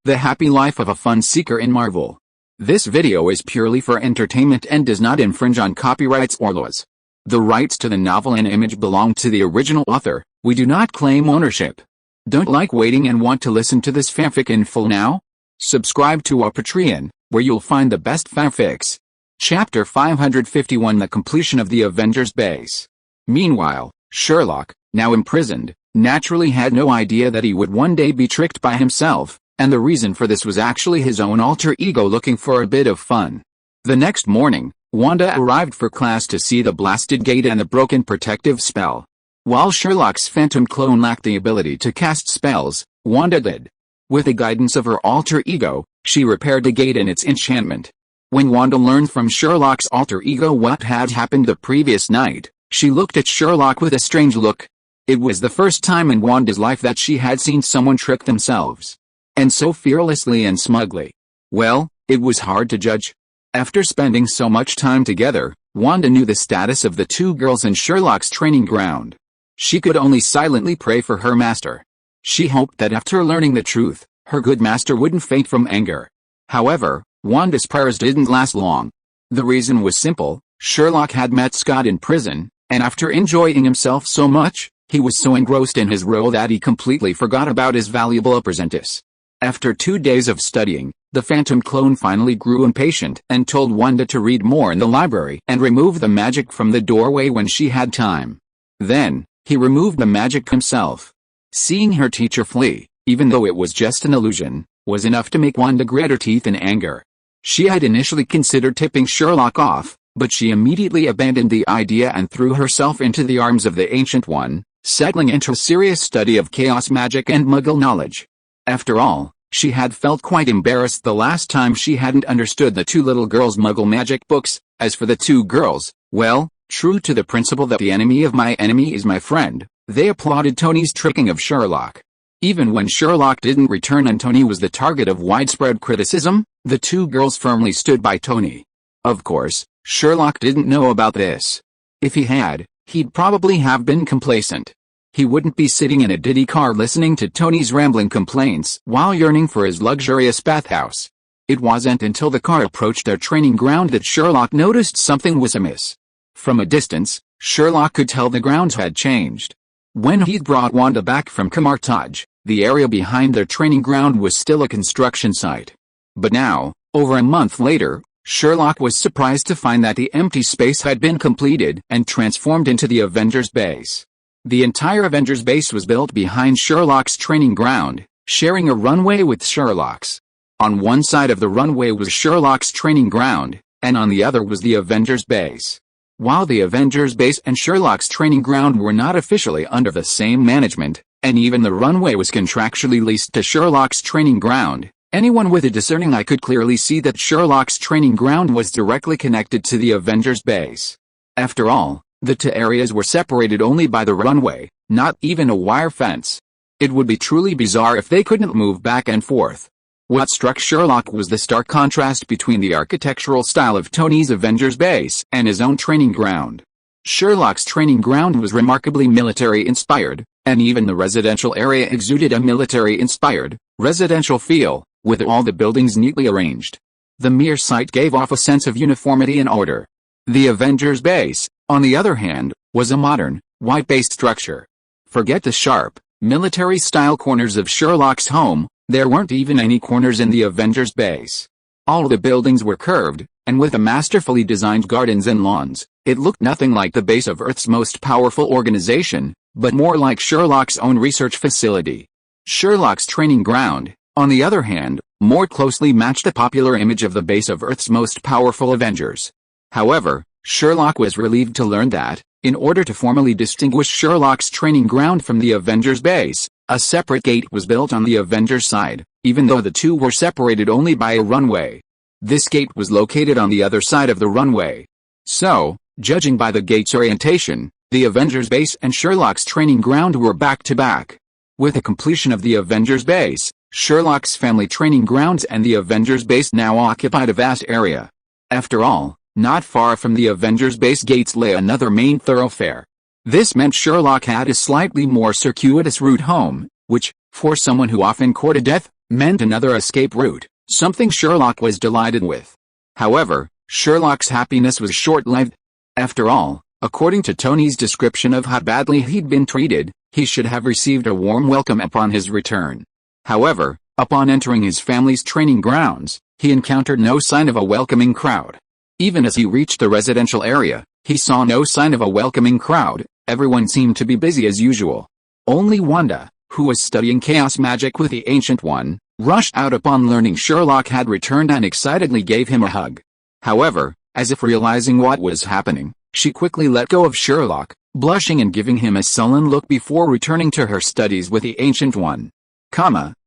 The happy life of a fun seeker in Marvel. This video is purely for entertainment and does not infringe on copyrights or laws. The rights to the novel and image belong to the original author. We do not claim ownership. Don't like waiting and want to listen to this fanfic in full now? Subscribe to our Patreon, where you'll find the best fanfics. Chapter 551, The completion of the Avengers base. Meanwhile, Sherlock, now imprisoned, naturally had no idea that he would one day be tricked by himself, and the reason for this was actually his own alter ego looking for a bit of fun. The next morning, Wanda arrived for class to see the blasted gate and the broken protective spell. While Sherlock's phantom clone lacked the ability to cast spells, Wanda did. With the guidance of her alter ego, she repaired the gate and its enchantment. When Wanda learned from Sherlock's alter ego what had happened the previous night, she looked at Sherlock with a strange look. It was the first time in Wanda's life that she had seen someone trick themselves. And so fearlessly and smugly. Well, it was hard to judge. After spending so much time together, Wanda knew the status of the two girls in Sherlock's training ground. She could only silently pray for her master. She hoped that after learning the truth, her good master wouldn't faint from anger. However, Wanda's prayers didn't last long. The reason was simple: Sherlock had met Scott in prison, and after enjoying himself so much, he was so engrossed in his role that he completely forgot about his valuable apprentice. After 2 days of studying, the phantom clone finally grew impatient and told Wanda to read more in the library and remove the magic from the doorway when she had time. Then, he removed the magic himself. Seeing her teacher flee, even though it was just an illusion, was enough to make Wanda grit her teeth in anger. She had initially considered tipping Sherlock off, but she immediately abandoned the idea and threw herself into the arms of the Ancient One, settling into a serious study of chaos magic and Muggle knowledge. After all, she had felt quite embarrassed the last time she hadn't understood the two little girls' Muggle magic books. As for the two girls, well, true to the principle that the enemy of my enemy is my friend, they applauded Tony's tricking of Sherlock. Even when Sherlock didn't return and Tony was the target of widespread criticism, the two girls firmly stood by Tony. Of course, Sherlock didn't know about this. If he had, he'd probably have been complacent. He wouldn't be sitting in a Diddy car listening to Tony's rambling complaints while yearning for his luxurious bathhouse. It wasn't until the car approached their training ground that Sherlock noticed something was amiss. From a distance, Sherlock could tell the grounds had changed. When he'd brought Wanda back from Camartage, the area behind their training ground was still a construction site. But now, over a month later, Sherlock was surprised to find that the empty space had been completed and transformed into the Avengers base. The entire Avengers base was built behind Sherlock's training ground, sharing a runway with Sherlock's. On one side of the runway was Sherlock's training ground, and on the other was the Avengers base. While the Avengers base and Sherlock's training ground were not officially under the same management, and even the runway was contractually leased to Sherlock's training ground, anyone with a discerning eye could clearly see that Sherlock's training ground was directly connected to the Avengers base. After all, the two areas were separated only by the runway, not even a wire fence. It would be truly bizarre if they couldn't move back and forth. What struck Sherlock was the stark contrast between the architectural style of Tony's Avengers base and his own training ground. Sherlock's training ground was remarkably military-inspired, and even the residential area exuded a military-inspired, residential feel, with all the buildings neatly arranged. The mere sight gave off a sense of uniformity and order. The Avengers base, on the other hand, was a modern, white-based structure. Forget the sharp, military-style corners of Sherlock's home, there weren't even any corners in the Avengers base. All the buildings were curved, and with a masterfully designed gardens and lawns, it looked nothing like the base of Earth's most powerful organization, but more like Sherlock's own research facility. Sherlock's training ground, on the other hand, more closely matched the popular image of the base of Earth's most powerful Avengers. However, Sherlock was relieved to learn that, in order to formally distinguish Sherlock's training ground from the Avengers base, a separate gate was built on the Avengers side, even though the two were separated only by a runway. This gate was located on the other side of the runway. So, judging by the gate's orientation, the Avengers base and Sherlock's training ground were back to back. With the completion of the Avengers base, Sherlock's family training grounds and the Avengers base now occupied a vast area. After all, not far from the Avengers base gates lay another main thoroughfare. This meant Sherlock had a slightly more circuitous route home, which, for someone who often courted death, meant another escape route, something Sherlock was delighted with. However, Sherlock's happiness was short-lived. After all, according to Tony's description of how badly he'd been treated, he should have received a warm welcome upon his return. However, upon entering his family's training grounds, he encountered no sign of a welcoming crowd. Even as he reached the residential area, he saw no sign of a welcoming crowd. Everyone seemed to be busy as usual. Only Wanda, who was studying chaos magic with the Ancient One, rushed out upon learning Sherlock had returned and excitedly gave him a hug. However, as if realizing what was happening, she quickly let go of Sherlock, blushing and giving him a sullen look before returning to her studies with the Ancient One.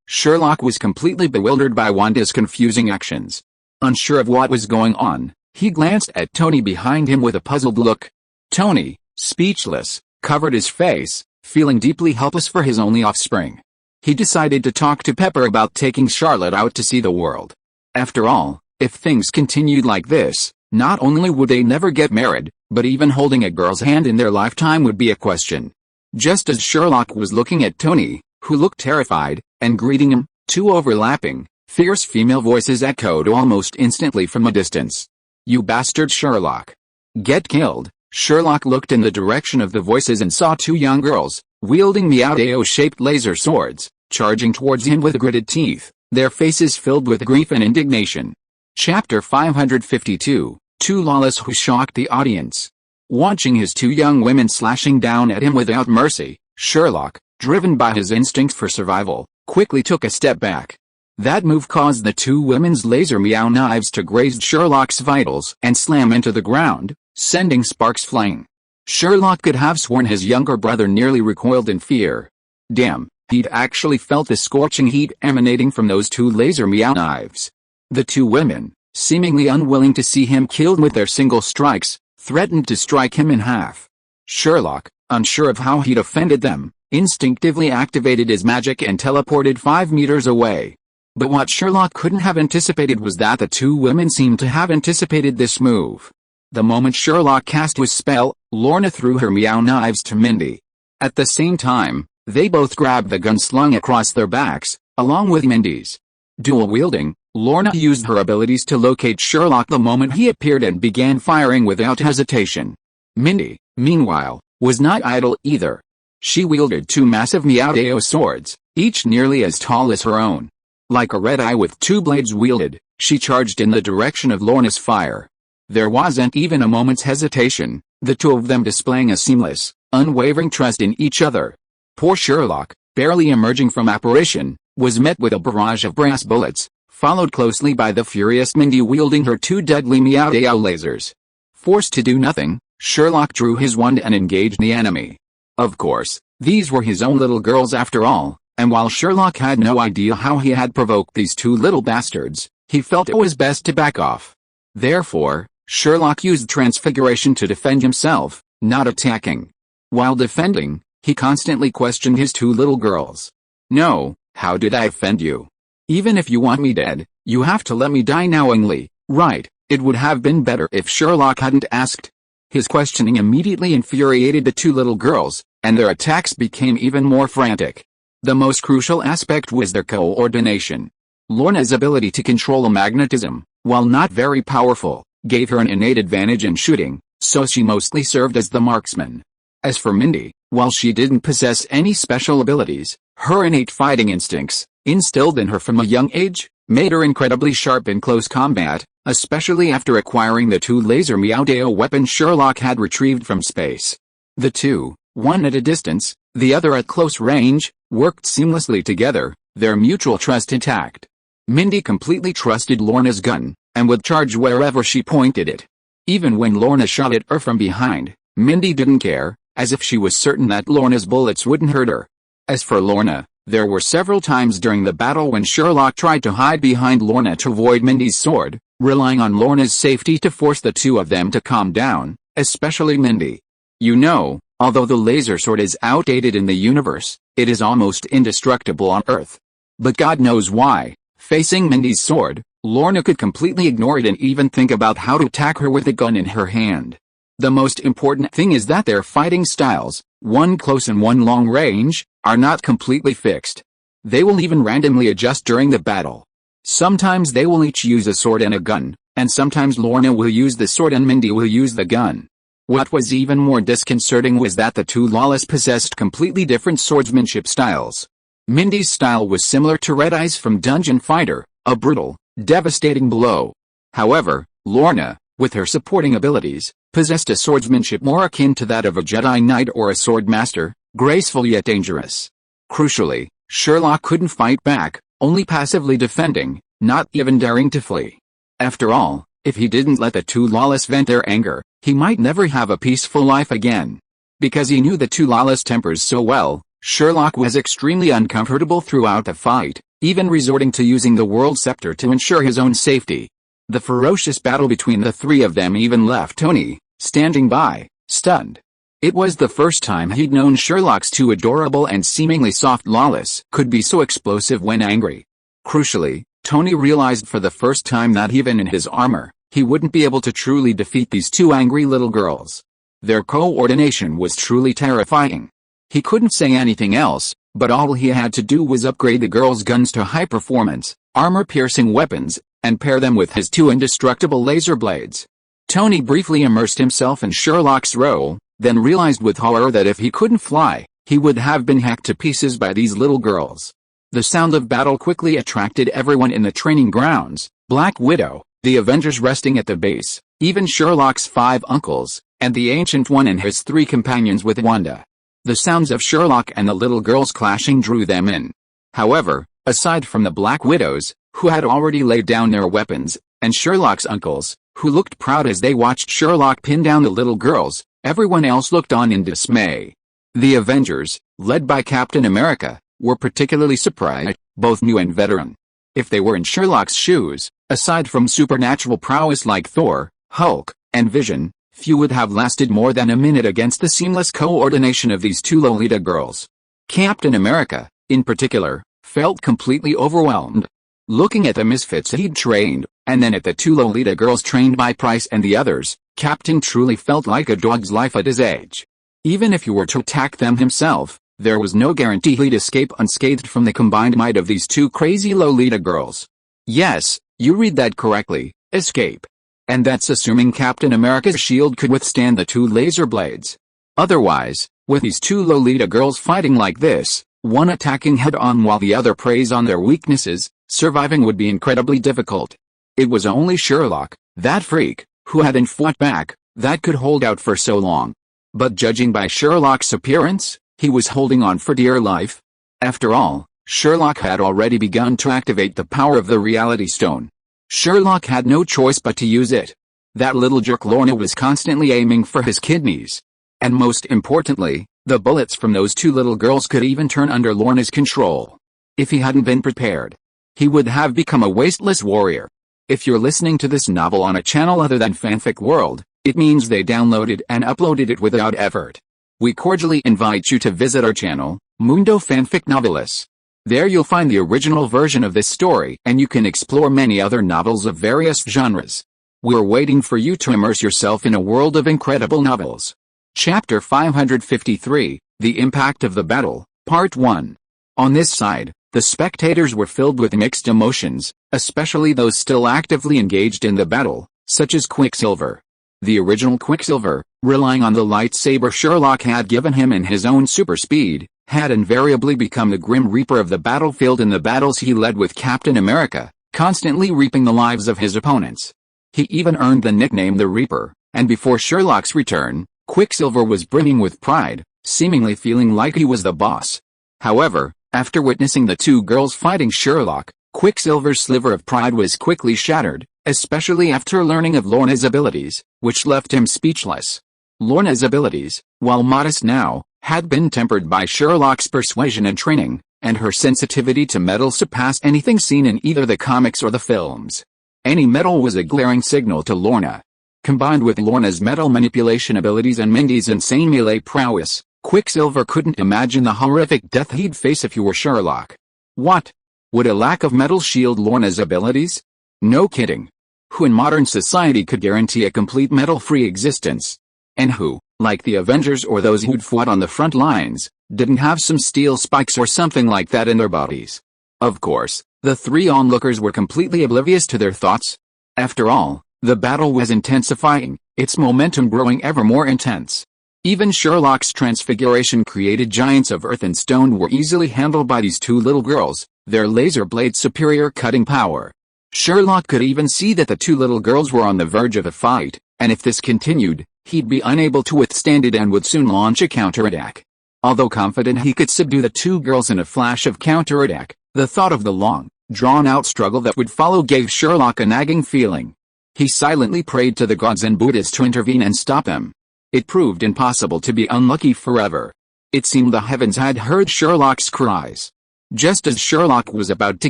Sherlock was completely bewildered by Wanda's confusing actions. Unsure of what was going on, he glanced at Tony behind him with a puzzled look. Tony, speechless, covered his face, feeling deeply helpless for his only offspring. He decided to talk to Pepper about taking Charlotte out to see the world. After all, if things continued like this, not only would they never get married, but even holding a girl's hand in their lifetime would be a question. Just as Sherlock was looking at Tony, who looked terrified, and greeting him, two overlapping, fierce female voices echoed almost instantly from a distance. "You bastard Sherlock! Get killed!" Sherlock looked in the direction of the voices and saw two young girls, wielding Meowdeo-shaped laser swords, charging towards him with gritted teeth, their faces filled with grief and indignation. Chapter 552, Two Lawless Who Shocked the Audience. Watching his two young women slashing down at him without mercy, Sherlock, driven by his instinct for survival, quickly took a step back. That move caused the two women's laser meow knives to graze Sherlock's vitals and slam into the ground, sending sparks flying. Sherlock could have sworn his younger brother nearly recoiled in fear. Damn, he'd actually felt the scorching heat emanating from those two laser meow knives. The two women, seemingly unwilling to see him killed with their single strikes, threatened to strike him in half. Sherlock, unsure of how he'd offended them, instinctively activated his magic and teleported 5 meters away. But what Sherlock couldn't have anticipated was that the two women seemed to have anticipated this move. The moment Sherlock cast his spell, Lorna threw her meow knives to Mindy. At the same time, they both grabbed the gun slung across their backs, along with Mindy's. Dual-wielding, Lorna used her abilities to locate Sherlock the moment he appeared and began firing without hesitation. Mindy, meanwhile, was not idle either. She wielded two massive Meowdeo swords, each nearly as tall as her own. Like a red eye with two blades wielded, she charged in the direction of Lorna's fire. There wasn't even a moment's hesitation, the two of them displaying a seamless, unwavering trust in each other. Poor Sherlock, barely emerging from apparition, was met with a barrage of brass bullets, followed closely by the furious Mindy wielding her two deadly Meowdeo lasers. Forced to do nothing, Sherlock drew his wand and engaged the enemy. Of course, these were his own little girls after all, and while Sherlock had no idea how he had provoked these two little bastards, he felt it was best to back off. Therefore, Sherlock used transfiguration to defend himself, not attacking. While defending, he constantly questioned his two little girls. "No, how did I offend you? Even if you want me dead, you have to let me die knowingly, right?" It would have been better if Sherlock hadn't asked. His questioning immediately infuriated the two little girls, and their attacks became even more frantic. The most crucial aspect was their coordination. Lorna's ability to control magnetism, while not very powerful, gave her an innate advantage in shooting, so she mostly served as the marksman. As for Mindy, while she didn't possess any special abilities, her innate fighting instincts, instilled in her from a young age, made her incredibly sharp in close combat, especially after acquiring the two laser Meowdeo weapons Sherlock had retrieved from space. The two, one at a distance, the other at close range, worked seamlessly together, their mutual trust intact. Mindy completely trusted Lorna's gun, and would charge wherever she pointed it. Even when Lorna shot at her from behind, Mindy didn't care, as if she was certain that Lorna's bullets wouldn't hurt her. As for Lorna, there were several times during the battle when Sherlock tried to hide behind Lorna to avoid Mindy's sword, relying on Lorna's safety to force the two of them to calm down, especially Mindy. You know, although the laser sword is outdated in the universe, it is almost indestructible on Earth. But God knows why, facing Mindy's sword, Lorna could completely ignore it and even think about how to attack her with a gun in her hand. The most important thing is that their fighting styles, one close and one long range, are not completely fixed. They will even randomly adjust during the battle. Sometimes they will each use a sword and a gun, and sometimes Lorna will use the sword and Mindy will use the gun. What was even more disconcerting was that the two Lawless possessed completely different swordsmanship styles. Mindy's style was similar to Red Eyes from Dungeon Fighter, a brutal, devastating blow. However, Lorna, with her supporting abilities, possessed a swordsmanship more akin to that of a Jedi Knight or a sword master, graceful yet dangerous. Crucially, Sherlock couldn't fight back, only passively defending, not even daring to flee. After all, if he didn't let the two Lawless vent their anger, he might never have a peaceful life again. Because he knew the two Lawless tempers so well, Sherlock was extremely uncomfortable throughout the fight, even resorting to using the World Scepter to ensure his own safety. The ferocious battle between the three of them even left Tony, standing by, stunned. It was the first time he'd known Sherlock's two adorable and seemingly soft Lawless could be so explosive when angry. Crucially, Tony realized for the first time that even in his armor, he wouldn't be able to truly defeat these two angry little girls. Their coordination was truly terrifying. He couldn't say anything else, but all he had to do was upgrade the girls' guns to high-performance, armor-piercing weapons, and pair them with his two indestructible laser blades. Tony briefly immersed himself in Sherlock's role, then realized with horror that if he couldn't fly, he would have been hacked to pieces by these little girls. The sound of battle quickly attracted everyone in the training grounds, Black Widow, the Avengers resting at the base, even Sherlock's 5 uncles, and the Ancient One and his 3 companions with Wanda. The sounds of Sherlock and the little girls clashing drew them in. However, aside from the Black Widows, who had already laid down their weapons, and Sherlock's uncles, who looked proud as they watched Sherlock pin down the little girls, everyone else looked on in dismay. The Avengers, led by Captain America, were particularly surprised, both new and veteran. If they were in Sherlock's shoes, aside from supernatural prowess like Thor, Hulk, and Vision, few would have lasted more than a minute against the seamless coordination of these two Lolita girls. Captain America, in particular, felt completely overwhelmed. Looking at the misfits he'd trained, and then at the two Lolita girls trained by Price and the others, Captain truly felt like a dog's life at his age. Even if he were to attack them himself, there was no guarantee he'd escape unscathed from the combined might of these two crazy Lolita girls. Yes, you read that correctly, escape. And that's assuming Captain America's shield could withstand the two laser blades. Otherwise, with these two Lolita girls fighting like this, one attacking head-on while the other preys on their weaknesses, surviving would be incredibly difficult. It was only Sherlock, that freak, who hadn't fought back, that could hold out for so long. But judging by Sherlock's appearance, he was holding on for dear life. After all, Sherlock had already begun to activate the power of the Reality Stone. Sherlock had no choice but to use it. That little jerk Lorna was constantly aiming for his kidneys. And most importantly, the bullets from those two little girls could even turn under Lorna's control. If he hadn't been prepared, he would have become a wasteless warrior. If you're listening to this novel on a channel other than Fanfic World, it means they downloaded and uploaded it without effort. We cordially invite you to visit our channel, Mundo Fanfic Novelis. There you'll find the original version of this story and you can explore many other novels of various genres. We're waiting for you to immerse yourself in a world of incredible novels. Chapter 553, The Impact of the Battle, Part 1. On this side, the spectators were filled with mixed emotions, especially those still actively engaged in the battle, such as Quicksilver. The original Quicksilver, relying on the lightsaber Sherlock had given him and his own super speed, had invariably become the Grim Reaper of the battlefield in the battles he led with Captain America, constantly reaping the lives of his opponents. He even earned the nickname the Reaper, and before Sherlock's return, Quicksilver was brimming with pride, seemingly feeling like he was the boss. However, after witnessing the two girls fighting Sherlock, Quicksilver's sliver of pride was quickly shattered, especially after learning of Lorna's abilities, which left him speechless. Lorna's abilities, while modest now, had been tempered by Sherlock's persuasion and training, and her sensitivity to metal surpassed anything seen in either the comics or the films. Any metal was a glaring signal to Lorna. Combined with Lorna's metal manipulation abilities and Mindy's insane melee prowess, Quicksilver couldn't imagine the horrific death he'd face if he were Sherlock. What? Would a lack of metal shield Lorna's abilities? No kidding. Who in modern society could guarantee a complete metal-free existence? And who, Like the Avengers or those who'd fought on the front lines, didn't have some steel spikes or something like that in their bodies. Of course, the three onlookers were completely oblivious to their thoughts. After all, the battle was intensifying, its momentum growing ever more intense. Even Sherlock's transfiguration created giants of earth and stone were easily handled by these two little girls, their laser blade's superior cutting power. Sherlock could even see that the two little girls were on the verge of a fight, and if this continued, he'd be unable to withstand it and would soon launch a counterattack. Although confident he could subdue the two girls in a flash of counterattack, the thought of the long, drawn-out struggle that would follow gave Sherlock a nagging feeling. He silently prayed to the gods and Buddhas to intervene and stop them. It proved impossible to be unlucky forever. It seemed the heavens had heard Sherlock's cries. Just as Sherlock was about to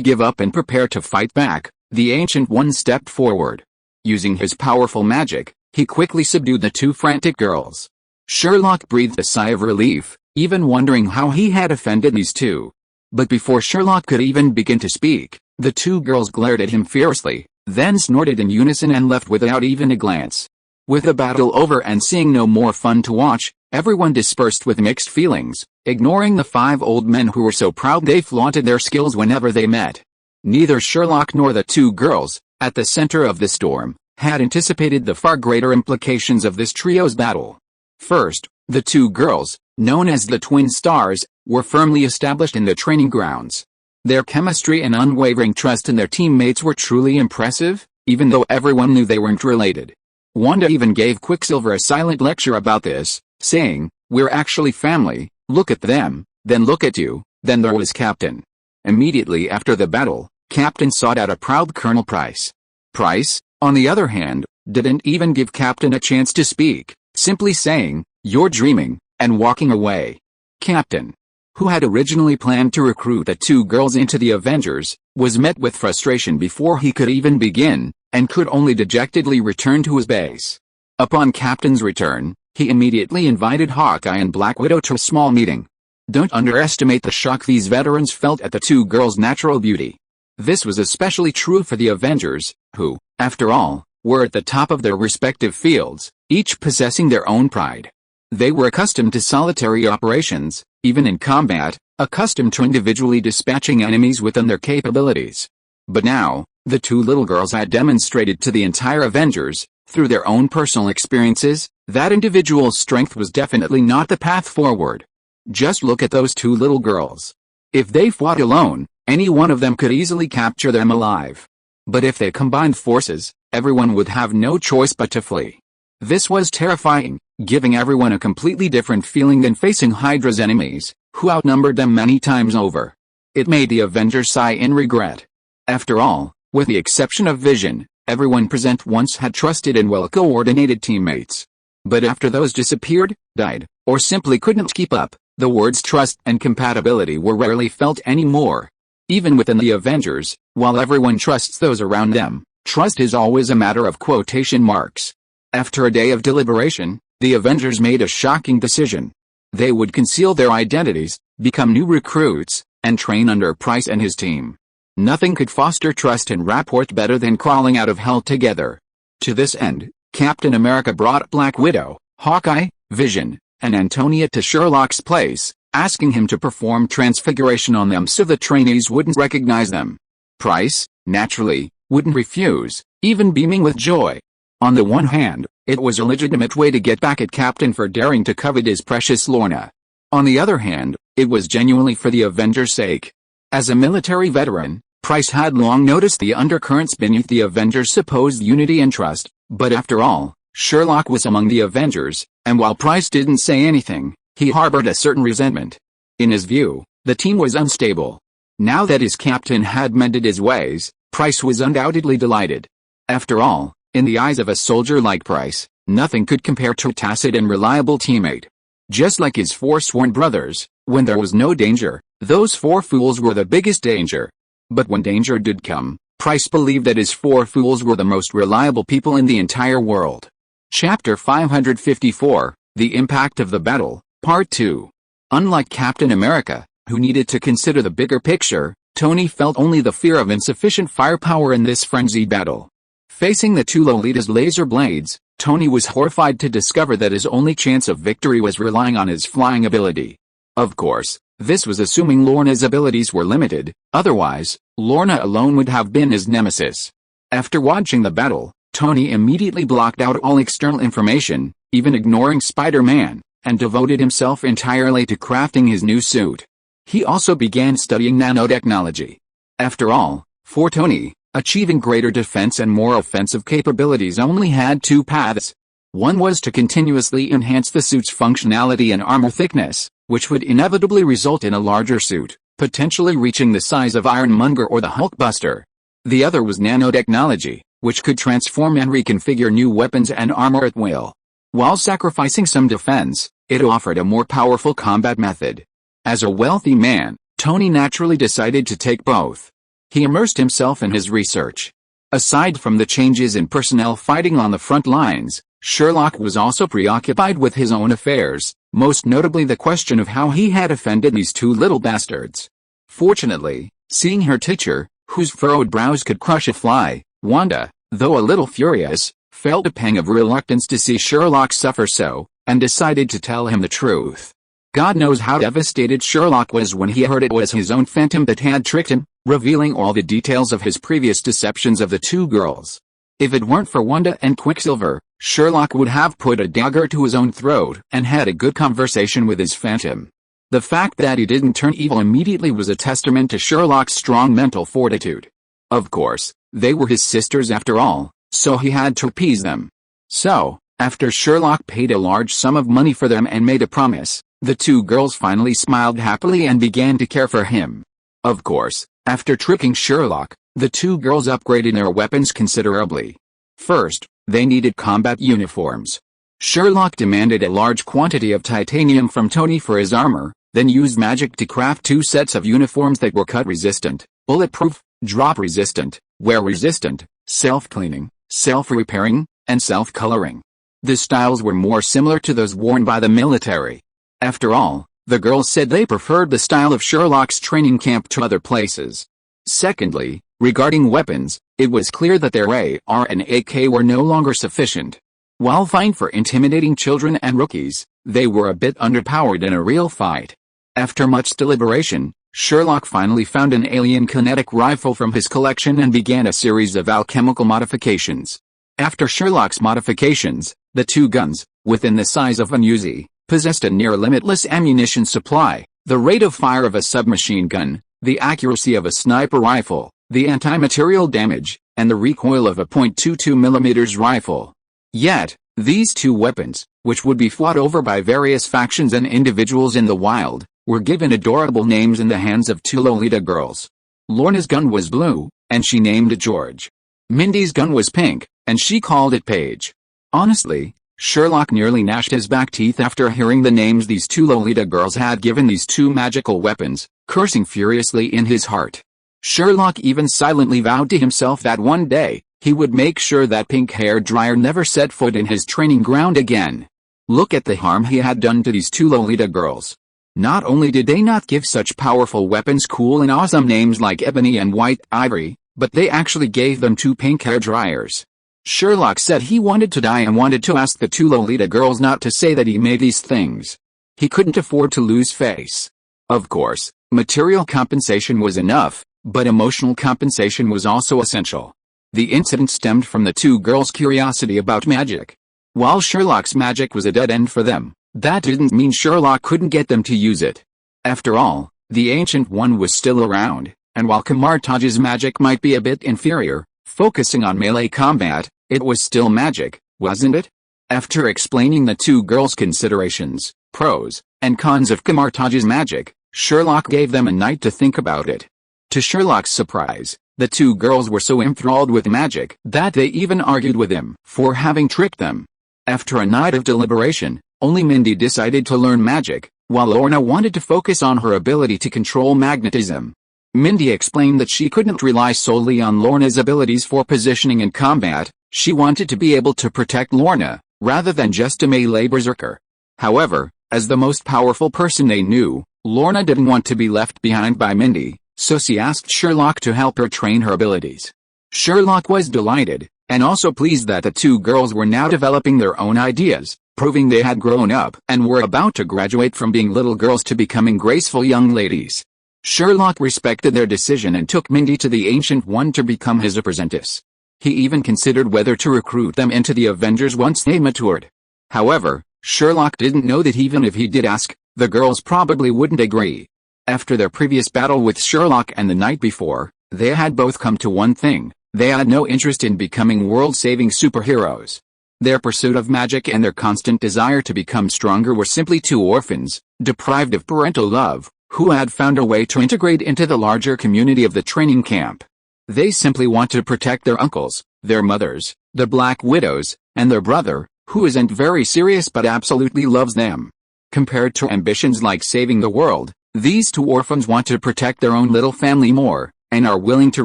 give up and prepare to fight back, the Ancient One stepped forward. Using his powerful magic, he quickly subdued the two frantic girls. Sherlock breathed a sigh of relief, even wondering how he had offended these two. But before Sherlock could even begin to speak, the two girls glared at him fiercely, then snorted in unison and left without even a glance. With the battle over and seeing no more fun to watch, everyone dispersed with mixed feelings, ignoring the five old men who were so proud they flaunted their skills whenever they met. Neither Sherlock nor the two girls, at the center of the storm, had anticipated the far greater implications of this trio's battle. First, the two girls, known as the Twin Stars, were firmly established in the training grounds. Their chemistry and unwavering trust in their teammates were truly impressive, even though everyone knew they weren't related. Wanda even gave Quicksilver a silent lecture about this, saying, "We're actually family, look at them, then look at you." Then there was Captain. Immediately after the battle, Captain sought out a proud Colonel Price. Price, on the other hand, didn't even give Captain a chance to speak, simply saying, "You're dreaming," and walking away. Captain, who had originally planned to recruit the two girls into the Avengers, was met with frustration before he could even begin, and could only dejectedly return to his base. Upon Captain's return, he immediately invited Hawkeye and Black Widow to a small meeting. Don't underestimate the shock these veterans felt at the two girls' natural beauty. This was especially true for the Avengers, who, after all, were at the top of their respective fields, each possessing their own pride. They were accustomed to solitary operations, even in combat, accustomed to individually dispatching enemies within their capabilities. But now, the two little girls had demonstrated to the entire Avengers, through their own personal experiences, that individual strength was definitely not the path forward. Just look at those two little girls. If they fought alone, any one of them could easily capture them alive. But if they combined forces, everyone would have no choice but to flee. This was terrifying, giving everyone a completely different feeling than facing Hydra's enemies, who outnumbered them many times over. It made the Avengers sigh in regret. After all, with the exception of Vision, everyone present once had trusted and well-coordinated teammates. But after those disappeared, died, or simply couldn't keep up, the words trust and compatibility were rarely felt anymore. Even within the Avengers, while everyone trusts those around them, trust is always a matter of quotation marks. After a day of deliberation, the Avengers made a shocking decision. They would conceal their identities, become new recruits, and train under Price and his team. Nothing could foster trust and rapport better than crawling out of hell together. To this end, Captain America brought Black Widow, Hawkeye, Vision, and Antonia to Sherlock's place, asking him to perform transfiguration on them so the trainees wouldn't recognize them. Price, naturally, wouldn't refuse, even beaming with joy. On the one hand, it was a legitimate way to get back at Captain for daring to covet his precious Lorna. On the other hand, it was genuinely for the Avengers' sake. As a military veteran, Price had long noticed the undercurrents beneath the Avengers' supposed unity and trust, but after all, Sherlock was among the Avengers, and while Price didn't say anything, he harbored a certain resentment. In his view, the team was unstable. Now that his captain had mended his ways, Price was undoubtedly delighted. After all, in the eyes of a soldier like Price, nothing could compare to a tacit and reliable teammate. Just like his four sworn brothers, when there was no danger, those four fools were the biggest danger. But when danger did come, Price believed that his four fools were the most reliable people in the entire world. Chapter 554, The Impact of the Battle, Part 2. Unlike Captain America, who needed to consider the bigger picture, Tony felt only the fear of insufficient firepower in this frenzied battle. Facing the two Lolita's laser blades, Tony was horrified to discover that his only chance of victory was relying on his flying ability. Of course, this was assuming Lorna's abilities were limited, otherwise, Lorna alone would have been his nemesis. After watching the battle, Tony immediately blocked out all external information, even ignoring Spider-Man, and devoted himself entirely to crafting his new suit. He also began studying nanotechnology. After all, for Tony, achieving greater defense and more offensive capabilities only had two paths. One was to continuously enhance the suit's functionality and armor thickness, which would inevitably result in a larger suit, potentially reaching the size of Ironmonger or the Hulkbuster. The other was nanotechnology, which could transform and reconfigure new weapons and armor at will. While sacrificing some defense, it offered a more powerful combat method. As a wealthy man, Tony naturally decided to take both. He immersed himself in his research. Aside from the changes in personnel fighting on the front lines, Sherlock was also preoccupied with his own affairs, most notably the question of how he had offended these two little bastards. Fortunately, seeing her teacher, whose furrowed brows could crush a fly, Wanda, though a little furious, felt a pang of reluctance to see Sherlock suffer so, and decided to tell him the truth. God knows how devastated Sherlock was when he heard it was his own phantom that had tricked him, revealing all the details of his previous deceptions of the two girls. If it weren't for Wanda and Quicksilver, Sherlock would have put a dagger to his own throat and had a good conversation with his phantom. The fact that he didn't turn evil immediately was a testament to Sherlock's strong mental fortitude. Of course, they were his sisters after all, so he had to appease them. So, after Sherlock paid a large sum of money for them and made a promise, the two girls finally smiled happily and began to care for him. Of course, after tricking Sherlock, the two girls upgraded their weapons considerably. First, they needed combat uniforms. Sherlock demanded a large quantity of titanium from Tony for his armor, then used magic to craft 2 sets of uniforms that were cut-resistant, bulletproof, drop-resistant, wear-resistant, self-cleaning, self-repairing, and self-coloring. The styles were more similar to those worn by the military. After all, the girls said they preferred the style of Sherlock's training camp to other places. Secondly, regarding weapons, it was clear that their AR and AK were no longer sufficient. While fine for intimidating children and rookies, they were a bit underpowered in a real fight. After much deliberation, Sherlock finally found an alien kinetic rifle from his collection and began a series of alchemical modifications. After Sherlock's modifications, the two guns, within the size of an Uzi, possessed a near-limitless ammunition supply, the rate of fire of a submachine gun, the accuracy of a sniper rifle, the anti-material damage, and the recoil of a .22mm rifle. Yet, these two weapons, which would be fought over by various factions and individuals in the wild, were given adorable names in the hands of two Lolita girls. Lorna's gun was blue, and she named it George. Mindy's gun was pink, and she called it Paige. Honestly, Sherlock nearly gnashed his back teeth after hearing the names these two Lolita girls had given these two magical weapons, cursing furiously in his heart. Sherlock even silently vowed to himself that one day, he would make sure that pink hair dryer never set foot in his training ground again. Look at the harm he had done to these two Lolita girls. Not only did they not give such powerful weapons cool and awesome names like Ebony and White Ivory, but they actually gave them 2 pink hair dryers. Sherlock said he wanted to die and wanted to ask the two Lolita girls not to say that he made these things. He couldn't afford to lose face. Of course, material compensation was enough, but emotional compensation was also essential. The incident stemmed from the two girls' curiosity about magic. While Sherlock's magic was a dead end for them, that didn't mean Sherlock couldn't get them to use it. After all, the Ancient One was still around, and while Kamartaj's magic might be a bit inferior, focusing on melee combat, it was still magic, wasn't it? After explaining the two girls' considerations, pros, and cons of Kamartaj's magic, Sherlock gave them a night to think about it. To Sherlock's surprise, the two girls were so enthralled with magic that they even argued with him for having tricked them. After a night of deliberation, only Mindy decided to learn magic, while Lorna wanted to focus on her ability to control magnetism. Mindy explained that she couldn't rely solely on Lorna's abilities for positioning in combat. She wanted to be able to protect Lorna, rather than just a melee berserker. However, as the most powerful person they knew, Lorna didn't want to be left behind by Mindy, so she asked Sherlock to help her train her abilities. Sherlock was delighted, and also pleased that the two girls were now developing their own ideas, proving they had grown up and were about to graduate from being little girls to becoming graceful young ladies. Sherlock respected their decision and took Mindy to the Ancient One to become his apprentice. He even considered whether to recruit them into the Avengers once they matured. However, Sherlock didn't know that even if he did ask, the girls probably wouldn't agree. After their previous battle with Sherlock and the night before, they had both come to one thing: they had no interest in becoming world-saving superheroes. Their pursuit of magic and their constant desire to become stronger were simply two orphans, deprived of parental love, who had found a way to integrate into the larger community of the training camp. They simply want to protect their uncles, their mothers, the Black Widows, and their brother, who isn't very serious but absolutely loves them. Compared to ambitions like saving the world, these two orphans want to protect their own little family more, and are willing to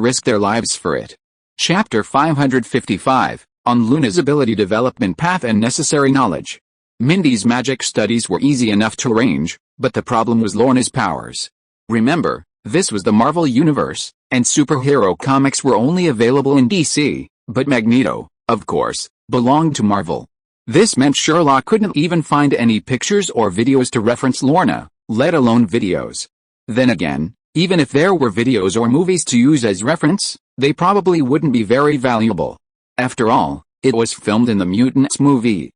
risk their lives for it. Chapter 555, on Luna's Ability Development Path and Necessary Knowledge. Mindy's magic studies were easy enough to arrange, but the problem was Lorna's powers. Remember, this was the Marvel Universe, and superhero comics were only available in DC, but Magneto, of course, belonged to Marvel. This meant Sherlock couldn't even find any pictures or videos to reference Lorna, let alone videos. Then again, even if there were videos or movies to use as reference, they probably wouldn't be very valuable. After all, it was filmed in the Mutants movie.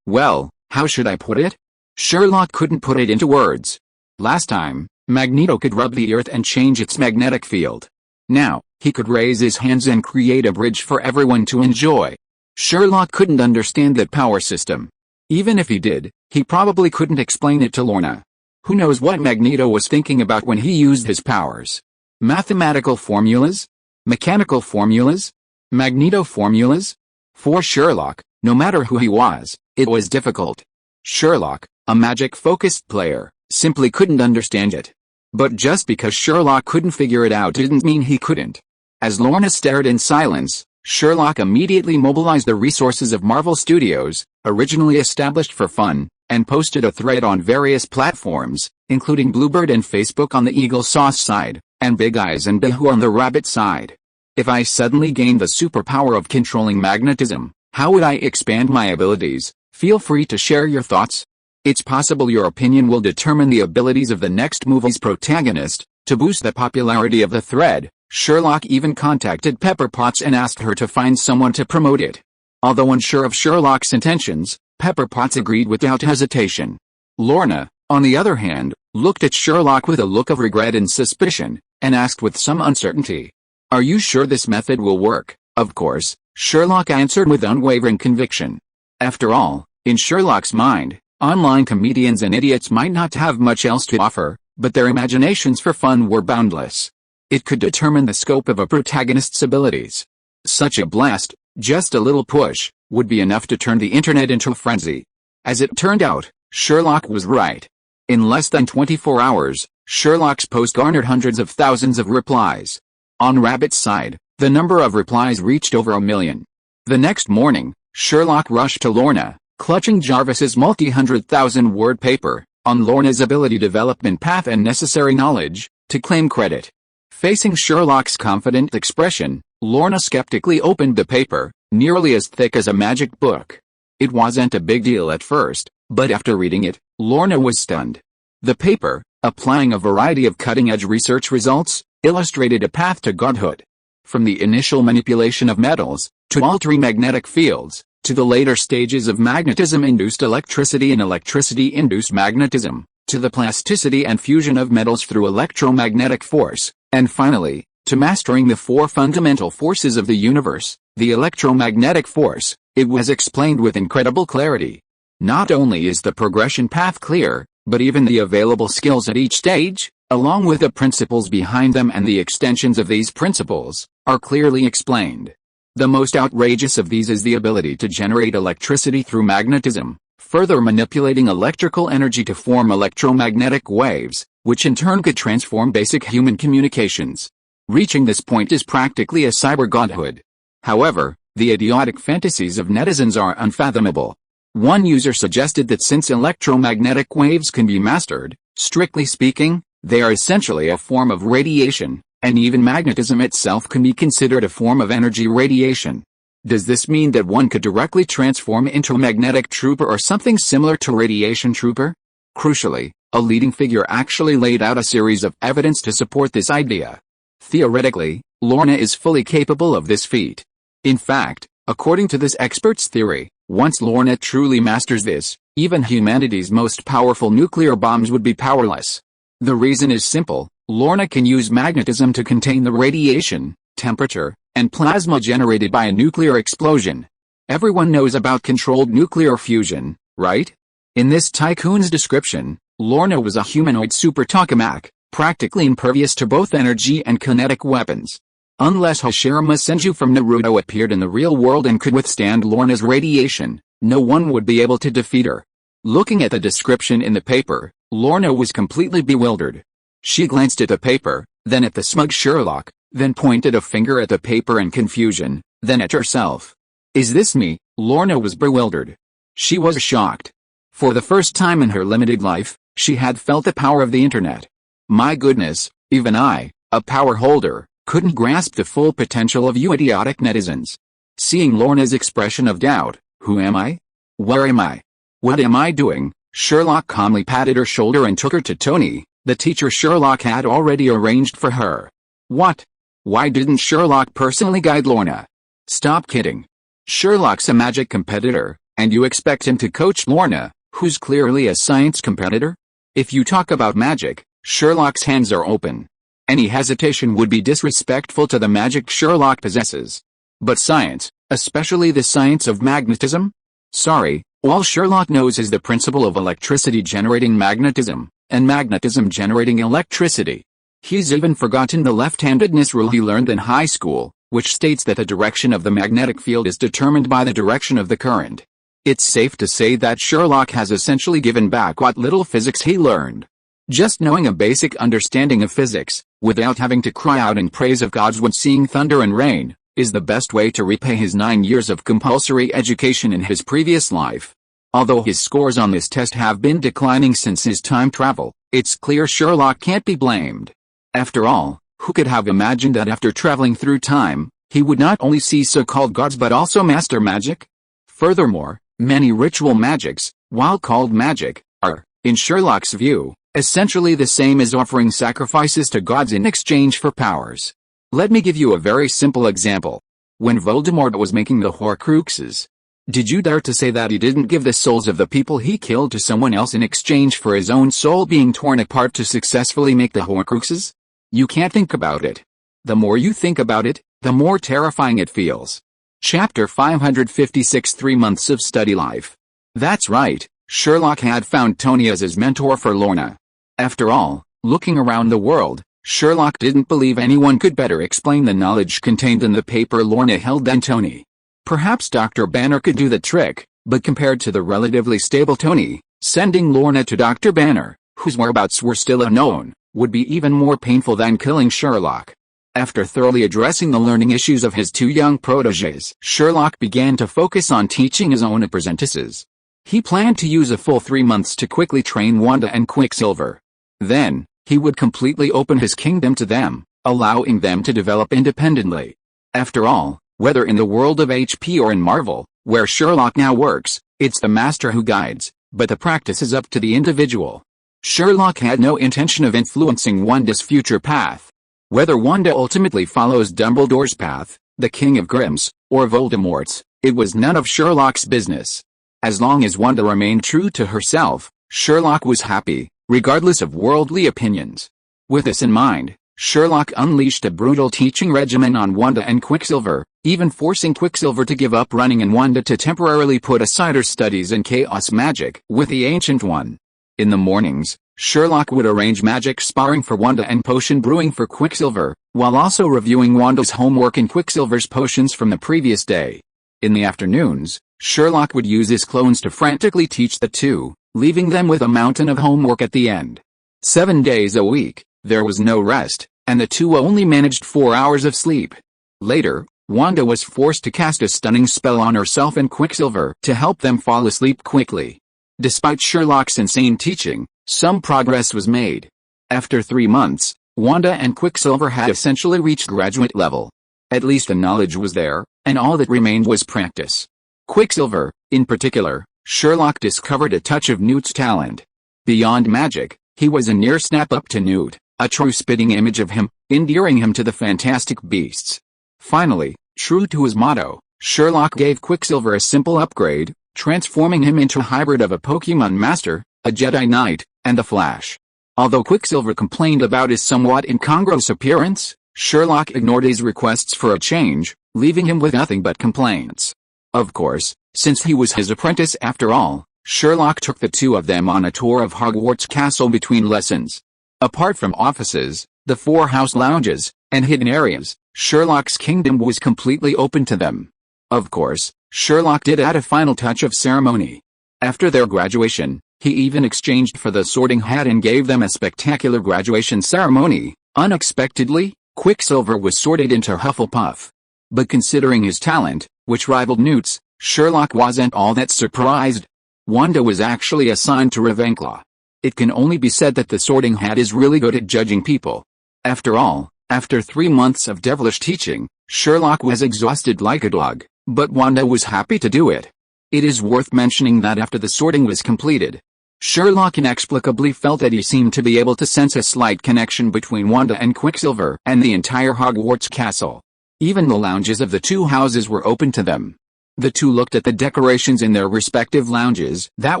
Well, how should I put it? Sherlock couldn't put it into words. Last time, Magneto could rub the earth and change its magnetic field. Now, he could raise his hands and create a bridge for everyone to enjoy. Sherlock couldn't understand that power system. Even if he did, he probably couldn't explain it to Lorna. Who knows what Magneto was thinking about when he used his powers? Mathematical formulas? Mechanical formulas? Magneto formulas? For Sherlock, no matter who he was, it was difficult. Sherlock, a magic-focused player, simply couldn't understand it. But just because Sherlock couldn't figure it out didn't mean he couldn't. As Lorna stared in silence, Sherlock immediately mobilized the resources of Marvel Studios, originally established for fun, and posted a thread on various platforms, including Bluebird and Facebook on the Eagle Sauce side, and Big Eyes and Bihoo on the Rabbit side. If I suddenly gained the superpower of controlling magnetism, how would I expand my abilities? Feel free to share your thoughts. It's possible your opinion will determine the abilities of the next movie's protagonist. To boost the popularity of the thread, Sherlock even contacted Pepper Potts and asked her to find someone to promote it. Although unsure of Sherlock's intentions, Pepper Potts agreed without hesitation. Lorna, on the other hand, looked at Sherlock with a look of regret and suspicion, and asked with some uncertainty, "Are you sure this method will work?" Of course, Sherlock answered with unwavering conviction. After all, in Sherlock's mind, online comedians and idiots might not have much else to offer, but their imaginations for fun were boundless. It could determine the scope of a protagonist's abilities. Such a blast, just a little push, would be enough to turn the internet into a frenzy. As it turned out, Sherlock was right. In less than 24 hours, Sherlock's post garnered hundreds of thousands of replies. On Rabbit's side, the number of replies reached over 1 million. The next morning, Sherlock rushed to Lorna, clutching Jarvis's multi-100,000-word paper, on Lorna's Ability Development Path and Necessary Knowledge, to claim credit. Facing Sherlock's confident expression, Lorna skeptically opened the paper, nearly as thick as a magic book. It wasn't a big deal at first, but after reading it, Lorna was stunned. The paper, applying a variety of cutting-edge research results, illustrated a path to godhood. From the initial manipulation of metals, to altering magnetic fields, to the later stages of magnetism-induced electricity and electricity-induced magnetism, to the plasticity and fusion of metals through electromagnetic force, and finally, to mastering the four fundamental forces of the universe, the electromagnetic force, it was explained with incredible clarity. Not only is the progression path clear, but even the available skills at each stage, along with the principles behind them and the extensions of these principles, are clearly explained. The most outrageous of these is the ability to generate electricity through magnetism, further manipulating electrical energy to form electromagnetic waves, which in turn could transform basic human communications. Reaching this point is practically a cyber godhood. However, the idiotic fantasies of netizens are unfathomable. One user suggested that since electromagnetic waves can be mastered, strictly speaking, they are essentially a form of radiation, and even magnetism itself can be considered a form of energy radiation. Does this mean that one could directly transform into a magnetic trooper or something similar to radiation trooper? Crucially, a leading figure actually laid out a series of evidence to support this idea. Theoretically, Lorna is fully capable of this feat. In fact, according to this expert's theory, once Lorna truly masters this, even humanity's most powerful nuclear bombs would be powerless. The reason is simple: Lorna can use magnetism to contain the radiation, temperature, and plasma generated by a nuclear explosion. Everyone knows about controlled nuclear fusion, right? In this tycoon's description, Lorna was a humanoid super tokamak, practically impervious to both energy and kinetic weapons. Unless Hashirama Senju from Naruto appeared in the real world and could withstand Lorna's radiation, no one would be able to defeat her. Looking at the description in the paper, Lorna was completely bewildered. She glanced at the paper, then at the smug Sherlock, then pointed a finger at the paper in confusion, then at herself. Is this me? Lorna was bewildered. She was shocked. For the first time in her limited life, she had felt the power of the internet. My goodness, even I, a power holder, couldn't grasp the full potential of you idiotic netizens. Seeing Lorna's expression of doubt, who am I? Where am I? What am I doing? Sherlock calmly patted her shoulder and took her to Tony, the teacher Sherlock had already arranged for her. What? Why didn't Sherlock personally guide Lorna? Stop kidding. Sherlock's a magic competitor, and you expect him to coach Lorna, who's clearly a science competitor? If you talk about magic, Sherlock's hands are open. Any hesitation would be disrespectful to the magic Sherlock possesses. But science, especially the science of magnetism? Sorry, all Sherlock knows is the principle of electricity generating magnetism, and magnetism generating electricity. He's even forgotten the left-handedness rule he learned in high school, which states that the direction of the magnetic field is determined by the direction of the current. It's safe to say that Sherlock has essentially given back what little physics he learned. Just knowing a basic understanding of physics, without having to cry out in praise of gods when seeing thunder and rain, is the best way to repay his 9 years of compulsory education in his previous life. Although his scores on this test have been declining since his time travel, it's clear Sherlock can't be blamed. After all, who could have imagined that after traveling through time, he would not only see so-called gods but also master magic? Furthermore, many ritual magics, while called magic, are, in Sherlock's view, essentially the same as offering sacrifices to gods in exchange for powers. Let me give you a very simple example. When Voldemort was making the Horcruxes, did you dare to say that he didn't give the souls of the people he killed to someone else in exchange for his own soul being torn apart to successfully make the Horcruxes? You can't think about it. The more you think about it, the more terrifying it feels. Chapter 556 3 Months of Study Life. That's right, Sherlock had found Tony as his mentor for Lorna. After all, looking around the world, Sherlock didn't believe anyone could better explain the knowledge contained in the paper Lorna held than Tony. Perhaps Dr. Banner could do the trick, but compared to the relatively stable Tony, sending Lorna to Dr. Banner, whose whereabouts were still unknown, would be even more painful than killing Sherlock. After thoroughly addressing the learning issues of his 2 young protégés, Sherlock began to focus on teaching his own apprentices. He planned to use a full 3 months to quickly train Wanda and Quicksilver. Then, he would completely open his kingdom to them, allowing them to develop independently. After all, whether in the world of HP or in Marvel, where Sherlock now works, it's the master who guides, but the practice is up to the individual. Sherlock had no intention of influencing Wanda's future path. Whether Wanda ultimately follows Dumbledore's path, the King of Grimm's, or Voldemort's, it was none of Sherlock's business. As long as Wanda remained true to herself, Sherlock was happy, regardless of worldly opinions. With this in mind, Sherlock unleashed a brutal teaching regimen on Wanda and Quicksilver, even forcing Quicksilver to give up running and Wanda to temporarily put aside her studies in chaos magic with the Ancient One. In the mornings, Sherlock would arrange magic sparring for Wanda and potion brewing for Quicksilver, while also reviewing Wanda's homework and Quicksilver's potions from the previous day. In the afternoons, Sherlock would use his clones to frantically teach the two, leaving them with a mountain of homework at the end. 7 days a week, there was no rest, and the two only managed 4 hours of sleep. Later, Wanda was forced to cast a stunning spell on herself and Quicksilver to help them fall asleep quickly. Despite Sherlock's insane teaching, some progress was made. After 3 months, Wanda and Quicksilver had essentially reached graduate level. At least the knowledge was there, and all that remained was practice. Quicksilver, in particular, Sherlock discovered a touch of Newt's talent. Beyond magic, he was a near snap-up to Newt, a true spitting image of him, endearing him to the fantastic beasts. Finally, true to his motto, Sherlock gave Quicksilver a simple upgrade, transforming him into a hybrid of a Pokemon Master, a Jedi Knight, and the Flash. Although Quicksilver complained about his somewhat incongruous appearance, Sherlock ignored his requests for a change, leaving him with nothing but complaints. Of course, since he was his apprentice after all, Sherlock took the two of them on a tour of Hogwarts Castle between lessons. Apart from offices, the 4 house lounges, and hidden areas, Sherlock's kingdom was completely open to them. Of course, Sherlock did add a final touch of ceremony. After their graduation, he even exchanged for the Sorting Hat and gave them a spectacular graduation ceremony. Unexpectedly, Quicksilver was sorted into Hufflepuff. But considering his talent, which rivaled Newt's, Sherlock wasn't all that surprised. Wanda was actually assigned to Ravenclaw. It can only be said that the Sorting Hat is really good at judging people. After all, after 3 months of devilish teaching, Sherlock was exhausted like a dog, but Wanda was happy to do it. It is worth mentioning that after the sorting was completed, Sherlock inexplicably felt that he seemed to be able to sense a slight connection between Wanda and Quicksilver and the entire Hogwarts castle. Even the lounges of the 2 houses were open to them. The two looked at the decorations in their respective lounges that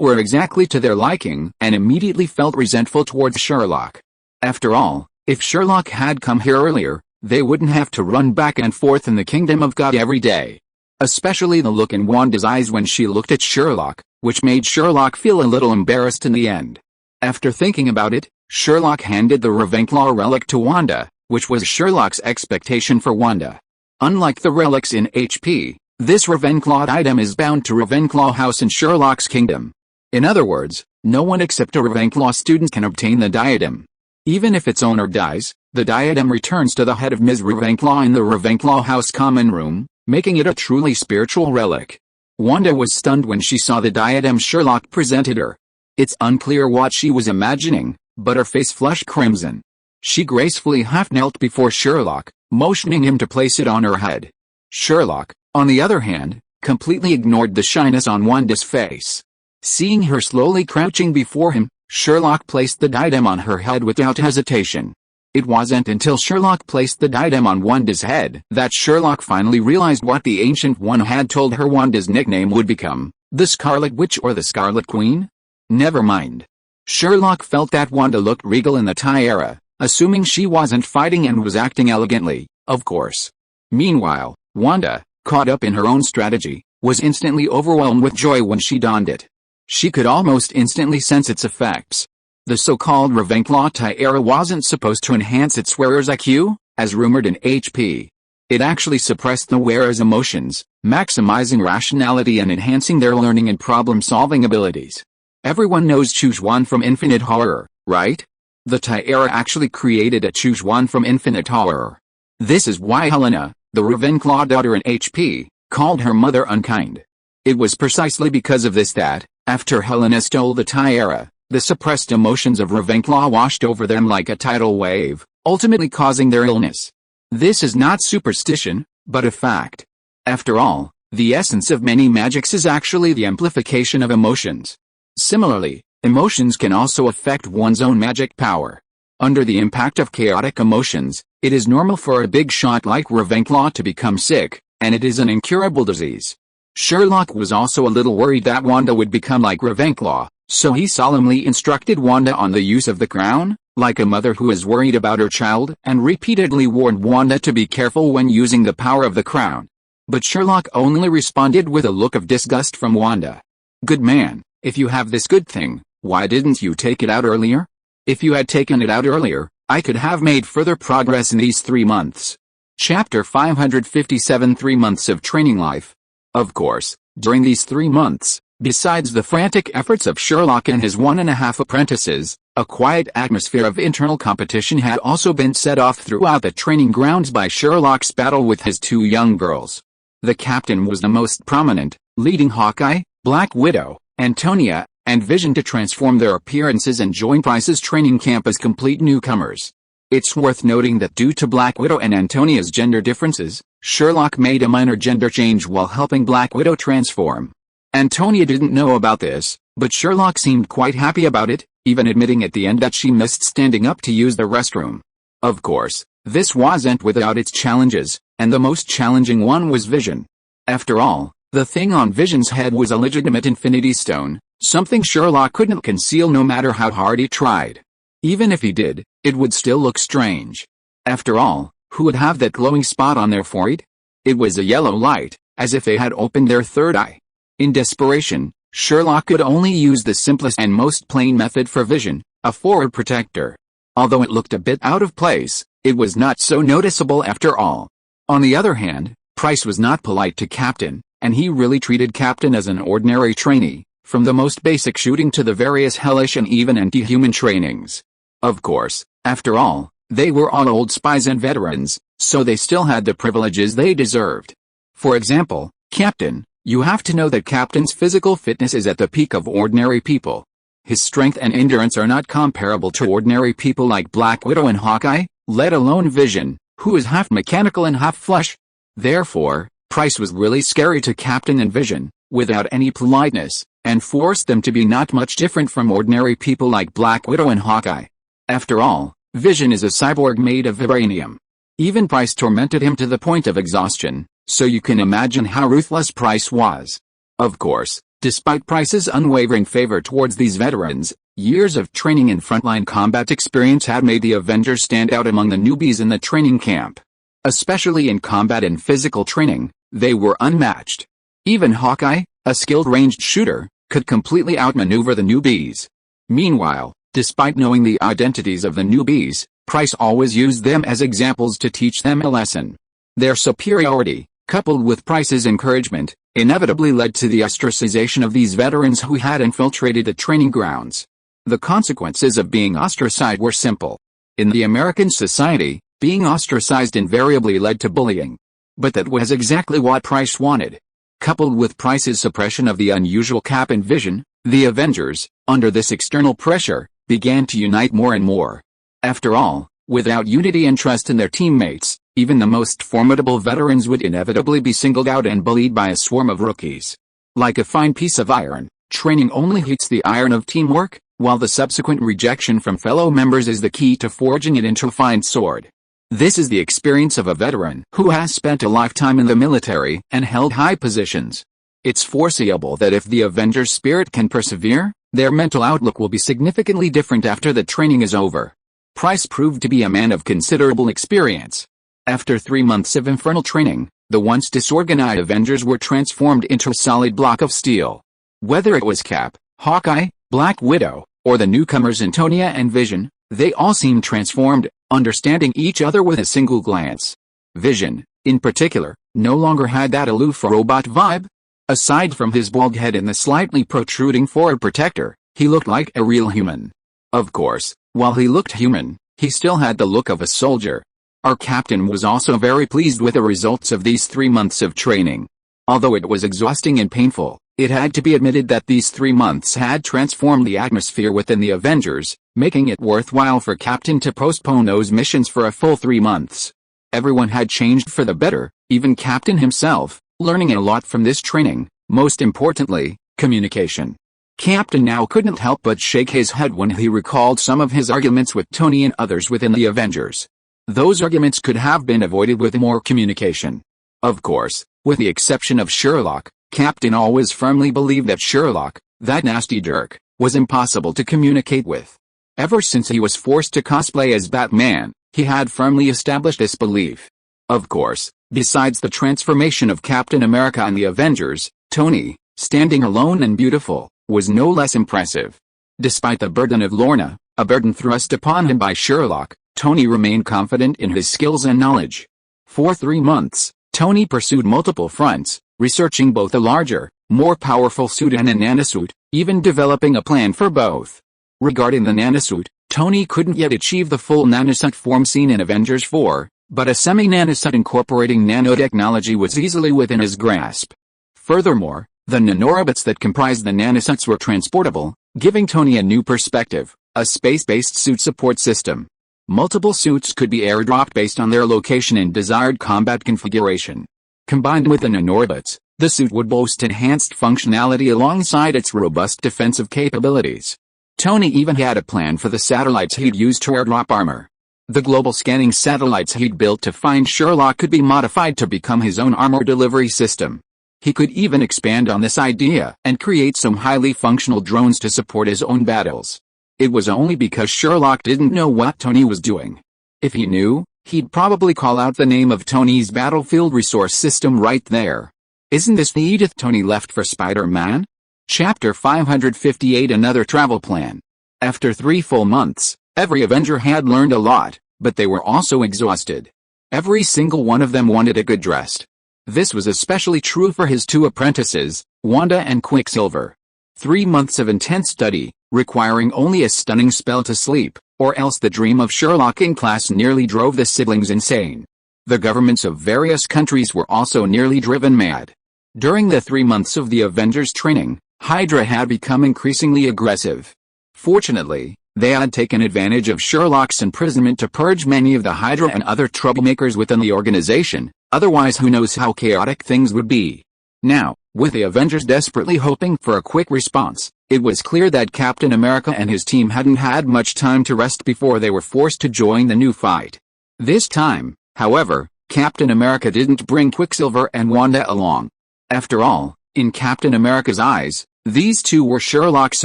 were exactly to their liking and immediately felt resentful towards Sherlock. After all, if Sherlock had come here earlier, they wouldn't have to run back and forth in the Kingdom of God every day. Especially the look in Wanda's eyes when she looked at Sherlock, which made Sherlock feel a little embarrassed in the end. After thinking about it, Sherlock handed the Ravenclaw relic to Wanda, which was Sherlock's expectation for Wanda. Unlike the relics in HP, this Ravenclaw item is bound to Ravenclaw House in Sherlock's kingdom. In other words, no one except a Ravenclaw student can obtain the diadem. Even if its owner dies, the diadem returns to the head of Ms. Ravenclaw in the Ravenclaw House common room, making it a truly spiritual relic. Wanda was stunned when she saw the diadem Sherlock presented her. It's unclear what she was imagining, but her face flushed crimson. She gracefully half-knelt before Sherlock, motioning him to place it on her head. Sherlock, on the other hand, completely ignored the shyness on Wanda's face. Seeing her slowly crouching before him, Sherlock placed the diadem on her head without hesitation. It wasn't until Sherlock placed the diadem on Wanda's head that Sherlock finally realized what the Ancient One had told her Wanda's nickname would become, the Scarlet Witch or the Scarlet Queen? Never mind. Sherlock felt that Wanda looked regal in the tiara, assuming she wasn't fighting and was acting elegantly, of course. Meanwhile, Wanda, caught up in her own strategy, was instantly overwhelmed with joy when she donned it. She could almost instantly sense its effects. The so-called Ravenclaw tiara wasn't supposed to enhance its wearer's IQ, as rumored in HP. It actually suppressed the wearer's emotions, maximizing rationality and enhancing their learning and problem-solving abilities. Everyone knows Choose One from Infinite Horror, right? The tiara actually created a Choose One from Infinite Horror. This is why Helena, the Ravenclaw daughter in HP, called her mother unkind. It was precisely because of this that, after Helena stole the tiara, the suppressed emotions of Ravenclaw washed over them like a tidal wave, ultimately causing their illness. This is not superstition, but a fact. After all, the essence of many magics is actually the amplification of emotions. Similarly, emotions can also affect one's own magic power. Under the impact of chaotic emotions, it is normal for a big shot like Ravenclaw to become sick, and it is an incurable disease. Sherlock was also a little worried that Wanda would become like Ravenclaw, so he solemnly instructed Wanda on the use of the crown, like a mother who is worried about her child, and repeatedly warned Wanda to be careful when using the power of the crown. But Sherlock only responded with a look of disgust from Wanda. "Good man, if you have this good thing, why didn't you take it out earlier? If you had taken it out earlier, I could have made further progress in these 3 months." Chapter 557 3 Months of Training Life. Of course, during these 3 months, besides the frantic efforts of Sherlock and his 1.5 apprentices, a quiet atmosphere of internal competition had also been set off throughout the training grounds by Sherlock's battle with his 2 young girls. The captain was the most prominent, leading Hawkeye, Black Widow, Antonia, and Vision to transform their appearances and join Price's training camp as complete newcomers. It's worth noting that due to Black Widow and Antonia's gender differences, Sherlock made a minor gender change while helping Black Widow transform. Antonia didn't know about this, but Sherlock seemed quite happy about it, even admitting at the end that she missed standing up to use the restroom. Of course, this wasn't without its challenges, and the most challenging one was Vision. After all, the thing on Vision's head was a legitimate Infinity Stone, something Sherlock couldn't conceal no matter how hard he tried. Even if he did, it would still look strange. After all, who would have that glowing spot on their forehead? It was a yellow light, as if they had opened their third eye. In desperation, Sherlock could only use the simplest and most plain method for Vision, a forehead protector. Although it looked a bit out of place, it was not so noticeable after all. On the other hand, Price was not polite to Captain, and he really treated Captain as an ordinary trainee, from the most basic shooting to the various hellish and even anti-human trainings. Of course, after all, they were all old spies and veterans, so they still had the privileges they deserved. For example, Captain, you have to know that Captain's physical fitness is at the peak of ordinary people. His strength and endurance are not comparable to ordinary people like Black Widow and Hawkeye, let alone Vision, who is half mechanical and half flesh. Therefore, Price was really scary to Captain and Vision, without any politeness, and forced them to be not much different from ordinary people like Black Widow and Hawkeye. After all, Vision is a cyborg made of vibranium. Even Price tormented him to the point of exhaustion, so you can imagine how ruthless Price was. Of course, despite Price's unwavering favor towards these veterans, years of training and frontline combat experience had made the Avengers stand out among the newbies in the training camp. Especially in combat and physical training, they were unmatched. Even Hawkeye, a skilled ranged shooter, could completely outmaneuver the newbies. Meanwhile, despite knowing the identities of the newbies, Price always used them as examples to teach them a lesson. Their superiority, coupled with Price's encouragement, inevitably led to the ostracization of these veterans who had infiltrated the training grounds. The consequences of being ostracized were simple. In the American society, being ostracized invariably led to bullying. But that was exactly what Price wanted. Coupled with Price's suppression of the unusual Cap and Vision, the Avengers, under this external pressure, began to unite more and more. After all, without unity and trust in their teammates, even the most formidable veterans would inevitably be singled out and bullied by a swarm of rookies. Like a fine piece of iron, training only heats the iron of teamwork, while the subsequent rejection from fellow members is the key to forging it into a fine sword. This is the experience of a veteran who has spent a lifetime in the military and held high positions. It's foreseeable that if the Avengers' spirit can persevere, their mental outlook will be significantly different after the training is over. Price proved to be a man of considerable experience. After 3 months of infernal training, the once disorganized Avengers were transformed into a solid block of steel. Whether it was Cap, Hawkeye, Black Widow, or the newcomers Antonia and Vision, they all seemed transformed, understanding each other with a single glance. Vision, in particular, no longer had that aloof robot vibe. Aside from his bald head and the slightly protruding forehead protector, he looked like a real human. Of course, while he looked human, he still had the look of a soldier. Our captain was also very pleased with the results of these 3 months of training. Although it was exhausting and painful, it had to be admitted that these 3 months had transformed the atmosphere within the Avengers, making it worthwhile for Captain to postpone those missions for a full 3 months. Everyone had changed for the better, even Captain himself, learning a lot from this training, most importantly, communication. Captain now couldn't help but shake his head when he recalled some of his arguments with Tony and others within the Avengers. Those arguments could have been avoided with more communication. Of course, with the exception of Sherlock, Captain always firmly believed that Sherlock, that nasty jerk, was impossible to communicate with. Ever since he was forced to cosplay as Batman, he had firmly established this belief. Of course, besides the transformation of Captain America and the Avengers, Tony, standing alone and beautiful, was no less impressive. Despite the burden of Lorna, a burden thrust upon him by Sherlock, Tony remained confident in his skills and knowledge. For 3 months, Tony pursued multiple fronts, researching both a larger, more powerful suit and a nanosuit, even developing a plan for both. Regarding the nanosuit, Tony couldn't yet achieve the full nanosuit form seen in Avengers 4, but a semi-nanosuit incorporating nanotechnology was easily within his grasp. Furthermore, the nanorobots that comprised the nanosuits were transportable, giving Tony a new perspective, a space-based suit support system. Multiple suits could be airdropped based on their location and desired combat configuration. Combined with the nanorbits, the suit would boast enhanced functionality alongside its robust defensive capabilities. Tony even had a plan for the satellites he'd use to airdrop armor. The global scanning satellites he'd built to find Sherlock could be modified to become his own armor delivery system. He could even expand on this idea and create some highly functional drones to support his own battles. It was only because Sherlock didn't know what Tony was doing. If he knew, he'd probably call out the name of Tony's battlefield resource system right there. Isn't this the Edith Tony left for Spider-Man? Chapter 558 Another Travel Plan. After 3 full months, every Avenger had learned a lot, but they were also exhausted. Every single one of them wanted a good rest. This was especially true for his 2 apprentices, Wanda and Quicksilver. 3 months of intense study, requiring only a stunning spell to sleep, or else the dream of Sherlock in class nearly drove the siblings insane. The governments of various countries were also nearly driven mad. During the 3 months of the Avengers training, Hydra had become increasingly aggressive. Fortunately, they had taken advantage of Sherlock's imprisonment to purge many of the Hydra and other troublemakers within the organization, otherwise who knows how chaotic things would be. Now, with the Avengers desperately hoping for a quick response, it was clear that Captain America and his team hadn't had much time to rest before they were forced to join the new fight. This time, however, Captain America didn't bring Quicksilver and Wanda along. After all, in Captain America's eyes, these 2 were Sherlock's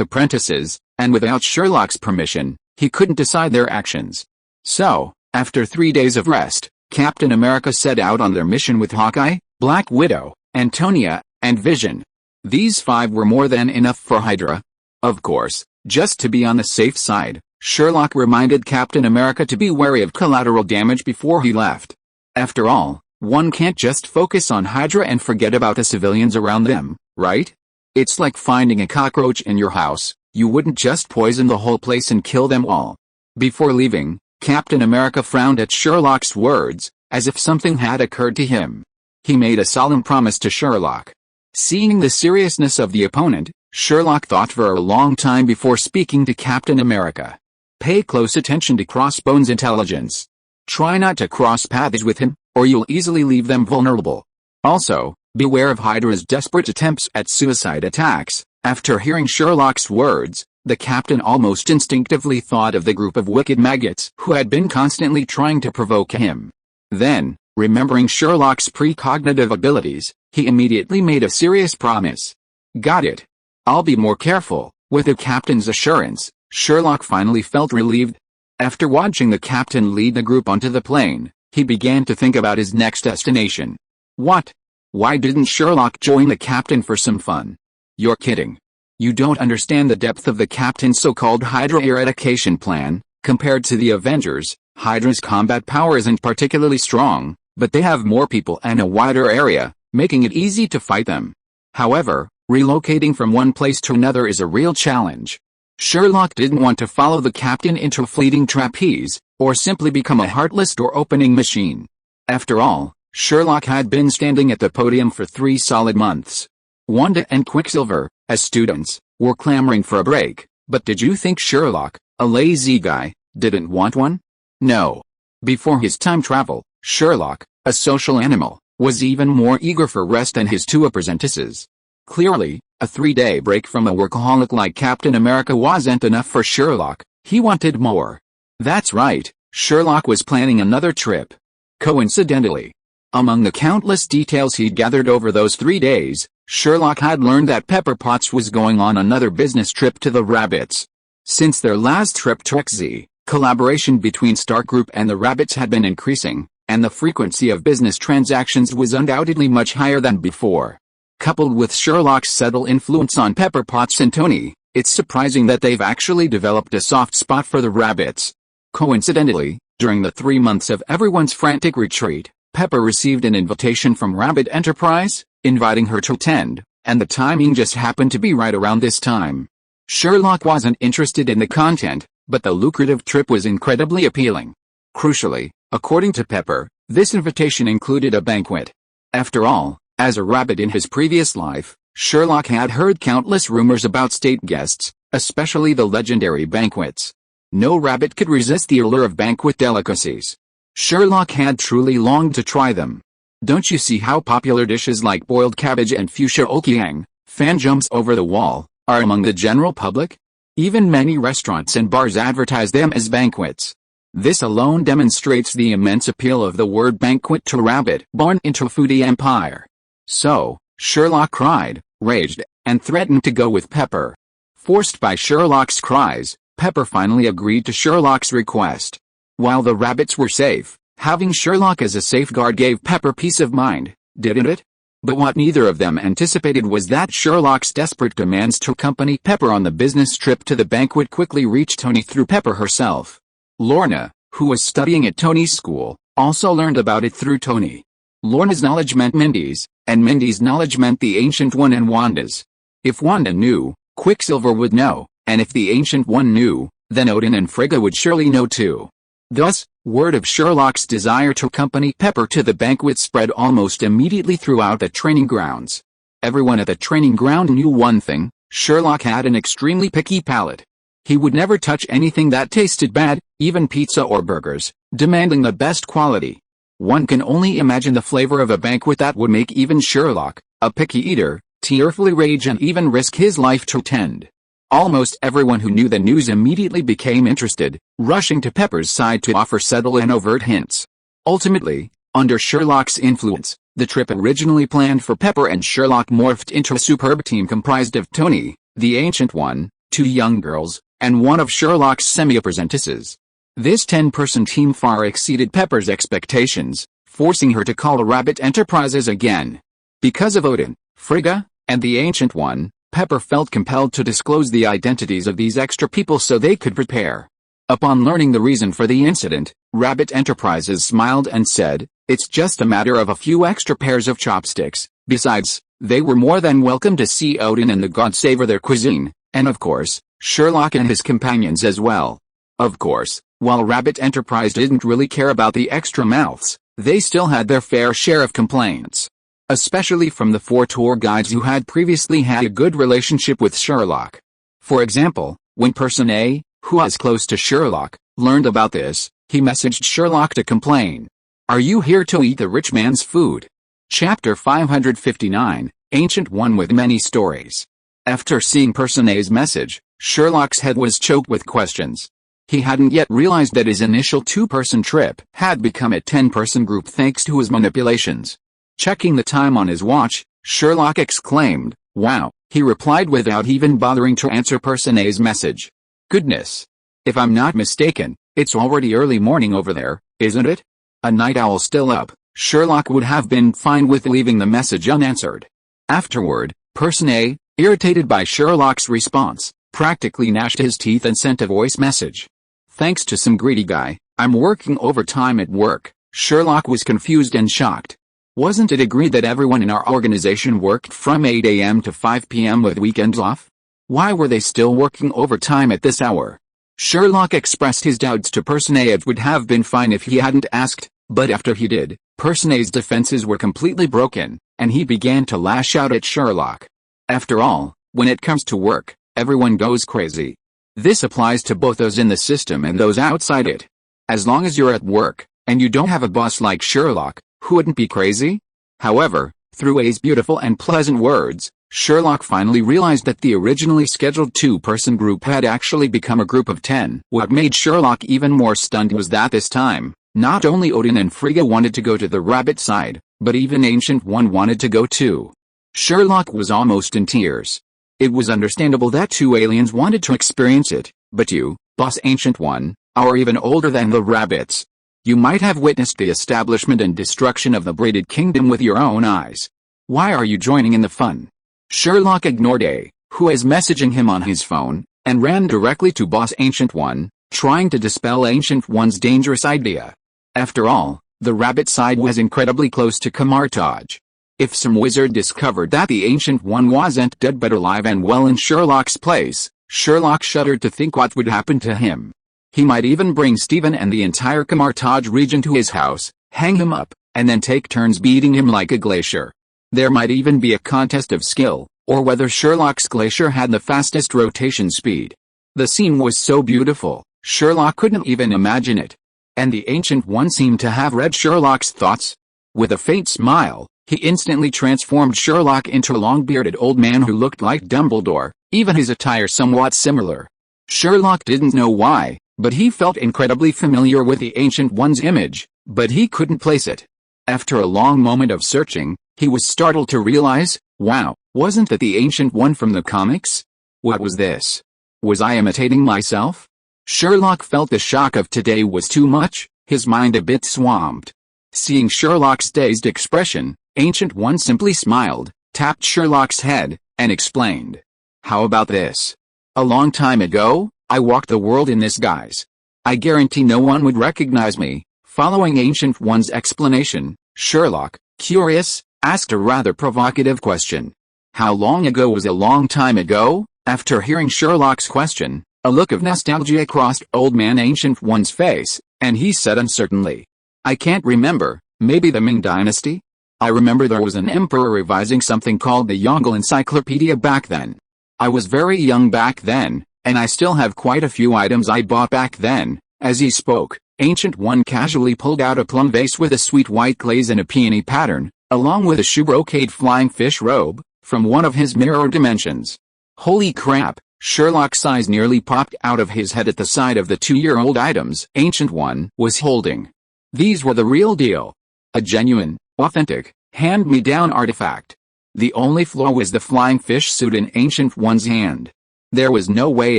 apprentices, and without Sherlock's permission, he couldn't decide their actions. So, after 3 days of rest, Captain America set out on their mission with Hawkeye, Black Widow, Antonia, and Vision. These 5 were more than enough for Hydra. Of course, just to be on the safe side, Sherlock reminded Captain America to be wary of collateral damage before he left. After all, one can't just focus on Hydra and forget about the civilians around them, right? It's like finding a cockroach in your house. You wouldn't just poison the whole place and kill them all. Before leaving, Captain America frowned at Sherlock's words, as if something had occurred to him. He made a solemn promise to Sherlock. Seeing the seriousness of the opponent, Sherlock thought for a long time before speaking to Captain America. Pay close attention to Crossbone's intelligence. Try not to cross paths with him, or you'll easily leave them vulnerable. Also, beware of Hydra's desperate attempts at suicide attacks. After hearing Sherlock's words, the captain almost instinctively thought of the group of wicked maggots who had been constantly trying to provoke him. Then, remembering Sherlock's precognitive abilities, he immediately made a serious promise. Got it. I'll be more careful. With the captain's assurance, Sherlock finally felt relieved. After watching the captain lead the group onto the plane, he began to think about his next destination. What? Why didn't Sherlock join the captain for some fun? You're kidding. You don't understand the depth of the captain's so-called Hydra eradication plan. Compared to the Avengers, Hydra's combat power isn't particularly strong, but they have more people and a wider area, making it easy to fight them. However, relocating from one place to another is a real challenge. Sherlock didn't want to follow the captain into a fleeting trapeze, or simply become a heartless door-opening machine. After all, Sherlock had been standing at the podium for 3 solid months. Wanda and Quicksilver, as students, were clamoring for a break, but did you think Sherlock, a lazy guy, didn't want one? No. Before his time travel, Sherlock, a social animal, was even more eager for rest than his 2 apprentices. Clearly, a 3-day break from a workaholic like Captain America wasn't enough for Sherlock. He wanted more. That's right, Sherlock was planning another trip. Coincidentally, among the countless details he'd gathered over those 3 days, Sherlock had learned that Pepper Potts was going on another business trip to the Rabbits. Since their last trip to XZ, collaboration between Stark Group and the Rabbits had been increasing, and the frequency of business transactions was undoubtedly much higher than before. Coupled with Sherlock's subtle influence on Pepper Potts and Tony, it's surprising that they've actually developed a soft spot for the Rabbits. Coincidentally, during the 3 months of everyone's frantic retreat, Pepper received an invitation from Rabbit Enterprise, inviting her to attend, and the timing just happened to be right around this time. Sherlock wasn't interested in the content, but the lucrative trip was incredibly appealing. Crucially, according to Pepper, this invitation included a banquet. After all, as a rabbit in his previous life, Sherlock had heard countless rumors about state guests, especially the legendary banquets. No rabbit could resist the allure of banquet delicacies. Sherlock had truly longed to try them. Don't you see how popular dishes like boiled cabbage and fuchsia okiang, fan jumps over the wall, are among the general public? Even many restaurants and bars advertise them as banquets. This alone demonstrates the immense appeal of the word banquet to a rabbit born into a foodie empire. So, Sherlock cried, raged, and threatened to go with Pepper. Forced by Sherlock's cries, Pepper finally agreed to Sherlock's request. While the rabbits were safe, having Sherlock as a safeguard gave Pepper peace of mind, didn't it? But what neither of them anticipated was that Sherlock's desperate demands to accompany Pepper on the business trip to the banquet quickly reached Tony through Pepper herself. Lorna, who was studying at Tony's school, also learned about it through Tony. Lorna's knowledge meant Mindy's, and Mindy's knowledge meant the Ancient One and Wanda's. If Wanda knew, Quicksilver would know, and if the Ancient One knew, then Odin and Frigga would surely know too. Thus, word of Sherlock's desire to accompany Pepper to the banquet spread almost immediately throughout the training grounds. Everyone at the training ground knew one thing: Sherlock had an extremely picky palate. He would never touch anything that tasted bad, even pizza or burgers, demanding the best quality. One can only imagine the flavor of a banquet that would make even Sherlock, a picky eater, tearfully rage and even risk his life to attend. Almost everyone who knew the news immediately became interested, rushing to Pepper's side to offer subtle and overt hints. Ultimately, under Sherlock's influence, the trip originally planned for Pepper and Sherlock morphed into a superb team comprised of Tony, the Ancient One, 2 young girls, and one of Sherlock's semi-apprentices. This 10-person team far exceeded Pepper's expectations, forcing her to call Rabbit Enterprises again. Because of Odin, Frigga, and the Ancient One, Pepper felt compelled to disclose the identities of these extra people so they could prepare. Upon learning the reason for the incident, Rabbit Enterprises smiled and said, "It's just a matter of a few extra pairs of chopsticks. Besides, they were more than welcome to see Odin and the gods savor their cuisine, and of course, Sherlock and his companions as well." Of course, while Rabbit Enterprise didn't really care about the extra mouths, they still had their fair share of complaints. Especially from the 4 tour guides who had previously had a good relationship with Sherlock. For example, when Person A, who was close to Sherlock, learned about this, he messaged Sherlock to complain. "Are you here to eat the rich man's food?" Chapter 559, Ancient One with Many Stories. After seeing Person A's message, Sherlock's head was choked with questions. He hadn't yet realized that his initial 2-person trip had become a 10-person group thanks to his manipulations. Checking the time on his watch, Sherlock exclaimed, "Wow," he replied without even bothering to answer Person A's message. "Goodness. If I'm not mistaken, it's already early morning over there, isn't it?" A night owl still up, Sherlock would have been fine with leaving the message unanswered. Afterward, Person A, irritated by Sherlock's response, practically gnashed his teeth and sent a voice message. "Thanks to some greedy guy, I'm working overtime at work." Sherlock was confused and shocked. Wasn't it agreed that everyone in our organization worked from 8 a.m. to 5 p.m. with weekends off? Why were they still working overtime at this hour? Sherlock expressed his doubts to Person A. It would have been fine if he hadn't asked, but after he did, Person A's defenses were completely broken, and he began to lash out at Sherlock. After all, when it comes to work, everyone goes crazy. This applies to both those in the system and those outside it. As long as you're at work, and you don't have a boss like Sherlock, who wouldn't be crazy? However, through A's beautiful and pleasant words, Sherlock finally realized that the originally scheduled 2-person group had actually become a group of 10. What made Sherlock even more stunned was that this time, not only Odin and Frigga wanted to go to the rabbit side, but even Ancient One wanted to go too. Sherlock was almost in tears. It was understandable that 2 aliens wanted to experience it, but you, Boss Ancient One, are even older than the rabbits. You might have witnessed the establishment and destruction of the braided kingdom with your own eyes. Why are you joining in the fun? Sherlock ignored A, who was messaging him on his phone, and ran directly to Boss Ancient One, trying to dispel Ancient One's dangerous idea. After all, the rabbit side was incredibly close to Kamartaj. If some wizard discovered that the Ancient One wasn't dead but alive and well in Sherlock's place, Sherlock shuddered to think what would happen to him. He might even bring Stephen and the entire Kamartaj region to his house, hang him up, and then take turns beating him like a glacier. There might even be a contest of skill, or whether Sherlock's glacier had the fastest rotation speed. The scene was so beautiful, Sherlock couldn't even imagine it. And the Ancient One seemed to have read Sherlock's thoughts. With a faint smile, he instantly transformed Sherlock into a long-bearded old man who looked like Dumbledore, even his attire somewhat similar. Sherlock didn't know why, but he felt incredibly familiar with the Ancient One's image, but he couldn't place it. After a long moment of searching, he was startled to realize, wow, wasn't that the Ancient One from the comics? What was this? Was I imitating myself? Sherlock felt the shock of today was too much, his mind a bit swamped. Seeing Sherlock's dazed expression, Ancient One simply smiled, tapped Sherlock's head, and explained. How about this? A long time ago, I walked the world in this guise. I guarantee no one would recognize me. Following Ancient One's explanation, Sherlock, curious, asked a rather provocative question. How long ago was a long time ago? After hearing Sherlock's question, a look of nostalgia crossed Old Man Ancient One's face, and he said uncertainly. I can't remember, maybe the Ming Dynasty? I remember there was an emperor revising something called the Yongle Encyclopedia back then. I was very young back then, and I still have quite a few items I bought back then. As he spoke, Ancient One casually pulled out a plum vase with a sweet white glaze and a peony pattern, along with a shoe brocade flying fish robe, from one of his mirror dimensions. Holy crap! Sherlock's eyes nearly popped out of his head at the sight of the 2-year-old items Ancient One was holding. These were the real deal. A genuine, authentic, hand-me-down artifact. The only flaw was the flying fish suit in Ancient One's hand. There was no way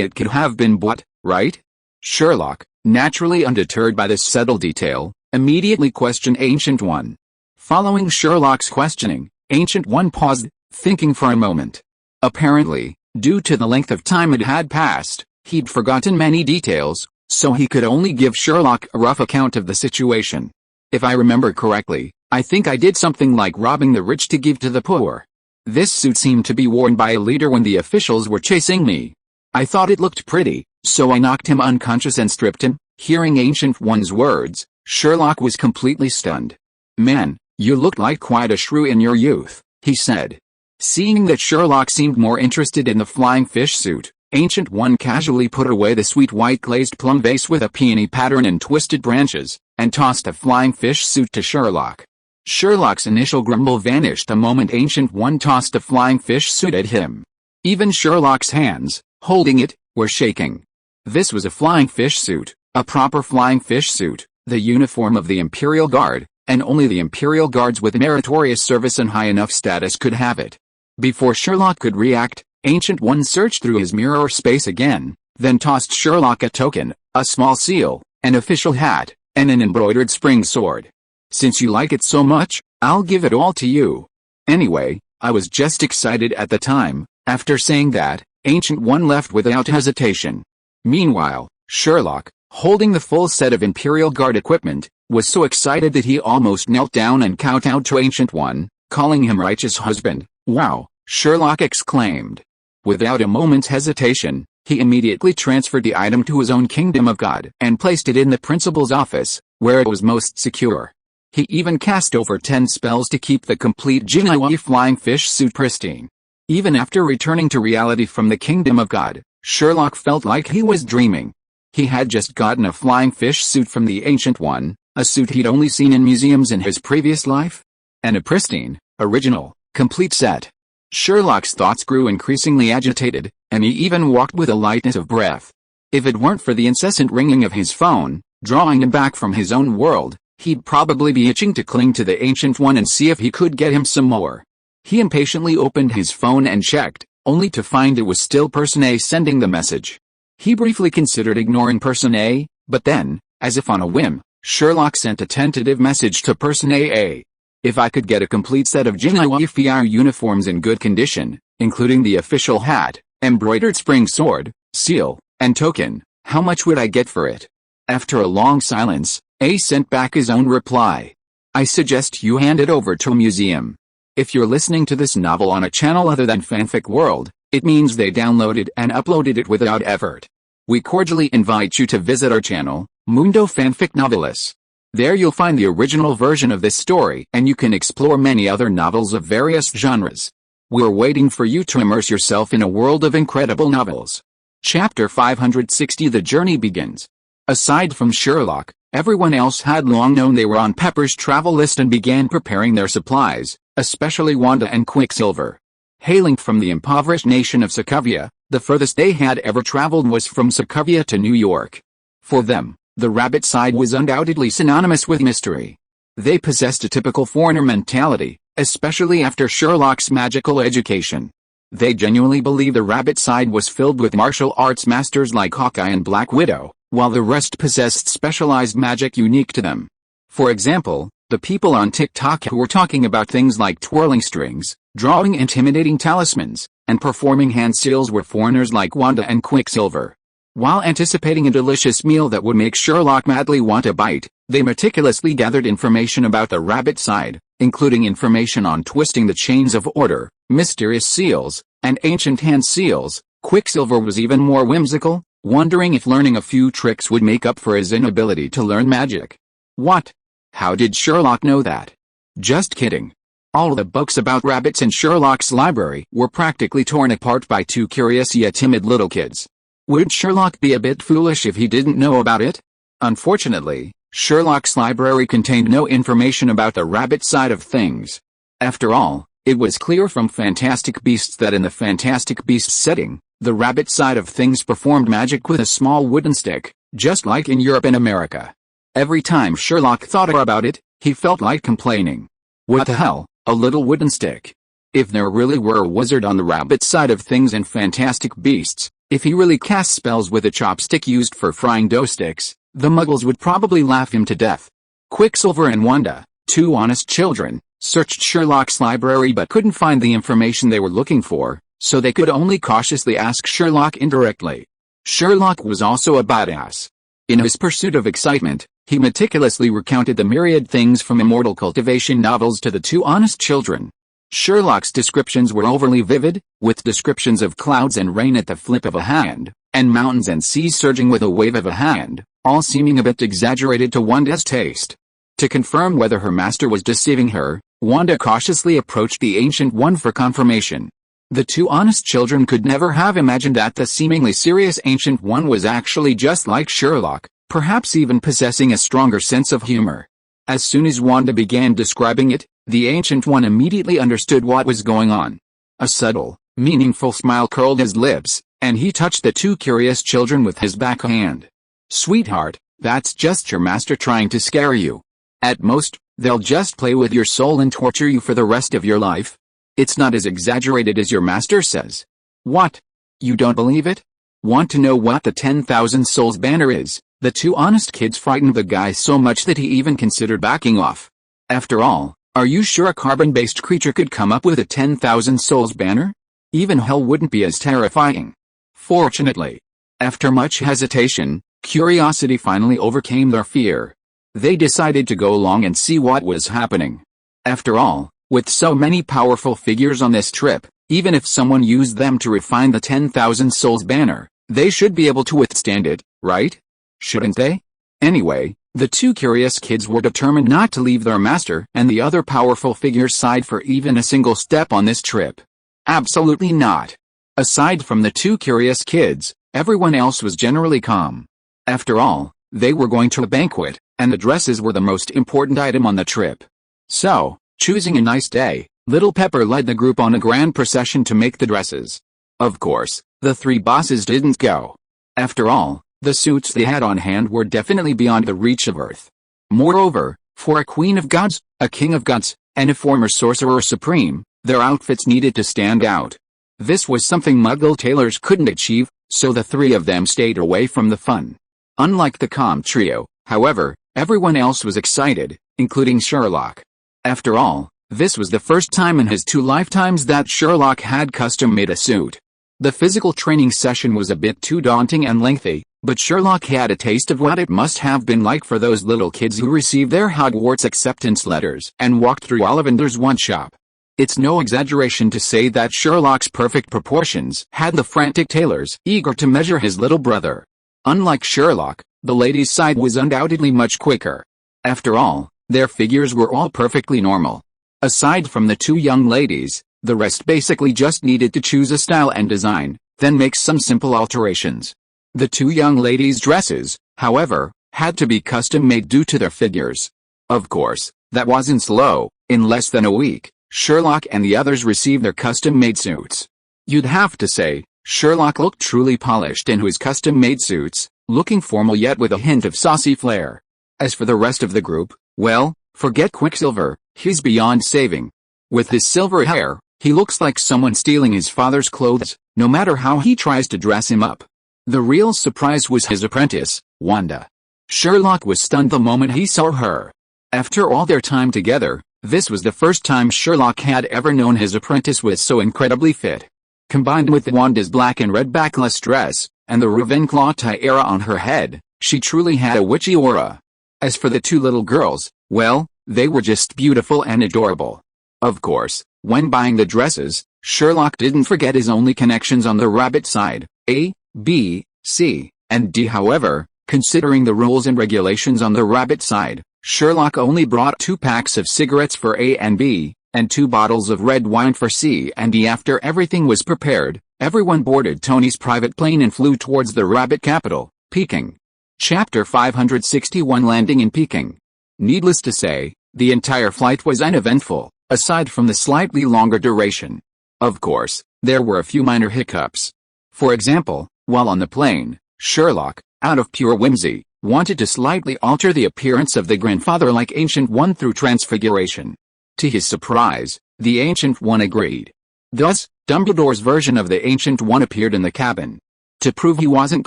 it could have been bought, right? Sherlock, naturally undeterred by this subtle detail, immediately questioned Ancient One. Following Sherlock's questioning, Ancient One paused, thinking for a moment. Apparently, due to the length of time it had passed, he'd forgotten many details, so he could only give Sherlock a rough account of the situation. If I remember correctly, I think I did something like robbing the rich to give to the poor. This suit seemed to be worn by a leader when the officials were chasing me. I thought it looked pretty, so I knocked him unconscious and stripped him. Hearing Ancient One's words, Sherlock was completely stunned. Man, you looked like quite a shrew in your youth, he said. Seeing that Sherlock seemed more interested in the flying fish suit, Ancient One casually put away the sweet white glazed plum vase with a peony pattern and twisted branches, and tossed the flying fish suit to Sherlock. Sherlock's initial grumble vanished the moment Ancient One tossed the flying fish suit at him. Even Sherlock's hands, holding it, were shaking. This was a flying fish suit, a proper flying fish suit, the uniform of the Imperial Guard, and only the Imperial Guards with meritorious service and high enough status could have it. Before Sherlock could react, Ancient One searched through his mirror space again, then tossed Sherlock a token, a small seal, an official hat, and an embroidered spring sword. Since you like it so much, I'll give it all to you. Anyway, I was just excited at the time. After saying that, Ancient One left without hesitation. Meanwhile, Sherlock, holding the full set of Imperial Guard equipment, was so excited that he almost knelt down and kowtowed to Ancient One, calling him righteous husband. Wow, Sherlock exclaimed. Without a moment's hesitation, he immediately transferred the item to his own kingdom of God and placed it in the principal's office, where it was most secure. He even cast over 10 spells to keep the complete Jinai flying fish suit pristine. Even after returning to reality from the kingdom of God, Sherlock felt like he was dreaming. He had just gotten a flying fish suit from the Ancient One, a suit he'd only seen in museums in his previous life, and a pristine, original, complete set. Sherlock's thoughts grew increasingly agitated, and he even walked with a lightness of breath. If it weren't for the incessant ringing of his phone, drawing him back from his own world, he'd probably be itching to cling to the Ancient One and see if he could get him some more. He impatiently opened his phone and checked, only to find it was still Person A sending the message. He briefly considered ignoring Person A, but then, as if on a whim, Sherlock sent a tentative message to Person A. If I could get a complete set of Jinai FR uniforms in good condition, including the official hat, embroidered spring sword, seal, and token, how much would I get for it? After a long silence, A sent back his own reply. I suggest you hand it over to a museum. If you're listening to this novel on a channel other than Fanfic World, it means they downloaded and uploaded it without effort. We cordially invite you to visit our channel, Mundo Fanfic Novelis. There you'll find the original version of this story and you can explore many other novels of various genres. We're waiting for you to immerse yourself in a world of incredible novels. Chapter 560 The Journey Begins. Aside from Sherlock, everyone else had long known they were on Pepper's travel list and began preparing their supplies, especially Wanda and Quicksilver. Hailing from the impoverished nation of Sokovia, the furthest they had ever traveled was from Sokovia to New York. For them, the rabbit side was undoubtedly synonymous with mystery. They possessed a typical foreigner mentality, especially after Sherlock's magical education. They genuinely believed the rabbit side was filled with martial arts masters like Hawkeye and Black Widow, while the rest possessed specialized magic unique to them. For example, the people on TikTok who were talking about things like twirling strings, drawing intimidating talismans, and performing hand seals were foreigners like Wanda and Quicksilver. While anticipating a delicious meal that would make Sherlock madly want a bite, they meticulously gathered information about the rabbit side, including information on twisting the chains of order, mysterious seals, and ancient hand seals. Quicksilver was even more whimsical, wondering if learning a few tricks would make up for his inability to learn magic. What? How did Sherlock know that? Just kidding. All the books about rabbits in Sherlock's library were practically torn apart by two curious yet timid little kids. Would Sherlock be a bit foolish if he didn't know about it? Unfortunately, Sherlock's library contained no information about the rabbit side of things. After all, it was clear from Fantastic Beasts that in the Fantastic Beasts setting, the rabbit side of things performed magic with a small wooden stick, just like in Europe and America. Every time Sherlock thought about it, he felt like complaining. What the hell, a little wooden stick? If there really were a wizard on the rabbit side of things in Fantastic Beasts, if he really cast spells with a chopstick used for frying dough sticks, the muggles would probably laugh him to death. Quicksilver and Wanda, two honest children, searched Sherlock's library but couldn't find the information they were looking for, so they could only cautiously ask Sherlock indirectly. Sherlock was also a badass. In his pursuit of excitement, he meticulously recounted the myriad things from immortal cultivation novels to the two honest children. Sherlock's descriptions were overly vivid, with descriptions of clouds and rain at the flip of a hand, and mountains and seas surging with a wave of a hand, all seeming a bit exaggerated to Wanda's taste. To confirm whether her master was deceiving her, Wanda cautiously approached the Ancient One for confirmation. The two honest children could never have imagined that the seemingly serious Ancient One was actually just like Sherlock, perhaps even possessing a stronger sense of humor. As soon as Wanda began describing it, the Ancient One immediately understood what was going on. A subtle, meaningful smile curled his lips, and he touched the two curious children with his back hand. "Sweetheart, that's just your master trying to scare you. At most, they'll just play with your soul and torture you for the rest of your life. It's not as exaggerated as your master says." "What? You don't believe it? Want to know what the 10,000 souls banner is?" The two honest kids frightened the guy so much that he even considered backing off. After all, are you sure a carbon-based creature could come up with a 10,000 souls banner? Even hell wouldn't be as terrifying. Fortunately, after much hesitation, curiosity finally overcame their fear. They decided to go along and see what was happening. After all, with so many powerful figures on this trip, even if someone used them to refine the 10,000 souls banner, they should be able to withstand it, right? Shouldn't they? Anyway, the two curious kids were determined not to leave their master and the other powerful figure's side for even a single step on this trip. Absolutely not. Aside from the two curious kids, everyone else was generally calm. After all, they were going to a banquet, and the dresses were the most important item on the trip. So, choosing a nice day, Little Pepper led the group on a grand procession to make the dresses. Of course, the three bosses didn't go. After all, the suits they had on hand were definitely beyond the reach of Earth. Moreover, for a queen of gods, a king of gods, and a former sorcerer supreme, their outfits needed to stand out. This was something Muggle tailors couldn't achieve, so the three of them stayed away from the fun. Unlike the calm trio, however, everyone else was excited, including Sherlock. After all, this was the first time in his 2 lifetimes that Sherlock had custom-made a suit. The physical training session was a bit too daunting and lengthy, but Sherlock had a taste of what it must have been like for those little kids who received their Hogwarts acceptance letters and walked through Ollivander's one shop. It's no exaggeration to say that Sherlock's perfect proportions had the frantic tailors eager to measure his little brother. Unlike Sherlock, the ladies' side was undoubtedly much quicker. After all, their figures were all perfectly normal. Aside from the 2 young ladies, the rest basically just needed to choose a style and design, then make some simple alterations. The 2 young ladies' dresses, However, had to be custom-made due to their figures. Of course, that wasn't slow. In less than a week, Sherlock and the others received their custom-made suits. You'd have to say, Sherlock looked truly polished in his custom-made suits, looking formal yet with a hint of saucy flair. As for the rest of the group, well, forget Quicksilver, he's beyond saving. With his silver hair, he looks like someone stealing his father's clothes, no matter how he tries to dress him up. The real surprise was his apprentice, Wanda. Sherlock was stunned the moment he saw her. After all their time together, this was the first time Sherlock had ever known his apprentice was so incredibly fit. Combined with Wanda's black and red backless dress, and the Ravenclaw tiara on her head, she truly had a witchy aura. As for the two little girls, well, they were just beautiful and adorable. Of course, when buying the dresses, Sherlock didn't forget his only connections on the rabbit side, A, B, C, and D. However, considering the rules and regulations on the rabbit side, Sherlock only brought 2 packs of cigarettes for A and B, and 2 bottles of red wine for C and D. After everything was prepared, everyone boarded Tony's private plane and flew towards the rabbit capital, Peking. Chapter 561 Landing in Peking. Needless to say, the entire flight was uneventful, aside from the slightly longer duration. Of course, there were a few minor hiccups. For example, while on the plane, Sherlock, out of pure whimsy, wanted to slightly alter the appearance of the grandfather-like Ancient One through transfiguration. To his surprise, the Ancient One agreed. Thus, Dumbledore's version of the Ancient One appeared in the cabin. To prove he wasn't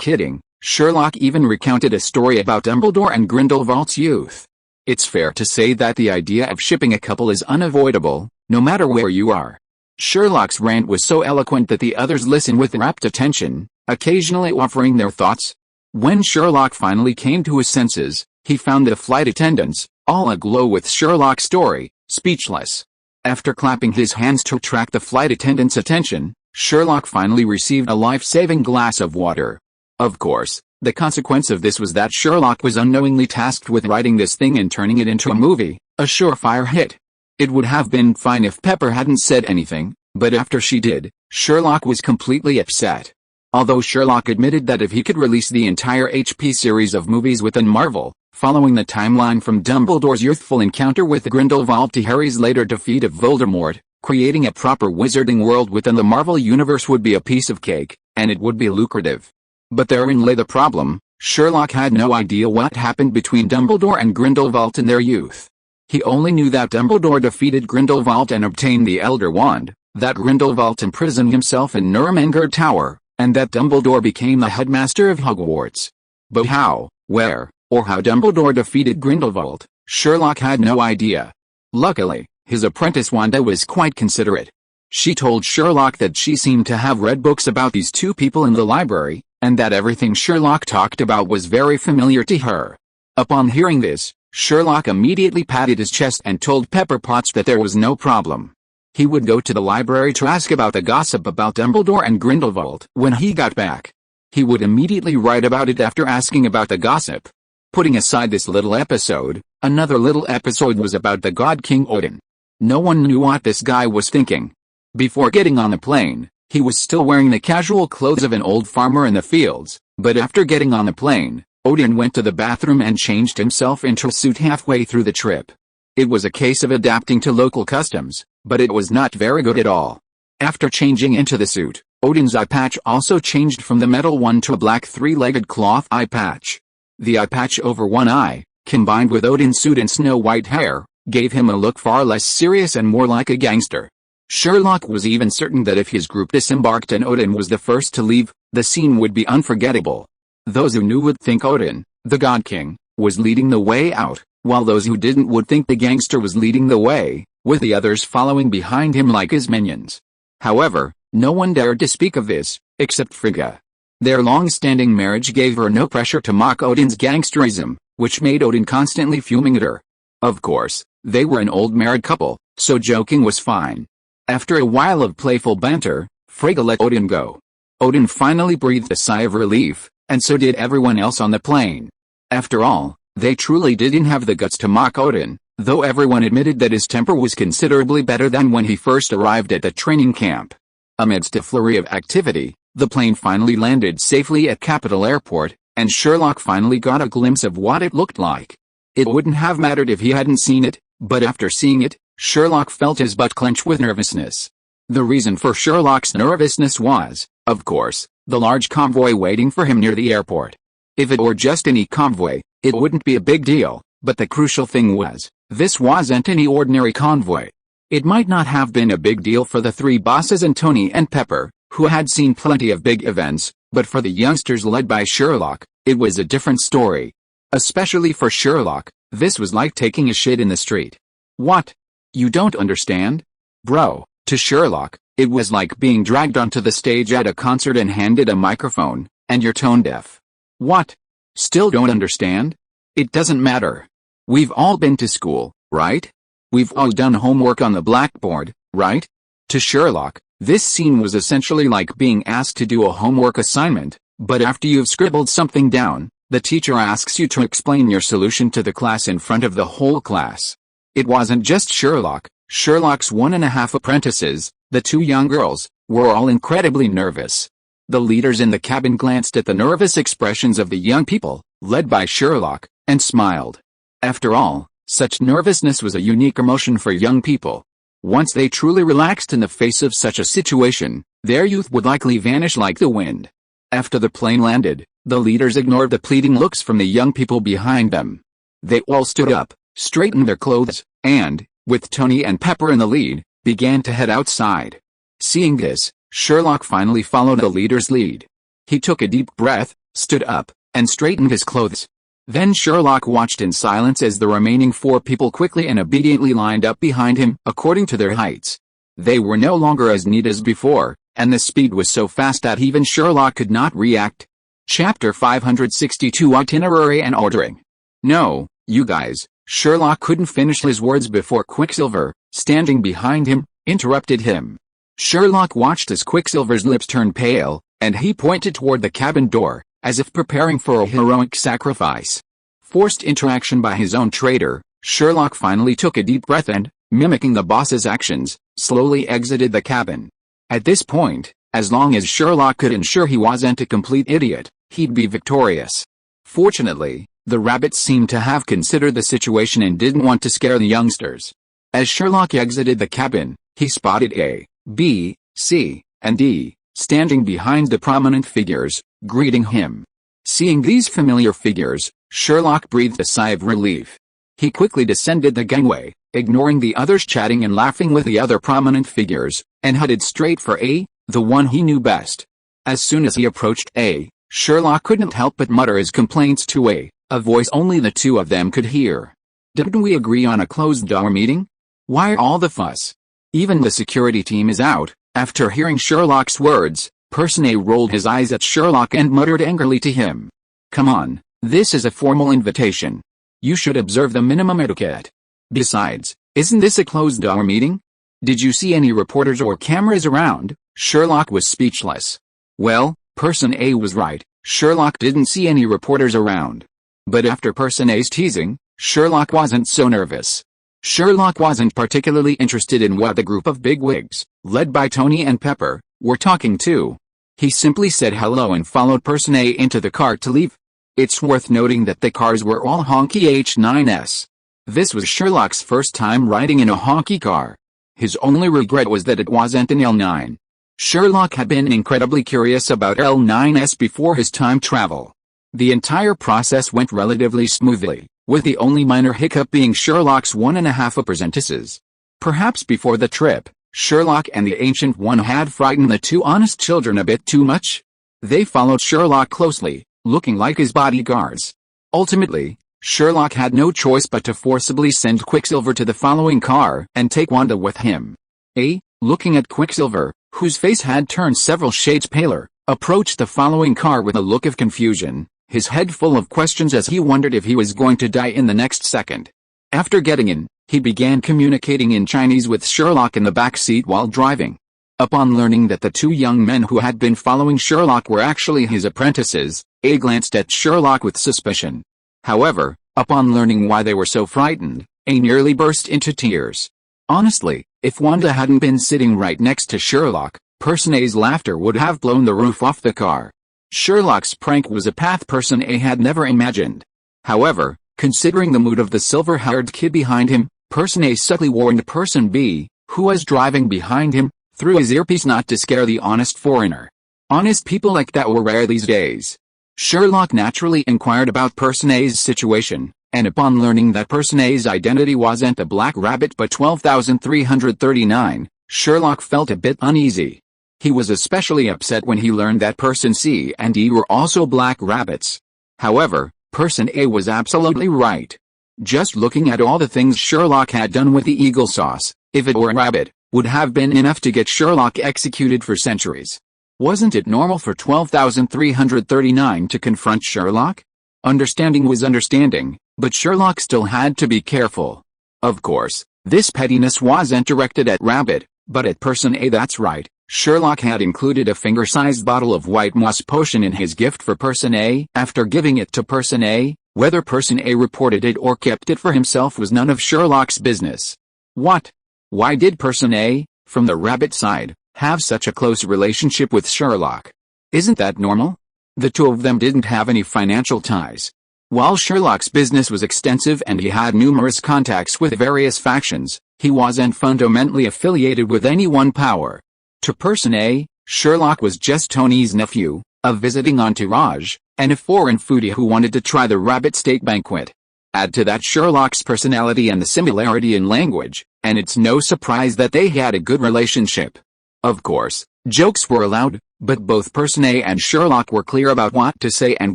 kidding, Sherlock even recounted a story about Dumbledore and Grindelwald's youth. It's fair to say that the idea of shipping a couple is unavoidable, no matter where you are. Sherlock's rant was so eloquent that the others listened with rapt attention, occasionally offering their thoughts. When Sherlock finally came to his senses, he found the flight attendants, all aglow with Sherlock's story, speechless. After clapping his hands to attract the flight attendants' attention, Sherlock finally received a life-saving glass of water. Of course, the consequence of this was that Sherlock was unknowingly tasked with writing this thing and turning it into a movie, a surefire hit. It would have been fine if Pepper hadn't said anything, but after she did, Sherlock was completely upset. Although Sherlock admitted that if he could release the entire HP series of movies within Marvel, following the timeline from Dumbledore's youthful encounter with Grindelwald to Harry's later defeat of Voldemort, creating a proper wizarding world within the Marvel universe would be a piece of cake, and it would be lucrative. But therein lay the problem. Sherlock had no idea what happened between Dumbledore and Grindelwald in their youth. He only knew that Dumbledore defeated Grindelwald and obtained the Elder Wand, that Grindelwald imprisoned himself in Nuremberg Tower, and that Dumbledore became the headmaster of Hogwarts. But how, where, or how Dumbledore defeated Grindelwald, Sherlock had no idea. Luckily, his apprentice Wanda was quite considerate. She told Sherlock that she seemed to have read books about these two people in the library, and that everything Sherlock talked about was very familiar to her. Upon hearing this, Sherlock immediately patted his chest and told Pepper Potts that there was no problem. He would go to the library to ask about the gossip about Dumbledore and Grindelwald when he got back. He would immediately write about it after asking about the gossip. Putting aside this little episode, another little episode was about the God King Odin. No one knew what this guy was thinking. Before getting on the plane, he was still wearing the casual clothes of an old farmer in the fields, but after getting on the plane, Odin went to the bathroom and changed himself into a suit halfway through the trip. It was a case of adapting to local customs, but it was not very good at all. After changing into the suit, Odin's eye patch also changed from the metal one to a black 3-legged cloth eye patch. The eye patch over one eye, combined with Odin's suit and snow-white hair, gave him a look far less serious and more like a gangster. Sherlock was even certain that if his group disembarked and Odin was the first to leave, the scene would be unforgettable. Those who knew would think Odin, the God King, was leading the way out, while those who didn't would think the gangster was leading the way, with the others following behind him like his minions. However, no one dared to speak of this, except Frigga. Their long-standing marriage gave her no pressure to mock Odin's gangsterism, which made Odin constantly fuming at her. Of course, they were an old married couple, so joking was fine. After a while of playful banter, Frigga let Odin go. Odin finally breathed a sigh of relief, and so did everyone else on the plane. After all, they truly didn't have the guts to mock Odin, though everyone admitted that his temper was considerably better than when he first arrived at the training camp. Amidst a flurry of activity, the plane finally landed safely at Capital Airport, and Sherlock finally got a glimpse of what it looked like. It wouldn't have mattered if he hadn't seen it, but after seeing it, Sherlock felt his butt clench with nervousness. The reason for Sherlock's nervousness was, of course, the large convoy waiting for him near the airport. If it were just any convoy, it wouldn't be a big deal, but the crucial thing was, this wasn't any ordinary convoy. It might not have been a big deal for the three bosses and Tony and Pepper, who had seen plenty of big events, but for the youngsters led by Sherlock, it was a different story. Especially for Sherlock, this was like taking a shit in the street. What? You don't understand? Bro, to Sherlock, it was like being dragged onto the stage at a concert and handed a microphone, and you're tone deaf. What? Still don't understand? It doesn't matter. We've all been to school, right? We've all done homework on the blackboard, right? To Sherlock, this scene was essentially like being asked to do a homework assignment, but after you've scribbled something down, the teacher asks you to explain your solution to the class in front of the whole class. It wasn't just Sherlock. Sherlock's 1.5 apprentices, the two young girls, were all incredibly nervous. The leaders in the cabin glanced at the nervous expressions of the young people, led by Sherlock, and smiled. After all, such nervousness was a unique emotion for young people. Once they truly relaxed in the face of such a situation, their youth would likely vanish like the wind. After the plane landed, the leaders ignored the pleading looks from the young people behind them. They all stood up, straightened their clothes, and, with Tony and Pepper in the lead, began to head outside. Seeing this, Sherlock finally followed the leader's lead. He took a deep breath, stood up, and straightened his clothes. Then Sherlock watched in silence as the remaining 4 people quickly and obediently lined up behind him, according to their heights. They were no longer as neat as before, and the speed was so fast that even Sherlock could not react. Chapter 562 Itinerary and Ordering. No, you guys, Sherlock couldn't finish his words before Quicksilver, standing behind him, interrupted him. Sherlock watched as Quicksilver's lips turned pale, and he pointed toward the cabin door, as if preparing for a heroic sacrifice. Forced interaction by his own traitor, Sherlock finally took a deep breath and, mimicking the boss's actions, slowly exited the cabin. At this point, as long as Sherlock could ensure he wasn't a complete idiot, he'd be victorious. Fortunately, the rabbits seemed to have considered the situation and didn't want to scare the youngsters. As Sherlock exited the cabin, he spotted A, B, C, and D, standing behind the prominent figures, greeting him. Seeing these familiar figures, Sherlock breathed a sigh of relief. He quickly descended the gangway, ignoring the others chatting and laughing with the other prominent figures, and headed straight for A, the one he knew best. As soon as he approached A, Sherlock couldn't help but mutter his complaints to a voice only the two of them could hear. Didn't we agree on a closed-door meeting? Why all the fuss? Even the security team is out. After hearing Sherlock's words, Person A rolled his eyes at Sherlock and muttered angrily to him. Come on, this is a formal invitation. You should observe the minimum etiquette. Besides, isn't this a closed-door meeting? Did you see any reporters or cameras around? Sherlock was speechless. Well, Person A was right. Sherlock didn't see any reporters around. But after Person A's teasing, Sherlock wasn't so nervous. Sherlock wasn't particularly interested in what the group of bigwigs, led by Tony and Pepper, were talking to. He simply said hello and followed Person A into the car to leave. It's worth noting that the cars were all honky H9s. This was Sherlock's first time riding in a honky car. His only regret was that it wasn't an L9. Sherlock had been incredibly curious about L9s before his time travel. The entire process went relatively smoothly, with the only minor hiccup being Sherlock's 1.5 apprentices. Perhaps before the trip, Sherlock and the Ancient One had frightened the two honest children a bit too much. They followed Sherlock closely, looking like his bodyguards. Ultimately, Sherlock had no choice but to forcibly send Quicksilver to the following car and take Wanda with him. A, looking at Quicksilver, whose face had turned several shades paler, approached the following car with a look of confusion, his head full of questions as he wondered if he was going to die in the next second. After getting in, he began communicating in Chinese with Sherlock in the back seat while driving. Upon learning that the two young men who had been following Sherlock were actually his apprentices, A glanced at Sherlock with suspicion. However, upon learning why they were so frightened, A nearly burst into tears. Honestly, if Wanda hadn't been sitting right next to Sherlock, Person A's laughter would have blown the roof off the car. Sherlock's prank was a path person A had never imagined. However, considering the mood of the silver-haired kid behind him, person A subtly warned person B, who was driving behind him, through his earpiece not to scare the honest foreigner. Honest people like that were rare these days. Sherlock naturally inquired about person A's situation, and upon learning that person A's identity wasn't a black rabbit but 12,339, Sherlock felt a bit uneasy. He was especially upset when he learned that person C and D were also black rabbits. However, person A was absolutely right. Just looking at all the things Sherlock had done with the eagle sauce, if it were a rabbit, would have been enough to get Sherlock executed for centuries. Wasn't it normal for 12,339 to confront Sherlock? Understanding was understanding, but Sherlock still had to be careful. Of course, this pettiness wasn't directed at Rabbit, but at person A. That's right, Sherlock had included a finger-sized bottle of white moss potion in his gift for person A. After giving it to person A, whether person A reported it or kept it for himself was none of Sherlock's business. What? Why did person A, from the rabbit side, have such a close relationship with Sherlock? Isn't that normal? The two of them didn't have any financial ties. While Sherlock's business was extensive and he had numerous contacts with various factions, he wasn't fundamentally affiliated with any one power. To person A, Sherlock was just Tony's nephew, a visiting entourage, and a foreign foodie who wanted to try the rabbit steak banquet. Add to that Sherlock's personality and the similarity in language, and it's no surprise that they had a good relationship. Of course, jokes were allowed, but both person A and Sherlock were clear about what to say and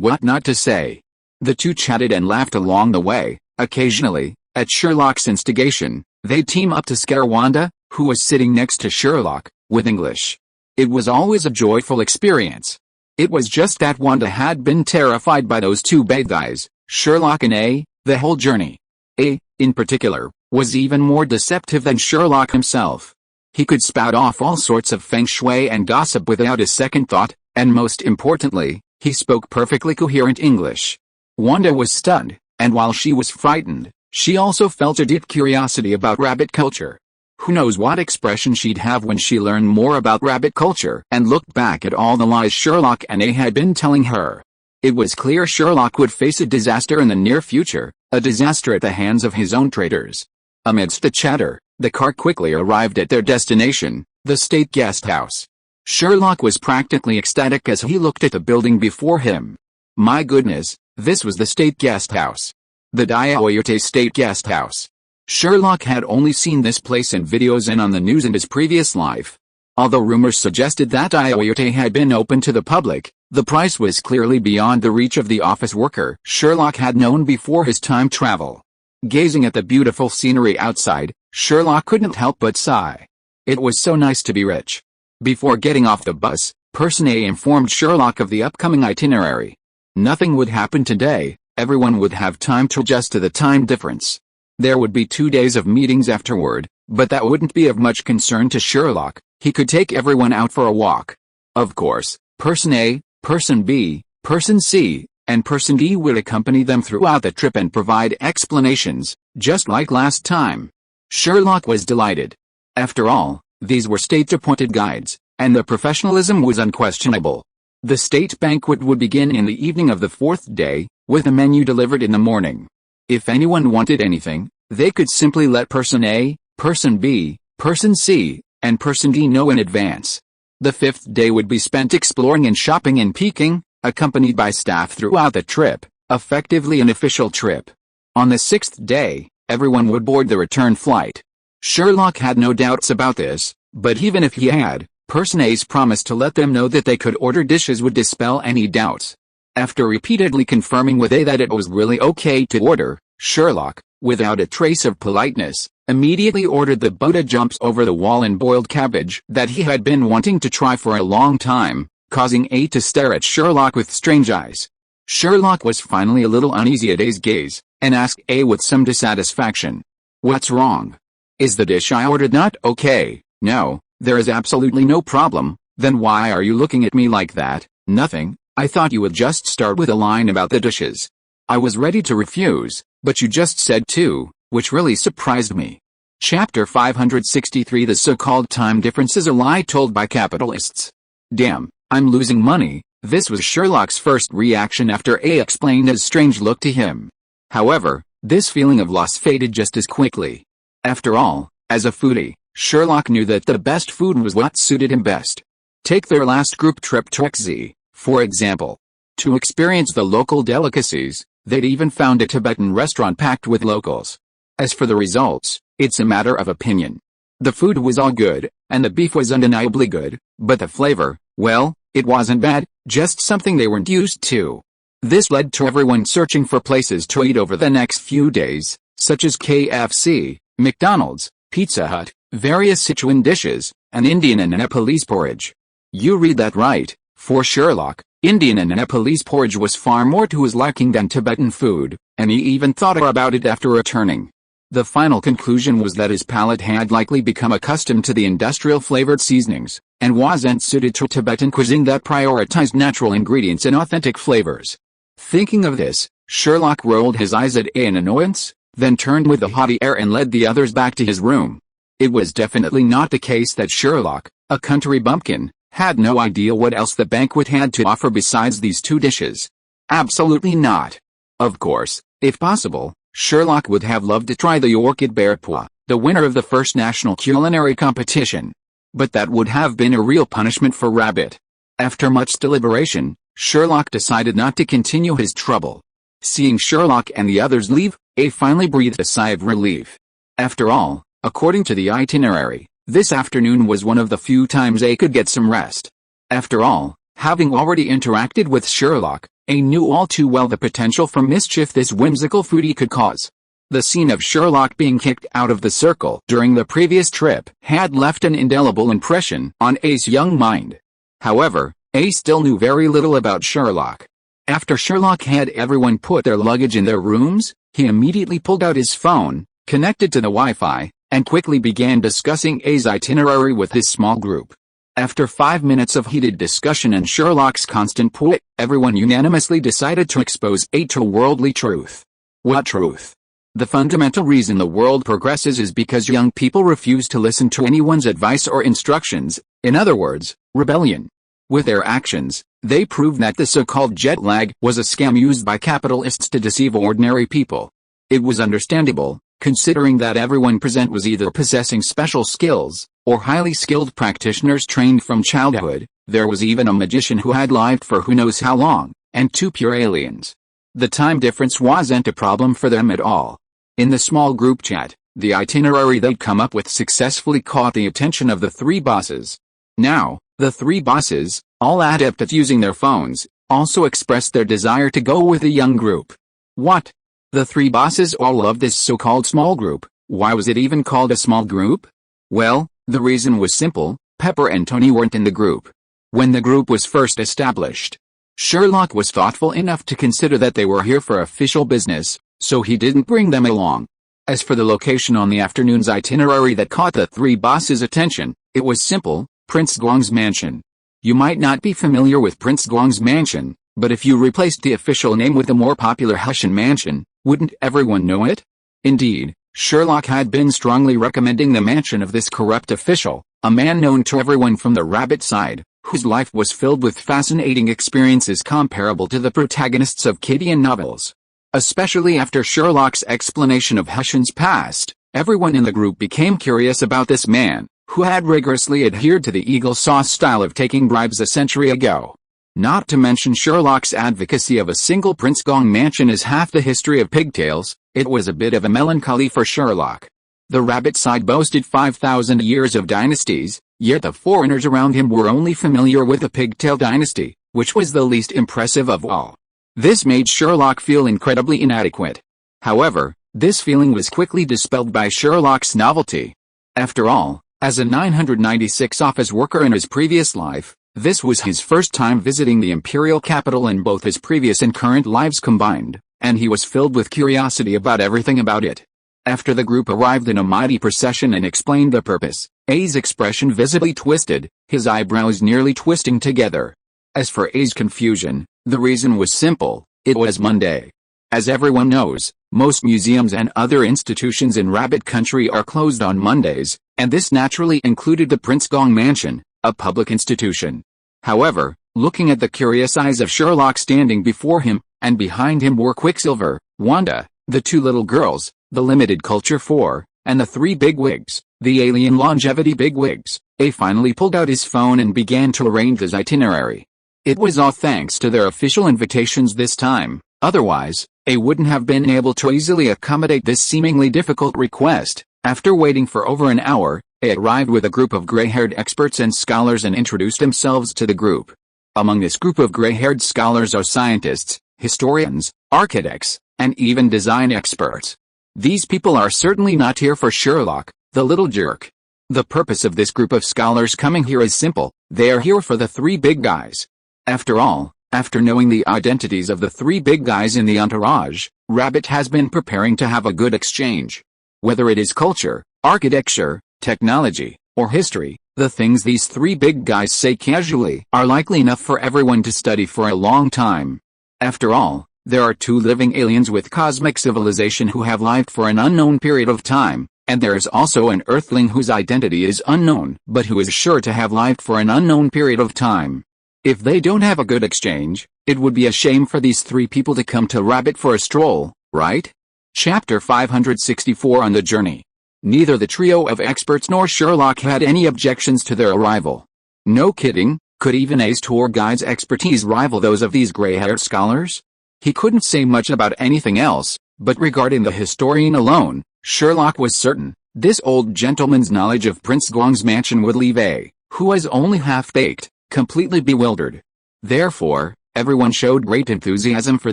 what not to say. The two chatted and laughed along the way. Occasionally, at Sherlock's instigation, they'd team up to scare Wanda, who was sitting next to Sherlock, with English. It was always a joyful experience. It was just that Wanda had been terrified by those two bad guys, Sherlock and A, the whole journey. A, in particular, was even more deceptive than Sherlock himself. He could spout off all sorts of feng shui and gossip without a second thought, and most importantly, he spoke perfectly coherent English. Wanda was stunned, and while she was frightened, she also felt a deep curiosity about rabbit culture. Who knows what expression she'd have when she learned more about rabbit culture and looked back at all the lies Sherlock and A had been telling her. It was clear Sherlock would face a disaster in the near future, a disaster at the hands of his own traitors. Amidst the chatter, the car quickly arrived at their destination, the state guest house. Sherlock was practically ecstatic as he looked at the building before him. My goodness, this was the state guest house. The Diaoyote State Guest House. Sherlock had only seen this place in videos and on the news in his previous life. Although rumors suggested that Diaoyote had been open to the public, the price was clearly beyond the reach of the office worker Sherlock had known before his time travel. Gazing at the beautiful scenery outside, Sherlock couldn't help but sigh. It was so nice to be rich. Before getting off the bus, person A informed Sherlock of the upcoming itinerary. Nothing would happen today, everyone would have time to adjust to the time difference. There would be 2 days of meetings afterward, but that wouldn't be of much concern to Sherlock. He could take everyone out for a walk. Of course, person A, person B, person C, and person D would accompany them throughout the trip and provide explanations, just like last time. Sherlock was delighted. After all, these were state-appointed guides, and the professionalism was unquestionable. The state banquet would begin in the evening of the 4th day, with a menu delivered in the morning. If anyone wanted anything, they could simply let person A, person B, person C, and person D know in advance. The 5th day would be spent exploring and shopping in Peking, accompanied by staff throughout the trip, effectively an official trip. On the 6th day, everyone would board the return flight. Sherlock had no doubts about this, but even if he had, person A's promise to let them know that they could order dishes would dispel any doubts. After repeatedly confirming with A that it was really okay to order, Sherlock, without a trace of politeness, immediately ordered the Buddha jumps over the wall and boiled cabbage that he had been wanting to try for a long time, causing A to stare at Sherlock with strange eyes. Sherlock was finally a little uneasy at A's gaze, and asked A with some dissatisfaction. "What's wrong? Is the dish I ordered not okay?" "No, there is absolutely no problem." "Then why are you looking at me like that?" "Nothing. I thought you would just start with a line about the dishes." I was ready to refuse, but you just said to, which really surprised me. Chapter 563 The so-called time difference is a lie told by capitalists. Damn, I'm losing money, This was Sherlock's first reaction after A explained his strange look to him. However, this feeling of loss faded just as quickly. After all, as a foodie, Sherlock knew that the best food was what suited him best. Take their last group trip to XZ, for example. To experience the local delicacies, they'd even found a Tibetan restaurant packed with locals. As for the results, it's a matter of opinion. The food was all good, and the beef was undeniably good, but the flavor, well, it wasn't bad, just something they weren't used to. This led to everyone searching for places to eat over the next few days, such as KFC, McDonald's, Pizza Hut, various Sichuan dishes, and Indian and Nepalese porridge. You read that right. For Sherlock, Indian and Nepalese porridge was far more to his liking than Tibetan food, and he even thought about it after returning. The final conclusion was that his palate had likely become accustomed to the industrial-flavored seasonings, and wasn't suited to Tibetan cuisine that prioritized natural ingredients and authentic flavors. Thinking of this, Sherlock rolled his eyes at A in annoyance, then turned with a haughty air and led the others back to his room. It was definitely not the case that Sherlock, a country bumpkin, had no idea what else the banquet had to offer besides these two dishes. Absolutely not. Of course, if possible, Sherlock would have loved to try the orchid bear paw, the winner of the first national culinary competition. But that would have been a real punishment for Rabbit. After much deliberation, Sherlock decided not to continue his trouble. Seeing Sherlock and the others leave, A finally breathed a sigh of relief. After all, according to the itinerary, this afternoon was one of the few times A could get some rest. After all, having already interacted with Sherlock, A knew all too well the potential for mischief this whimsical foodie could cause. The scene of Sherlock being kicked out of the circle during the previous trip had left an indelible impression on A's young mind. However, A still knew very little about Sherlock. After Sherlock had everyone put their luggage in their rooms, he immediately pulled out his phone, connected to the Wi-Fi, and quickly began discussing A's itinerary with his small group. After 5 minutes of heated discussion and Sherlock's constant pull, everyone unanimously decided to expose A to worldly truth. What truth? The fundamental reason the world progresses is because young people refuse to listen to anyone's advice or instructions, in other words, rebellion. With their actions, they proved that the so-called jet lag was a scam used by capitalists to deceive ordinary people. It was understandable, considering that everyone present was either possessing special skills, or highly skilled practitioners trained from childhood. There was even a magician who had lived for who knows how long, and 2 pure aliens. The time difference wasn't a problem for them at all. In the small group chat, the itinerary they'd come up with successfully caught the attention of the 3 bosses. Now, the 3 bosses, all adept at using their phones, also expressed their desire to go with the young group. What? The 3 bosses all loved this so-called small group. Why was it even called a small group? Well, the reason was simple: Pepper and Tony weren't in the group. When the group was first established, Sherlock was thoughtful enough to consider that they were here for official business, so he didn't bring them along. As for the location on the afternoon's itinerary that caught the 3 bosses' attention, it was simple: Prince Guang's mansion. You might not be familiar with Prince Guang's mansion, but if you replaced the official name with the more popular Hessian mansion, wouldn't everyone know it? Indeed, Sherlock had been strongly recommending the mansion of this corrupt official, a man known to everyone from the Rabbit side, whose life was filled with fascinating experiences comparable to the protagonists of Kittian novels. Especially after Sherlock's explanation of Hessian's past, everyone in the group became curious about this man, who had rigorously adhered to the eagle sauce style of taking bribes a century ago. Not to mention Sherlock's advocacy of a single Prince Gong mansion is half the history of pigtails. It was a bit of a melancholy for Sherlock. The Rabbit side boasted 5,000 years of dynasties, yet the foreigners around him were only familiar with the pigtail dynasty, which was the least impressive of all. This made Sherlock feel incredibly inadequate. However, this feeling was quickly dispelled by Sherlock's novelty. After all, as a 996 office worker in his previous life, this was his first time visiting the imperial capital in both his previous and current lives combined, and he was filled with curiosity about everything about it. After the group arrived in a mighty procession and explained the purpose, A's expression visibly twisted, his eyebrows nearly twisting together. As for A's confusion, the reason was simple: it was Monday. As everyone knows, most museums and other institutions in Rabbit Country are closed on Mondays, and this naturally included the Prince Gong Mansion, a public institution. However, looking at the curious eyes of Sherlock standing before him, and behind him were Quicksilver, Wanda, the two little girls, the limited culture 4, and the 3 bigwigs, the alien longevity bigwigs. A finally pulled out his phone and began to arrange his itinerary. It was all thanks to their official invitations this time, otherwise, A wouldn't have been able to easily accommodate this seemingly difficult request. After waiting for over an hour, A arrived with a group of gray-haired experts and scholars and introduced themselves to the group. Among this group of gray-haired scholars are scientists, historians, architects, and even design experts. These people are certainly not here for Sherlock, the little jerk. The purpose of this group of scholars coming here is simple: they are here for the 3 big guys. After all, after knowing the identities of the 3 big guys in the entourage, Rabbit has been preparing to have a good exchange. Whether it is culture, architecture, technology, or history, the things these 3 big guys say casually are likely enough for everyone to study for a long time. After all, there are 2 living aliens with cosmic civilization who have lived for an unknown period of time, and there is also an Earthling whose identity is unknown but who is sure to have lived for an unknown period of time. If they don't have a good exchange, it would be a shame for these 3 people to come to Rabbit for a stroll, right? Chapter 564 On the Journey. Neither the trio of experts nor Sherlock had any objections to their arrival. No kidding, could even A's tour guide's expertise rival those of these gray-haired scholars? He couldn't say much about anything else, but regarding the historian alone, Sherlock was certain this old gentleman's knowledge of Prince Guang's mansion would leave A, who was only half-baked, completely bewildered. Therefore, everyone showed great enthusiasm for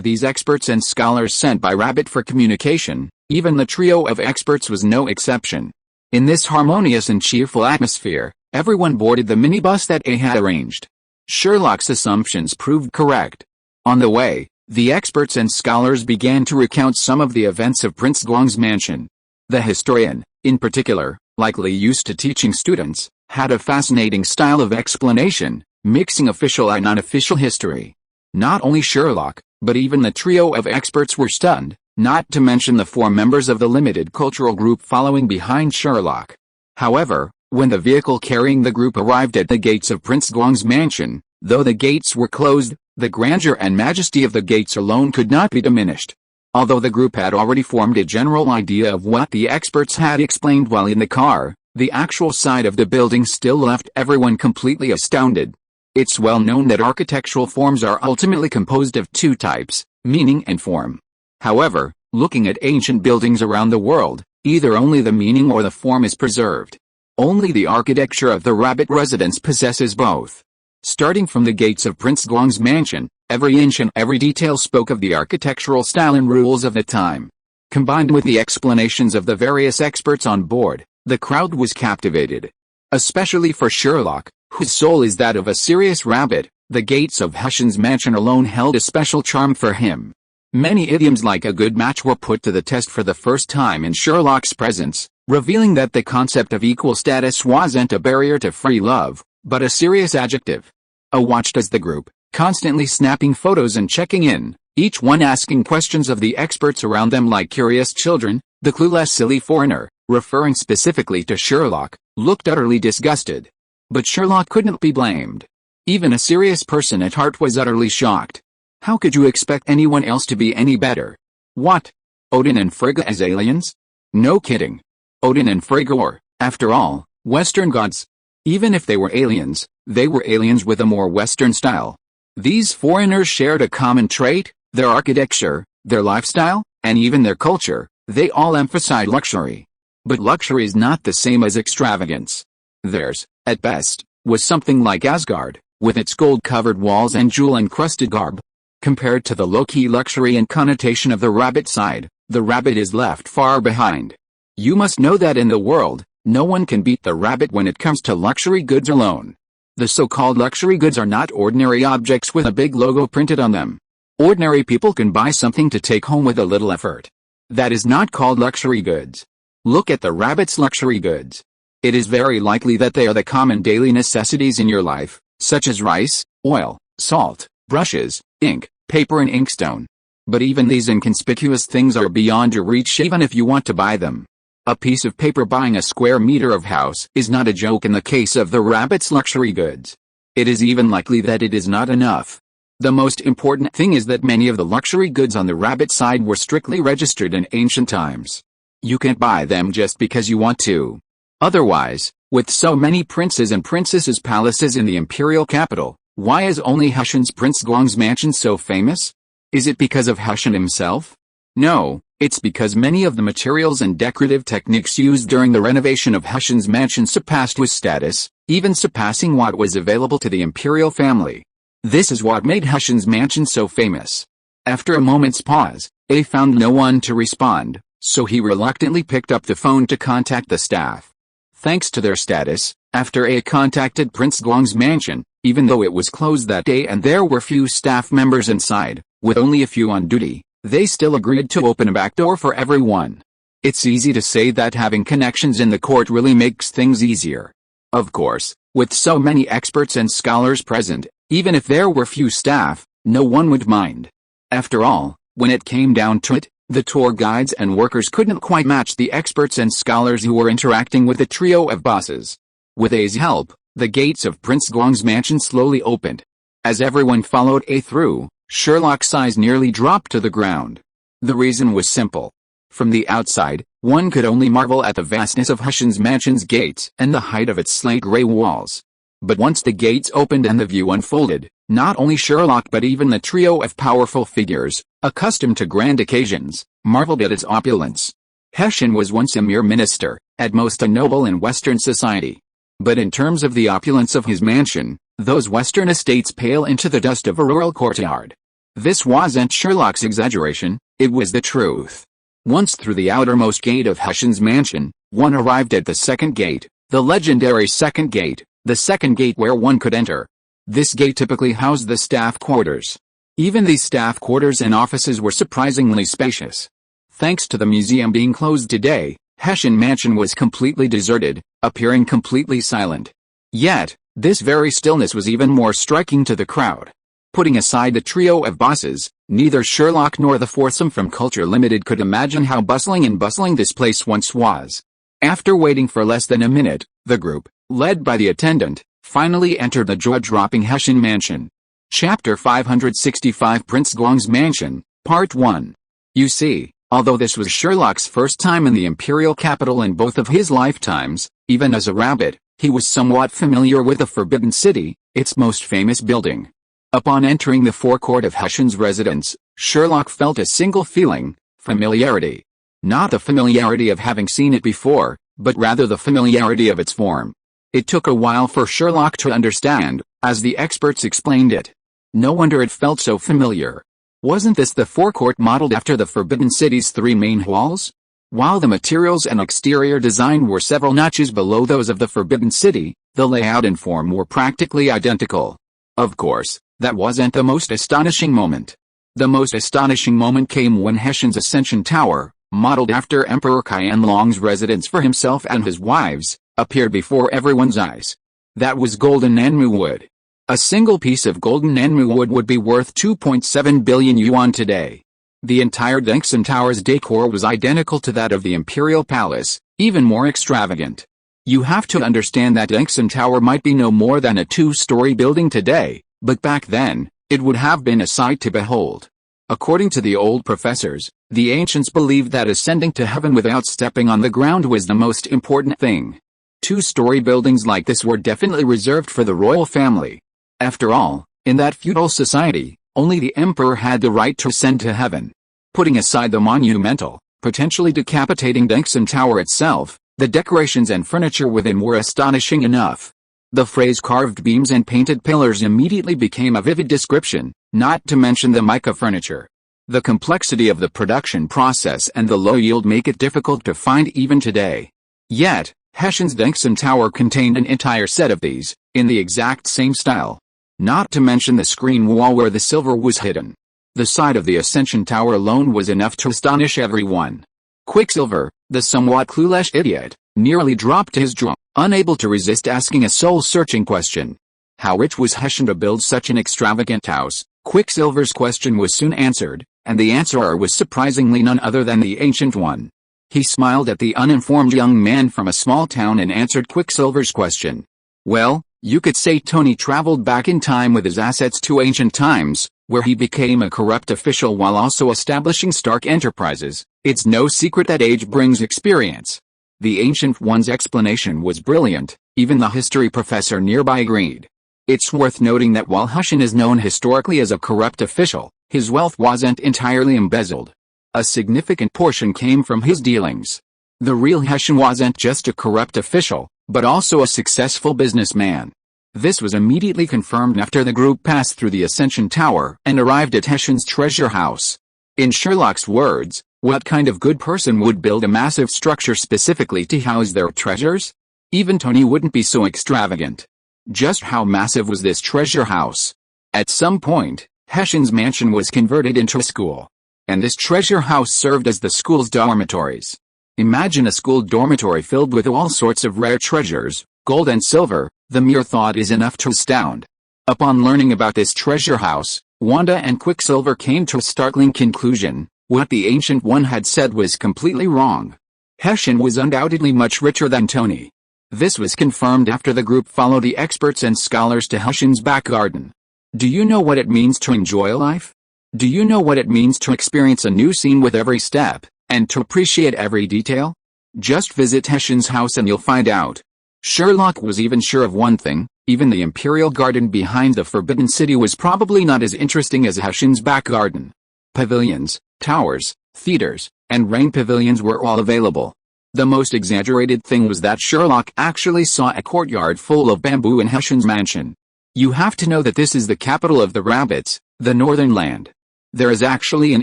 these experts and scholars sent by Rabbit for communication. Even the trio of experts was no exception. In this harmonious and cheerful atmosphere, everyone boarded the minibus that A had arranged. Sherlock's assumptions proved correct. On the way, the experts and scholars began to recount some of the events of Prince Guang's mansion. The historian, in particular, likely used to teaching students, had a fascinating style of explanation, mixing official and unofficial history. Not only Sherlock, but even the trio of experts were stunned, not to mention the 4 members of the limited cultural group following behind Sherlock. However, when the vehicle carrying the group arrived at the gates of Prince Guang's mansion, though the gates were closed, the grandeur and majesty of the gates alone could not be diminished. Although the group had already formed a general idea of what the experts had explained while in the car, the actual sight of the building still left everyone completely astounded. It's well known that architectural forms are ultimately composed of 2 types, meaning and form. However, looking at ancient buildings around the world, either only the meaning or the form is preserved. Only the architecture of the Rabbit residence possesses both. Starting from the gates of Prince Guang's mansion, every inch and every detail spoke of the architectural style and rules of the time. Combined with the explanations of the various experts on board, the crowd was captivated. Especially for Sherlock, whose soul is that of a serious rabbit, the gates of Hussion's mansion alone held a special charm for him. Many idioms like a good match were put to the test for the first time in Sherlock's presence, revealing that the concept of equal status wasn't a barrier to free love, but a serious adjective. A watched as the group, constantly snapping photos and checking in, each one asking questions of the experts around them like curious children. The clueless silly foreigner, referring specifically to Sherlock, looked utterly disgusted. But Sherlock couldn't be blamed. Even a serious person at heart was utterly shocked. How could you expect anyone else to be any better? What? Odin and Frigga as aliens? No kidding. Odin and Frigga were, after all, Western gods. Even if they were aliens with a more Western style. These foreigners shared a common trait: their architecture, their lifestyle, and even their culture. They all emphasized luxury. But luxury is not the same as extravagance. Theirs, at best, was something like Asgard, with its gold-covered walls and jewel-encrusted garb. Compared to the low-key luxury and connotation of the Rabbit side, the Rabbit is left far behind. You must know that in the world, no one can beat the Rabbit when it comes to luxury goods alone. The so-called luxury goods are not ordinary objects with a big logo printed on them. Ordinary people can buy something to take home with a little effort. That is not called luxury goods. Look at the Rabbit's luxury goods. It is very likely that they are the common daily necessities in your life, such as rice, oil, salt, brushes, ink, paper and inkstone. But even these inconspicuous things are beyond your reach even if you want to buy them. A piece of paper buying a square meter of house is not a joke in the case of the Rabbit's luxury goods. It is even likely that it is not enough. The most important thing is that many of the luxury goods on the rabbit side were strictly registered in ancient times. You can't buy them just because you want to. Otherwise, with so many princes and princesses' palaces in the imperial capital, why is only Hessian's Prince Guang's mansion so famous? Is it because of Hessian himself? No, it's because many of the materials and decorative techniques used during the renovation of Hessian's mansion surpassed his status, even surpassing what was available to the imperial family. This is what made Hessian's mansion so famous. After a moment's pause, A found no one to respond, so he reluctantly picked up the phone to contact the staff. Thanks to their status, after A contacted Prince Guang's mansion, even though it was closed that day and there were few staff members inside, with only a few on duty, they still agreed to open a back door for everyone. It's easy to say that having connections in the court really makes things easier. Of course, with so many experts and scholars present, even if there were few staff, no one would mind. After all, when it came down to it, the tour guides and workers couldn't quite match the experts and scholars who were interacting with the trio of bosses. With A's help, the gates of Prince Guang's mansion slowly opened. As everyone followed A through, Sherlock's eyes nearly dropped to the ground. The reason was simple. From the outside, one could only marvel at the vastness of Hessian's mansion's gates and the height of its slate-gray walls. But once the gates opened and the view unfolded, not only Sherlock but even the trio of powerful figures, accustomed to grand occasions, marveled at its opulence. Hessian was once a mere minister, at most a noble in Western society. But in terms of the opulence of his mansion, those Western estates pale into the dust of a rural courtyard. This wasn't Sherlock's exaggeration, it was the truth. Once through the outermost gate of Hessian's mansion, one arrived at the second gate, the legendary second gate, the second gate where one could enter. This gate typically housed the staff quarters. Even these staff quarters and offices were surprisingly spacious. Thanks to the museum being closed today, Hessian Mansion was completely deserted, appearing completely silent. Yet, this very stillness was even more striking to the crowd. Putting aside the trio of bosses, neither Sherlock nor the foursome from Culture Limited could imagine how bustling this place once was. After waiting for less than a minute, the group, led by the attendant, finally entered the jaw-dropping Hessian Mansion. Chapter 565 Prince Guang's Mansion, Part 1. You see, although this was Sherlock's first time in the imperial capital in both of his lifetimes, even as a rabbit, he was somewhat familiar with the Forbidden City, its most famous building. Upon entering the forecourt of Hessian's residence, Sherlock felt a single feeling: familiarity. Not the familiarity of having seen it before, but rather the familiarity of its form. It took a while for Sherlock to understand, as the experts explained it. No wonder it felt so familiar. Wasn't this the forecourt modeled after the Forbidden City's three main halls? While the materials and exterior design were several notches below those of the Forbidden City, the layout and form were practically identical. Of course, that wasn't the most astonishing moment. The most astonishing moment came when Hessian's Ascension Tower, modeled after Emperor Qianlong's residence for himself and his wives, appeared before everyone's eyes. That was golden Nanmu wood. A single piece of golden Nanmu wood would be worth 2.7 billion yuan today. The entire Dengxin Tower's decor was identical to that of the Imperial Palace, even more extravagant. You have to understand that Dengxin Tower might be no more than a two-story building today, but back then, it would have been a sight to behold. According to the old professors, the ancients believed that ascending to heaven without stepping on the ground was the most important thing. Two-story buildings like this were definitely reserved for the royal family. After all, in that feudal society, only the emperor had the right to ascend to heaven. Putting aside the monumental, potentially decapitating Dengxin Tower itself, the decorations and furniture within were astonishing enough. The phrase carved beams and painted pillars immediately became a vivid description, not to mention the mica furniture. The complexity of the production process and the low yield make it difficult to find even today. Yet, Hessian's Dengxin Tower contained an entire set of these, in the exact same style. Not to mention the screen wall where the silver was hidden. The sight of the Ascension Tower alone was enough to astonish everyone. Quicksilver, the somewhat clueless idiot, nearly dropped his jaw, unable to resist asking a soul-searching question. How rich was Hessian to build such an extravagant house? Quicksilver's question was soon answered, and the answerer was surprisingly none other than the Ancient One. He smiled at the uninformed young man from a small town and answered Quicksilver's question. Well, you could say Tony traveled back in time with his assets to ancient times, where he became a corrupt official while also establishing Stark Enterprises. It's no secret that age brings experience. The Ancient One's explanation was brilliant, even the history professor nearby agreed. It's worth noting that while Hushin is known historically as a corrupt official, his wealth wasn't entirely embezzled. A significant portion came from his dealings. The real Hushin wasn't just a corrupt official, but also a successful businessman. This was immediately confirmed after the group passed through the Ascension Tower and arrived at Hushin's treasure house. In Sherlock's words, what kind of good person would build a massive structure specifically to house their treasures? Even Tony wouldn't be so extravagant. Just how massive was this treasure house? At some point, Hushin's mansion was converted into a school. And this treasure house served as the school's dormitories. Imagine a school dormitory filled with all sorts of rare treasures, gold and silver. The mere thought is enough to astound. Upon learning about this treasure house, Wanda and Quicksilver came to a startling conclusion. What the Ancient One had said was completely wrong. Hushin was undoubtedly much richer than Tony. This was confirmed after the group followed the experts and scholars to Hushin's back garden. Do you know what it means to enjoy life? Do you know what it means to experience a new scene with every step, and to appreciate every detail? Just visit Hushin's house and you'll find out. Sherlock was even sure of one thing: even the Imperial Garden behind the Forbidden City was probably not as interesting as Hushin's back garden. Pavilions, towers, theaters, and rain pavilions were all available. The most exaggerated thing was that Sherlock actually saw a courtyard full of bamboo in Hushin's mansion. You have to know that this is the capital of the rabbits, the northern land. There is actually an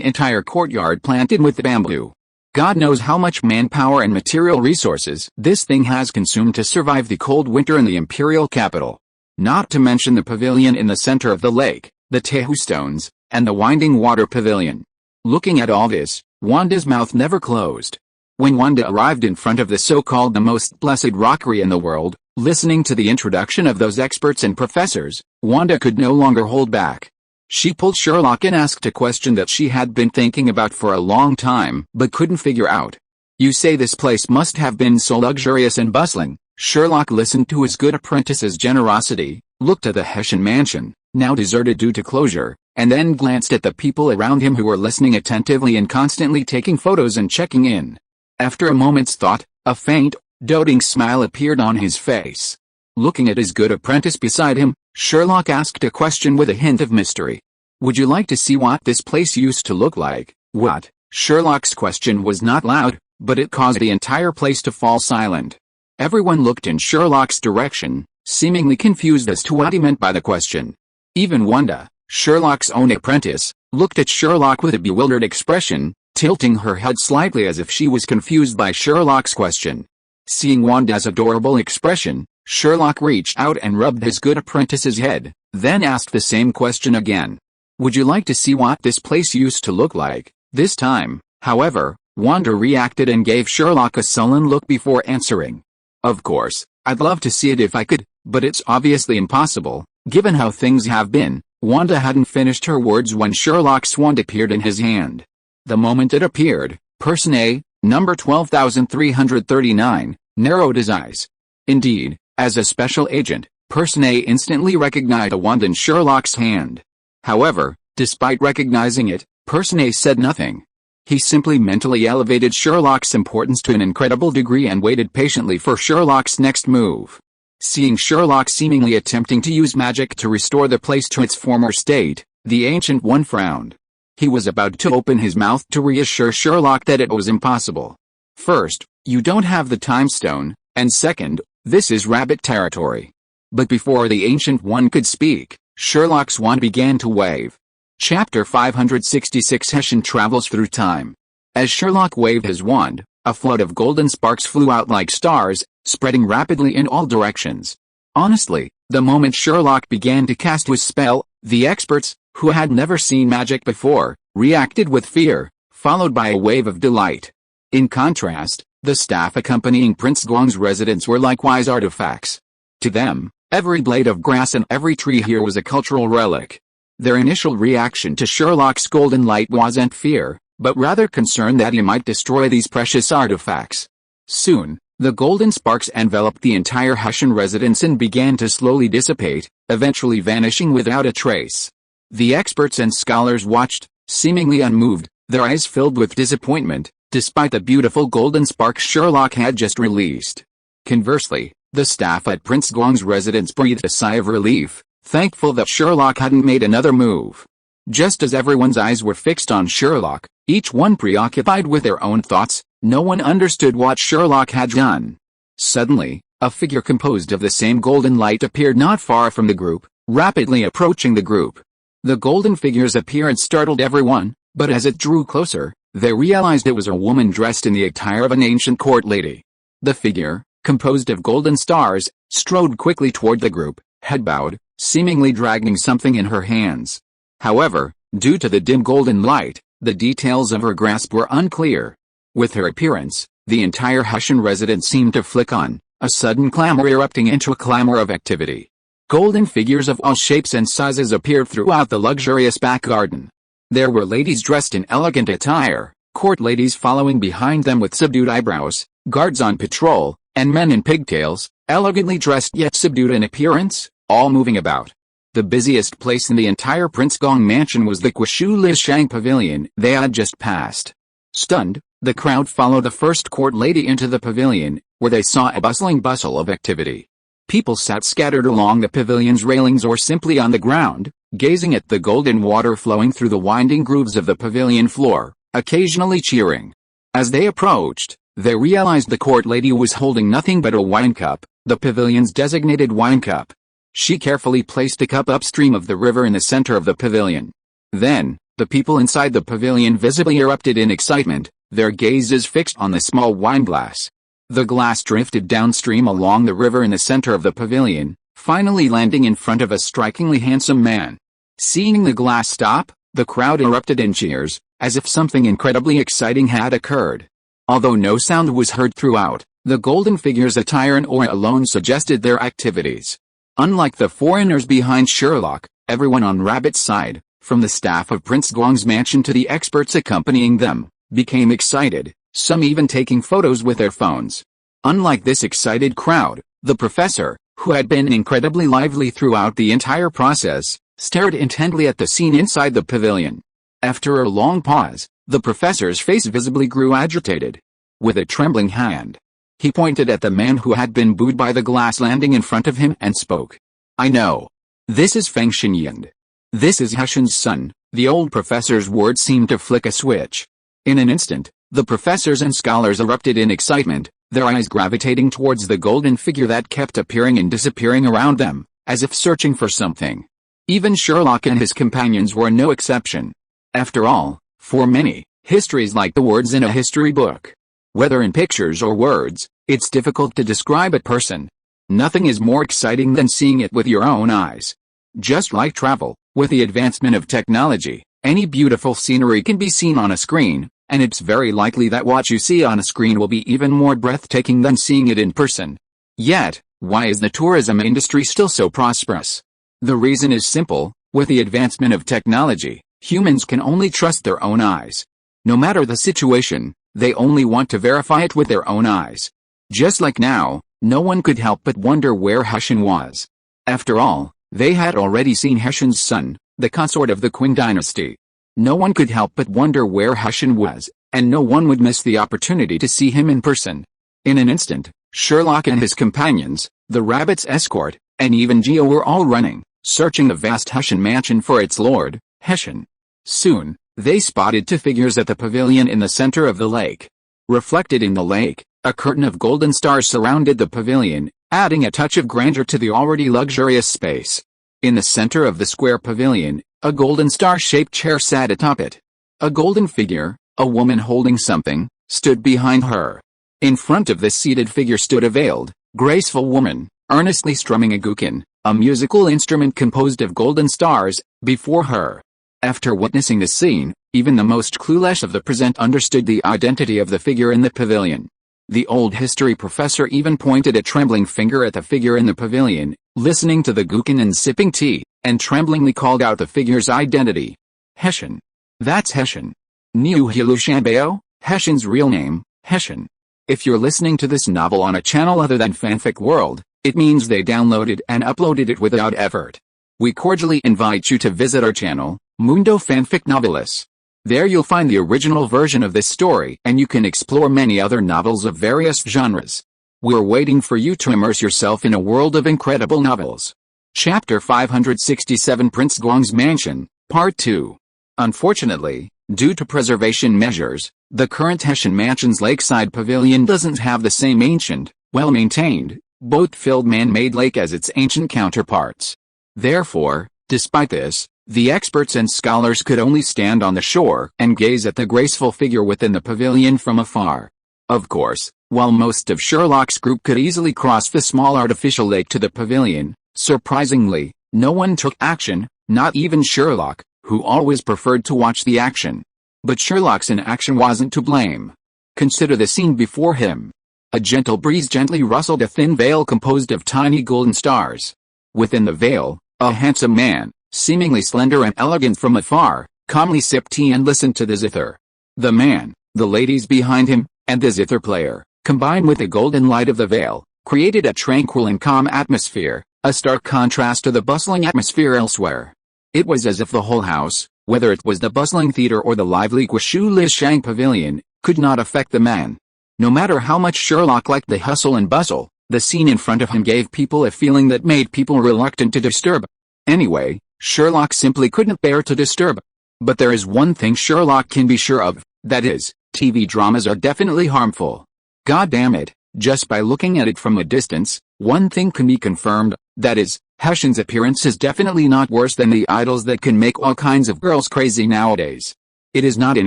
entire courtyard planted with bamboo. God knows how much manpower and material resources this thing has consumed to survive the cold winter in the imperial capital. Not to mention the pavilion in the center of the lake, the Tehu stones, and the winding water pavilion. Looking at all this, Wanda's mouth never closed. When Wanda arrived in front of the so-called the most blessed rockery in the world, listening to the introduction of those experts and professors, Wanda could no longer hold back. She pulled Sherlock and asked a question that she had been thinking about for a long time but couldn't figure out. You say this place must have been so luxurious and bustling. Sherlock listened to his good apprentice's generosity, looked at the Hushin mansion, now deserted due to closure, and then glanced at the people around him who were listening attentively and constantly taking photos and checking in. After a moment's thought, a faint, doting smile appeared on his face. Looking at his good apprentice beside him, Sherlock asked a question with a hint of mystery. Would you like to see what this place used to look like? What? Sherlock's question was not loud, but it caused the entire place to fall silent. Everyone looked in Sherlock's direction, seemingly confused as to what he meant by the question. Even Wanda, Sherlock's own apprentice, looked at Sherlock with a bewildered expression, tilting her head slightly as if she was confused by Sherlock's question. Seeing Wanda's adorable expression, Sherlock reached out and rubbed his good apprentice's head, then asked the same question again. Would you like to see what this place used to look like? This time, however, Wanda reacted and gave Sherlock a sullen look before answering. Of course, I'd love to see it if I could, but it's obviously impossible, given how things have been. Wanda hadn't finished her words when Sherlock's wand appeared in his hand. The moment it appeared, Person A, number 12339, narrowed his eyes. Indeed, as a special agent, Person A instantly recognized a wand in Sherlock's hand. However, despite recognizing it, Person A said nothing. He simply mentally elevated Sherlock's importance to an incredible degree and waited patiently for Sherlock's next move. Seeing Sherlock seemingly attempting to use magic to restore the place to its former state, the Ancient One frowned. He was about to open his mouth to reassure Sherlock that it was impossible. First, you don't have the time stone, and second, this is rabbit territory. But before the Ancient One could speak, Sherlock's wand began to wave. Chapter 566 Hushin travels through time. As Sherlock waved his wand, a flood of golden sparks flew out like stars, spreading rapidly in all directions. Honestly, the moment Sherlock began to cast his spell, the experts, who had never seen magic before, reacted with fear, followed by a wave of delight. In contrast, the staff accompanying Prince Guang's residents were likewise artifacts. To them, every blade of grass and every tree here was a cultural relic. Their initial reaction to Sherlock's golden light wasn't fear, but rather concern that he might destroy these precious artifacts. Soon, The golden sparks enveloped the entire Hessian residence and began to slowly dissipate, eventually vanishing without a trace. The experts and scholars watched, seemingly unmoved, their eyes filled with disappointment, despite the beautiful golden sparks Sherlock had just released. Conversely, the staff at Prince Gong's residence breathed a sigh of relief, thankful that Sherlock hadn't made another move. Just as everyone's eyes were fixed on Sherlock, each one preoccupied with their own thoughts, no one understood what Sherlock had done. Suddenly, a figure composed of the same golden light appeared not far from the group, rapidly approaching the group. The golden figure's appearance startled everyone, but as it drew closer, they realized it was a woman dressed in the attire of an ancient court lady. The figure, composed of golden stars, strode quickly toward the group, head bowed, seemingly dragging something in her hands. However, due to the dim golden light, the details of her grasp were unclear. With her appearance, the entire Hessian residence seemed to flick on, a sudden clamor erupting into a clamor of activity. Golden figures of all shapes and sizes appeared throughout the luxurious back garden. There were ladies dressed in elegant attire, court ladies following behind them with subdued eyebrows, guards on patrol, and men in pigtails, elegantly dressed yet subdued in appearance, all moving about. The busiest place in the entire Prince Gong mansion was the Quishu Lishang pavilion they had just passed. Stunned, the crowd followed the first court lady into the pavilion, where they saw a bustling bustle of activity. People sat scattered along the pavilion's railings or simply on the ground, gazing at the golden water flowing through the winding grooves of the pavilion floor, occasionally cheering. As they approached, they realized the court lady was holding nothing but a wine cup, the pavilion's designated wine cup. She carefully placed the cup upstream of the river in the center of the pavilion. Then, the people inside the pavilion visibly erupted in excitement, their gazes fixed on the small wine glass. The glass drifted downstream along the river in the center of the pavilion, finally landing in front of a strikingly handsome man. Seeing the glass stop, the crowd erupted in cheers, as if something incredibly exciting had occurred. Although no sound was heard throughout, the golden figure's attire and aura alone suggested their activities. Unlike the foreigners behind Sherlock, everyone on Rabbit's side, from the staff of Prince Gong's mansion to the experts accompanying them, became excited, some even taking photos with their phones. Unlike this excited crowd, the professor, who had been incredibly lively throughout the entire process, stared intently at the scene inside the pavilion. After a long pause, the professor's face visibly grew agitated. With a trembling hand, he pointed at the man who had been booed by the glass landing in front of him and spoke. "I know. This is Feng Xinyand. This is Hessian's son." The old professor's words seemed to flick a switch. In an instant, the professors and scholars erupted in excitement, their eyes gravitating towards the golden figure that kept appearing and disappearing around them, as if searching for something. Even Sherlock and his companions were no exception. After all, for many, history is like the words in a history book. Whether in pictures or words, it's difficult to describe a person. Nothing is more exciting than seeing it with your own eyes. Just like travel, with the advancement of technology, any beautiful scenery can be seen on a screen, and it's very likely that what you see on a screen will be even more breathtaking than seeing it in person. Yet, why is the tourism industry still so prosperous? The reason is simple: with the advancement of technology, humans can only trust their own eyes. No matter the situation, they only want to verify it with their own eyes. Just like now, no one could help but wonder where Hessian was. After all, they had already seen Hessian's son, the consort of the Qing dynasty. No one could help but wonder where Hessian was, and no one would miss the opportunity to see him in person. In an instant, Sherlock and his companions, the rabbit's escort, and even Geo were all running, searching the vast Hessian mansion for its lord, Hessian. Soon, they spotted two figures at the pavilion in the center of the lake. Reflected in the lake, a curtain of golden stars surrounded the pavilion, adding a touch of grandeur to the already luxurious space. In the center of the square pavilion, a golden star-shaped chair sat atop it. A golden figure, a woman holding something, stood behind her. In front of this seated figure stood a veiled, graceful woman, earnestly strumming a guqin, a musical instrument composed of golden stars, before her. After witnessing the scene, even the most clueless of the present understood the identity of the figure in the pavilion. The old history professor even pointed a trembling finger at the figure in the pavilion, listening to the guqin and sipping tea, and tremblingly called out the figure's identity. "Hessian. That's Hessian. Niu Hilu Shanbao, Hessian's real name, Hessian." If you're listening to this novel on a channel other than Fanfic World, it means they downloaded and uploaded it without effort. We cordially invite you to visit our channel, Mundo Fanfic Novelis. There you'll find the original version of this story and you can explore many other novels of various genres. We're waiting for you to immerse yourself in a world of incredible novels. Chapter 567 Prince Guang's Mansion, Part 2. Unfortunately, due to preservation measures, the current Hessian Mansion's lakeside pavilion doesn't have the same ancient, well-maintained, boat-filled man-made lake as its ancient counterparts. Therefore, despite this, the experts and scholars could only stand on the shore and gaze at the graceful figure within the pavilion from afar. Of course, while most of Sherlock's group could easily cross the small artificial lake to the pavilion, surprisingly, no one took action, not even Sherlock, who always preferred to watch the action. But Sherlock's inaction wasn't to blame. Consider the scene before him. A gentle breeze gently rustled a thin veil composed of tiny golden stars. Within the veil, a handsome man, seemingly slender and elegant from afar, calmly sipped tea and listened to the zither. The man, the ladies behind him, and the zither player, combined with the golden light of the veil, created a tranquil and calm atmosphere, a stark contrast to the bustling atmosphere elsewhere. It was as if the whole house, whether it was the bustling theater or the lively Guishu Lishang pavilion, could not affect the man. No matter how much Sherlock liked the hustle and bustle, the scene in front of him gave people a feeling that made people reluctant to disturb. Anyway, Sherlock simply couldn't bear to disturb. But there is one thing Sherlock can be sure of, that is, TV dramas are definitely harmful. God damn it, just by looking at it from a distance, one thing can be confirmed, that is, Hessian's appearance is definitely not worse than the idols that can make all kinds of girls crazy nowadays. It is not an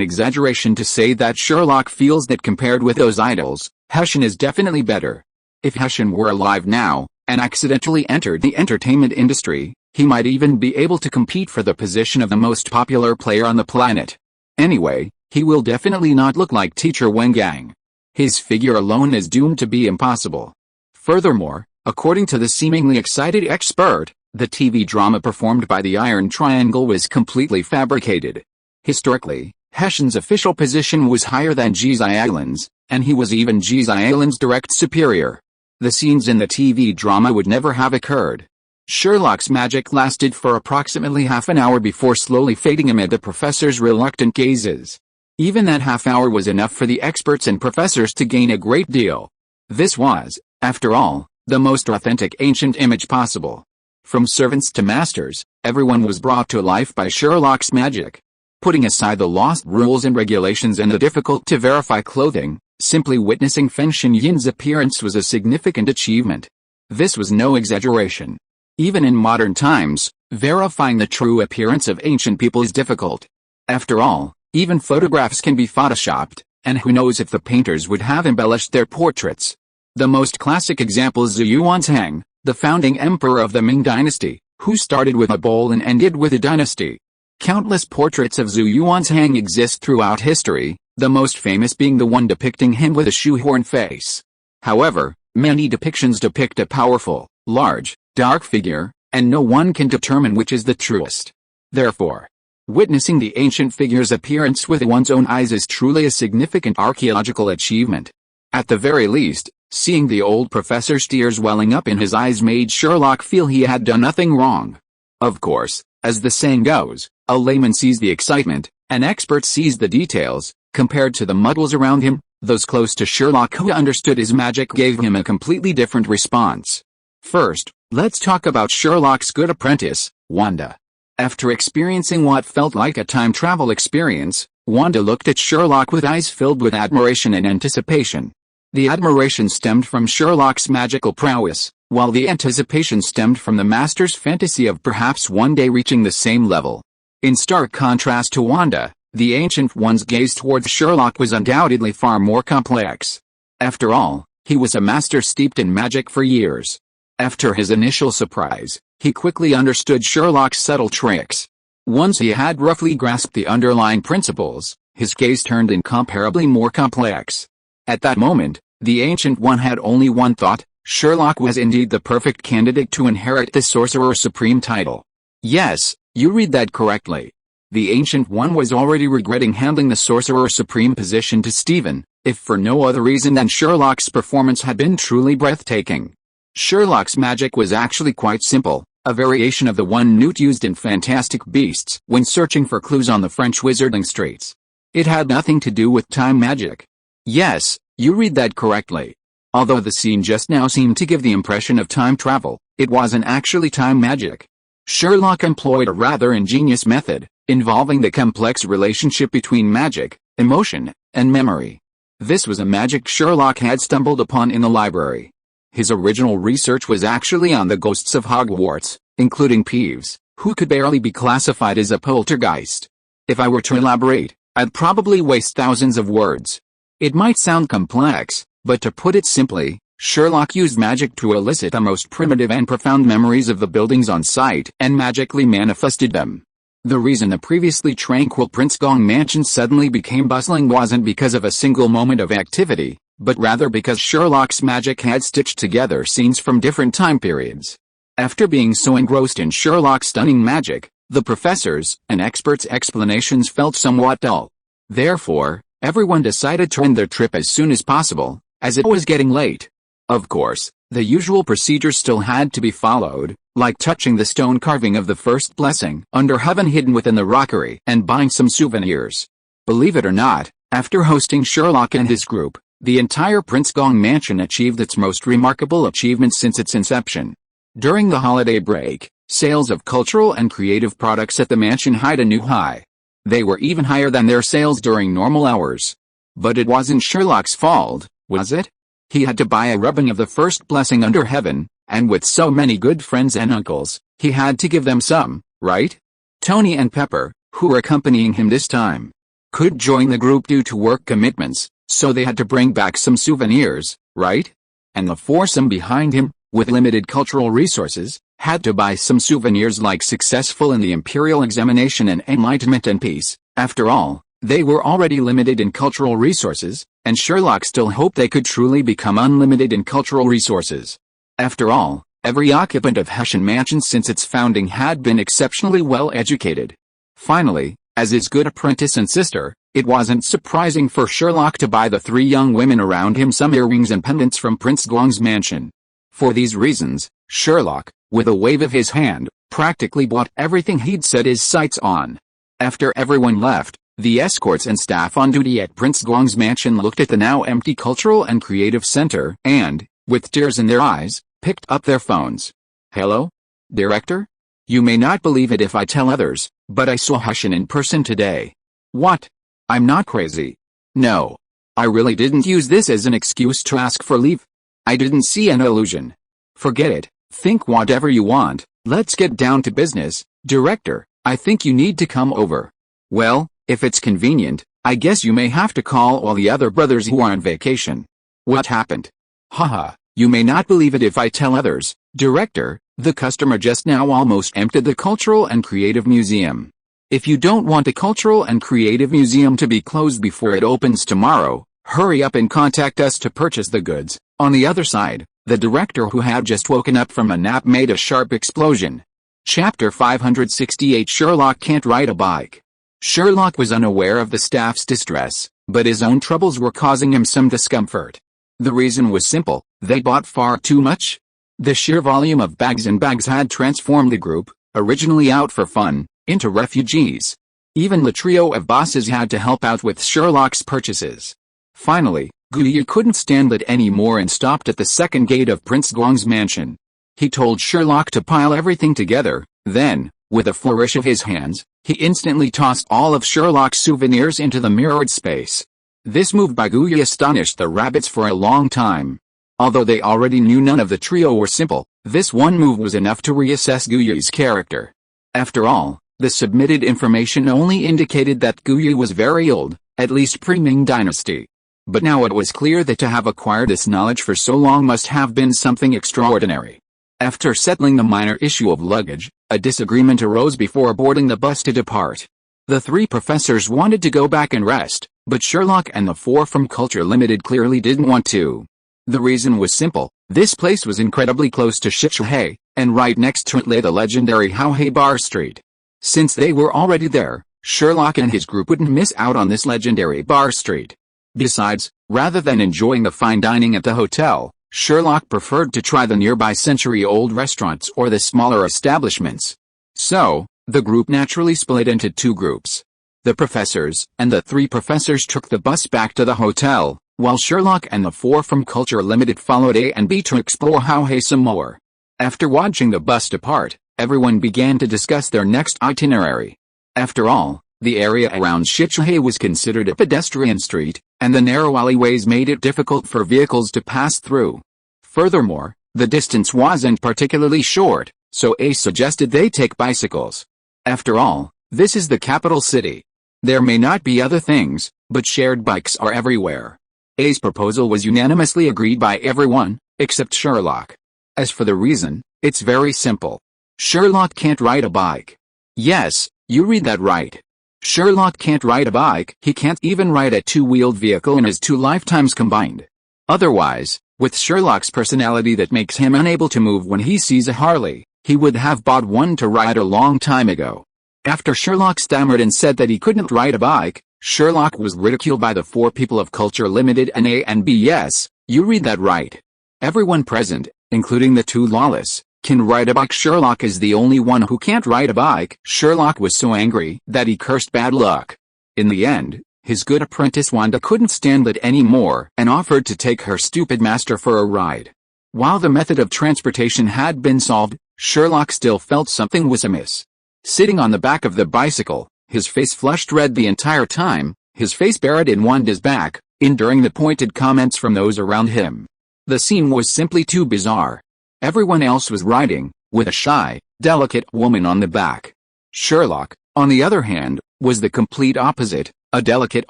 exaggeration to say that Sherlock feels that compared with those idols, Hessian is definitely better. If Hessian were alive now, and accidentally entered the entertainment industry, he might even be able to compete for the position of the most popular player on the planet. Anyway, he will definitely not look like Teacher Wen Gang. His figure alone is doomed to be impossible. Furthermore, according to the seemingly excited expert, the TV drama performed by the Iron Triangle was completely fabricated. Historically, Hessian's official position was higher than Jizai Island's, and he was even Jizai Island's direct superior. The scenes in the TV drama would never have occurred. Sherlock's magic lasted for approximately half an hour before slowly fading amid the professor's reluctant gazes. Even that half hour was enough for the experts and professors to gain a great deal. This was, after all, the most authentic ancient image possible. From servants to masters, everyone was brought to life by Sherlock's magic. Putting aside the lost rules and regulations and the difficult-to-verify clothing, simply witnessing Fen Xinyin's appearance was a significant achievement. This was no exaggeration. Even in modern times, verifying the true appearance of ancient people is difficult. After all, even photographs can be photoshopped, and who knows if the painters would have embellished their portraits. The most classic example is Zhu Yuanzhang, the founding emperor of the Ming dynasty, who started with a bowl and ended with a dynasty. Countless portraits of Zhu Yuanzhang exist throughout history, the most famous being the one depicting him with a shoehorn face. However, many depictions depict a powerful, large, dark figure, and no one can determine which is the truest. Therefore, witnessing the ancient figure's appearance with one's own eyes is truly a significant archaeological achievement. At the very least, seeing the old professor's tears welling up in his eyes made Sherlock feel he had done nothing wrong. Of course, as the saying goes, a layman sees the excitement, an expert sees the details. Compared to the muddles around him, those close to Sherlock who understood his magic gave him a completely different response. First, let's talk about Sherlock's good apprentice, Wanda. After experiencing what felt like a time travel experience, Wanda looked at Sherlock with eyes filled with admiration and anticipation. The admiration stemmed from Sherlock's magical prowess, while the anticipation stemmed from the master's fantasy of perhaps one day reaching the same level. In stark contrast to Wanda, the Ancient One's gaze towards Sherlock was undoubtedly far more complex. After all, he was a master steeped in magic for years. After his initial surprise, he quickly understood Sherlock's subtle tricks. Once he had roughly grasped the underlying principles, his gaze turned incomparably more complex. At that moment, the Ancient One had only one thought: Sherlock was indeed the perfect candidate to inherit the Sorcerer Supreme title. Yes, you read that correctly. The Ancient One was already regretting handing the Sorcerer Supreme position to Stephen, if for no other reason than Sherlock's performance had been truly breathtaking. Sherlock's magic was actually quite simple, a variation of the one Newt used in Fantastic Beasts when searching for clues on the French wizarding streets. It had nothing to do with time magic. Yes, you read that correctly. Although the scene just now seemed to give the impression of time travel, it wasn't actually time magic. Sherlock employed a rather ingenious method, involving the complex relationship between magic, emotion, and memory. This was a magic Sherlock had stumbled upon in the library. His original research was actually on the ghosts of Hogwarts, including Peeves, who could barely be classified as a poltergeist. If I were to elaborate, I'd probably waste thousands of words. It might sound complex, but to put it simply, Sherlock used magic to elicit the most primitive and profound memories of the buildings on site and magically manifested them. The reason the previously tranquil Prince Gong mansion suddenly became bustling wasn't because of a single moment of activity, but rather because Sherlock's magic had stitched together scenes from different time periods. After being so engrossed in Sherlock's stunning magic, the professors' and experts' explanations felt somewhat dull. Therefore, everyone decided to end their trip as soon as possible, as it was getting late. Of course, the usual procedures still had to be followed, like touching the stone carving of the first blessing under heaven hidden within the rockery and buying some souvenirs. Believe it or not, after hosting Sherlock and his group, the entire Prince Gong mansion achieved its most remarkable achievement since its inception. During the holiday break, sales of cultural and creative products at the mansion hit a new high. They were even higher than their sales during normal hours. But it wasn't Sherlock's fault, was it? He had to buy a rubbing of the first blessing under heaven, and with so many good friends and uncles, he had to give them some, right? Tony and Pepper, who were accompanying him this time, could join the group due to work commitments, so they had to bring back some souvenirs, right? And the foursome behind him, with limited cultural resources, had to buy some souvenirs like successful in the imperial examination and enlightenment and peace. After all, they were already limited in cultural resources, and Sherlock still hoped they could truly become unlimited in cultural resources. After all, every occupant of Hessian Mansion since its founding had been exceptionally well educated. Finally, as his good apprentice and sister, it wasn't surprising for Sherlock to buy the three young women around him some earrings and pendants from Prince Gong's mansion. For these reasons, Sherlock, with a wave of his hand, practically bought everything he'd set his sights on. After everyone left, the escorts and staff on duty at Prince Gong's mansion looked at the now empty Cultural and Creative Center and, with tears in their eyes, picked up their phones. Hello? Director? You may not believe it if I tell others, but I saw Hessian in person today. What? I'm not crazy. No. I really didn't use this as an excuse to ask for leave. I didn't see an illusion. Forget it, think whatever you want, let's get down to business. Director, I think you need to come over. Well, if it's convenient, I guess you may have to call all the other brothers who are on vacation. What happened? Haha, you may not believe it if I tell others. Director, the customer just now almost emptied the Cultural and Creative Museum. If you don't want the Cultural and Creative Museum to be closed before it opens tomorrow, hurry up and contact us to purchase the goods. On the other side, the director who had just woken up from a nap made a sharp explosion. Chapter 568 Sherlock can't ride a bike. Sherlock was unaware of the staff's distress, but his own troubles were causing him some discomfort. The reason was simple, they bought far too much. The sheer volume of bags and bags had transformed the group, originally out for fun, into refugees. Even the trio of bosses had to help out with Sherlock's purchases. Finally, Guyu couldn't stand it anymore and stopped at the second gate of Prince Gong's mansion. He told Sherlock to pile everything together, then, with a flourish of his hands, he instantly tossed all of Sherlock's souvenirs into the mirrored space. This move by Guyu astonished the rabbits for a long time. Although they already knew none of the trio were simple, this one move was enough to reassess Guyu's character. After all, the submitted information only indicated that Guyu was very old, at least pre-Ming Dynasty. But now it was clear that to have acquired this knowledge for so long must have been something extraordinary. After settling the minor issue of luggage, a disagreement arose before boarding the bus to depart. The three professors wanted to go back and rest, but Sherlock and the four from Culture Limited clearly didn't want to. The reason was simple, this place was incredibly close to Shichihei, and right next to it lay the legendary Haohei Bar Street. Since they were already there, Sherlock and his group wouldn't miss out on this legendary bar street. Besides, rather than enjoying the fine dining at the hotel, Sherlock preferred to try the nearby century-old restaurants or the smaller establishments. So, the group naturally split into two groups. The professors and the three professors took the bus back to the hotel, while Sherlock and the four from Culture Limited followed A and B to explore How some more. After watching the bus depart, everyone began to discuss their next itinerary. After all, the area around Shichihei was considered a pedestrian street, and the narrow alleyways made it difficult for vehicles to pass through. Furthermore, the distance wasn't particularly short, so A suggested they take bicycles. After all, this is the capital city. There may not be other things, but shared bikes are everywhere. A's proposal was unanimously agreed by everyone, except Sherlock. As for the reason, it's very simple. Sherlock can't ride a bike. Yes, you read that right. Sherlock can't ride a bike. He can't even ride a two-wheeled vehicle in his 2 lifetimes combined. Otherwise, with Sherlock's personality that makes him unable to move when he sees a Harley, he would have bought one to ride a long time ago. After Sherlock stammered and said that he couldn't ride a bike, Sherlock was ridiculed by the 4 people of Culture Limited and A and B. Yes, you read that right. Everyone present, including the 2 lawless, can ride a bike. Sherlock is the only one who can't ride a bike. Sherlock was so angry that he cursed bad luck. In the end, his good apprentice Wanda couldn't stand it anymore and offered to take her stupid master for a ride. While the method of transportation had been solved, Sherlock still felt something was amiss. Sitting on the back of the bicycle, his face flushed red the entire time, his face buried in Wanda's back, enduring the pointed comments from those around him. The scene was simply too bizarre. Everyone else was riding, with a shy, delicate woman on the back. Sherlock, on the other hand, was the complete opposite, a delicate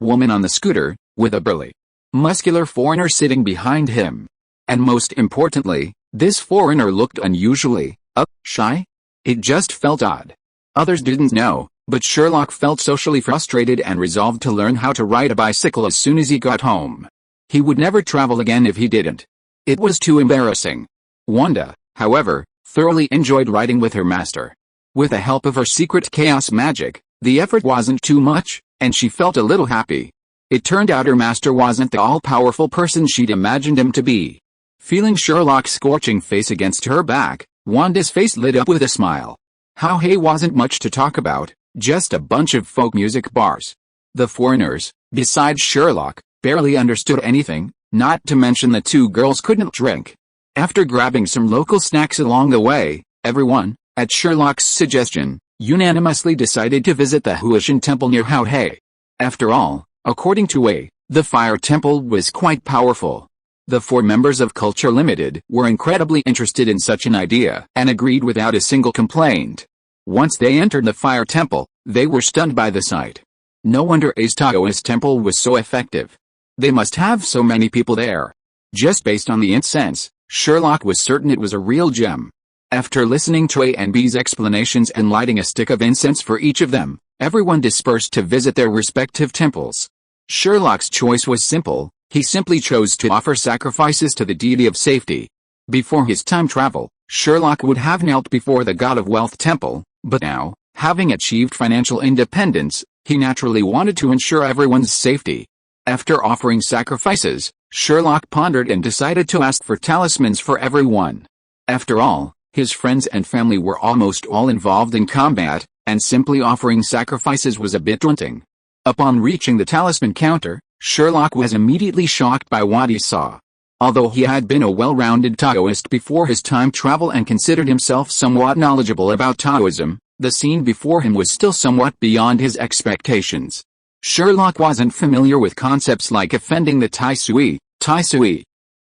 woman on the scooter, with a burly, muscular foreigner sitting behind him. And most importantly, this foreigner looked unusually, shy? It just felt odd. Others didn't know, but Sherlock felt socially frustrated and resolved to learn how to ride a bicycle as soon as he got home. He would never travel again if he didn't. It was too embarrassing. Wanda, however, thoroughly enjoyed riding with her master. With the help of her secret chaos magic, the effort wasn't too much, and she felt a little happy. It turned out her master wasn't the all-powerful person she'd imagined him to be. Feeling Sherlock's scorching face against her back, Wanda's face lit up with a smile. How wasn't much to talk about, just a bunch of folk music bars. The foreigners, besides Sherlock, barely understood anything, not to mention the 2 girls couldn't drink. After grabbing some local snacks along the way, everyone, at Sherlock's suggestion, unanimously decided to visit the Huashan Temple near Haohei. After all, according to A, the fire temple was quite powerful. The 4 members of Culture Limited were incredibly interested in such an idea and agreed without a single complaint. Once they entered the fire temple, they were stunned by the sight. No wonder A's Taoist temple was so effective. They must have so many people there. Just based on the incense, Sherlock was certain it was a real gem. After listening to A and B's explanations and lighting a stick of incense for each of them, everyone dispersed to visit their respective temples. Sherlock's choice was simple. He simply chose to offer sacrifices to the deity of safety. Before his time travel, Sherlock would have knelt before the god of wealth temple, but now, having achieved financial independence, he naturally wanted to ensure everyone's safety. After offering sacrifices, Sherlock pondered and decided to ask for talismans for everyone. After all, his friends and family were almost all involved in combat, and simply offering sacrifices was a bit daunting. Upon reaching the talisman counter, Sherlock was immediately shocked by what he saw. Although he had been a well-rounded Taoist before his time travel and considered himself somewhat knowledgeable about Taoism, the scene before him was still somewhat beyond his expectations. Sherlock wasn't familiar with concepts like offending the Tai Sui.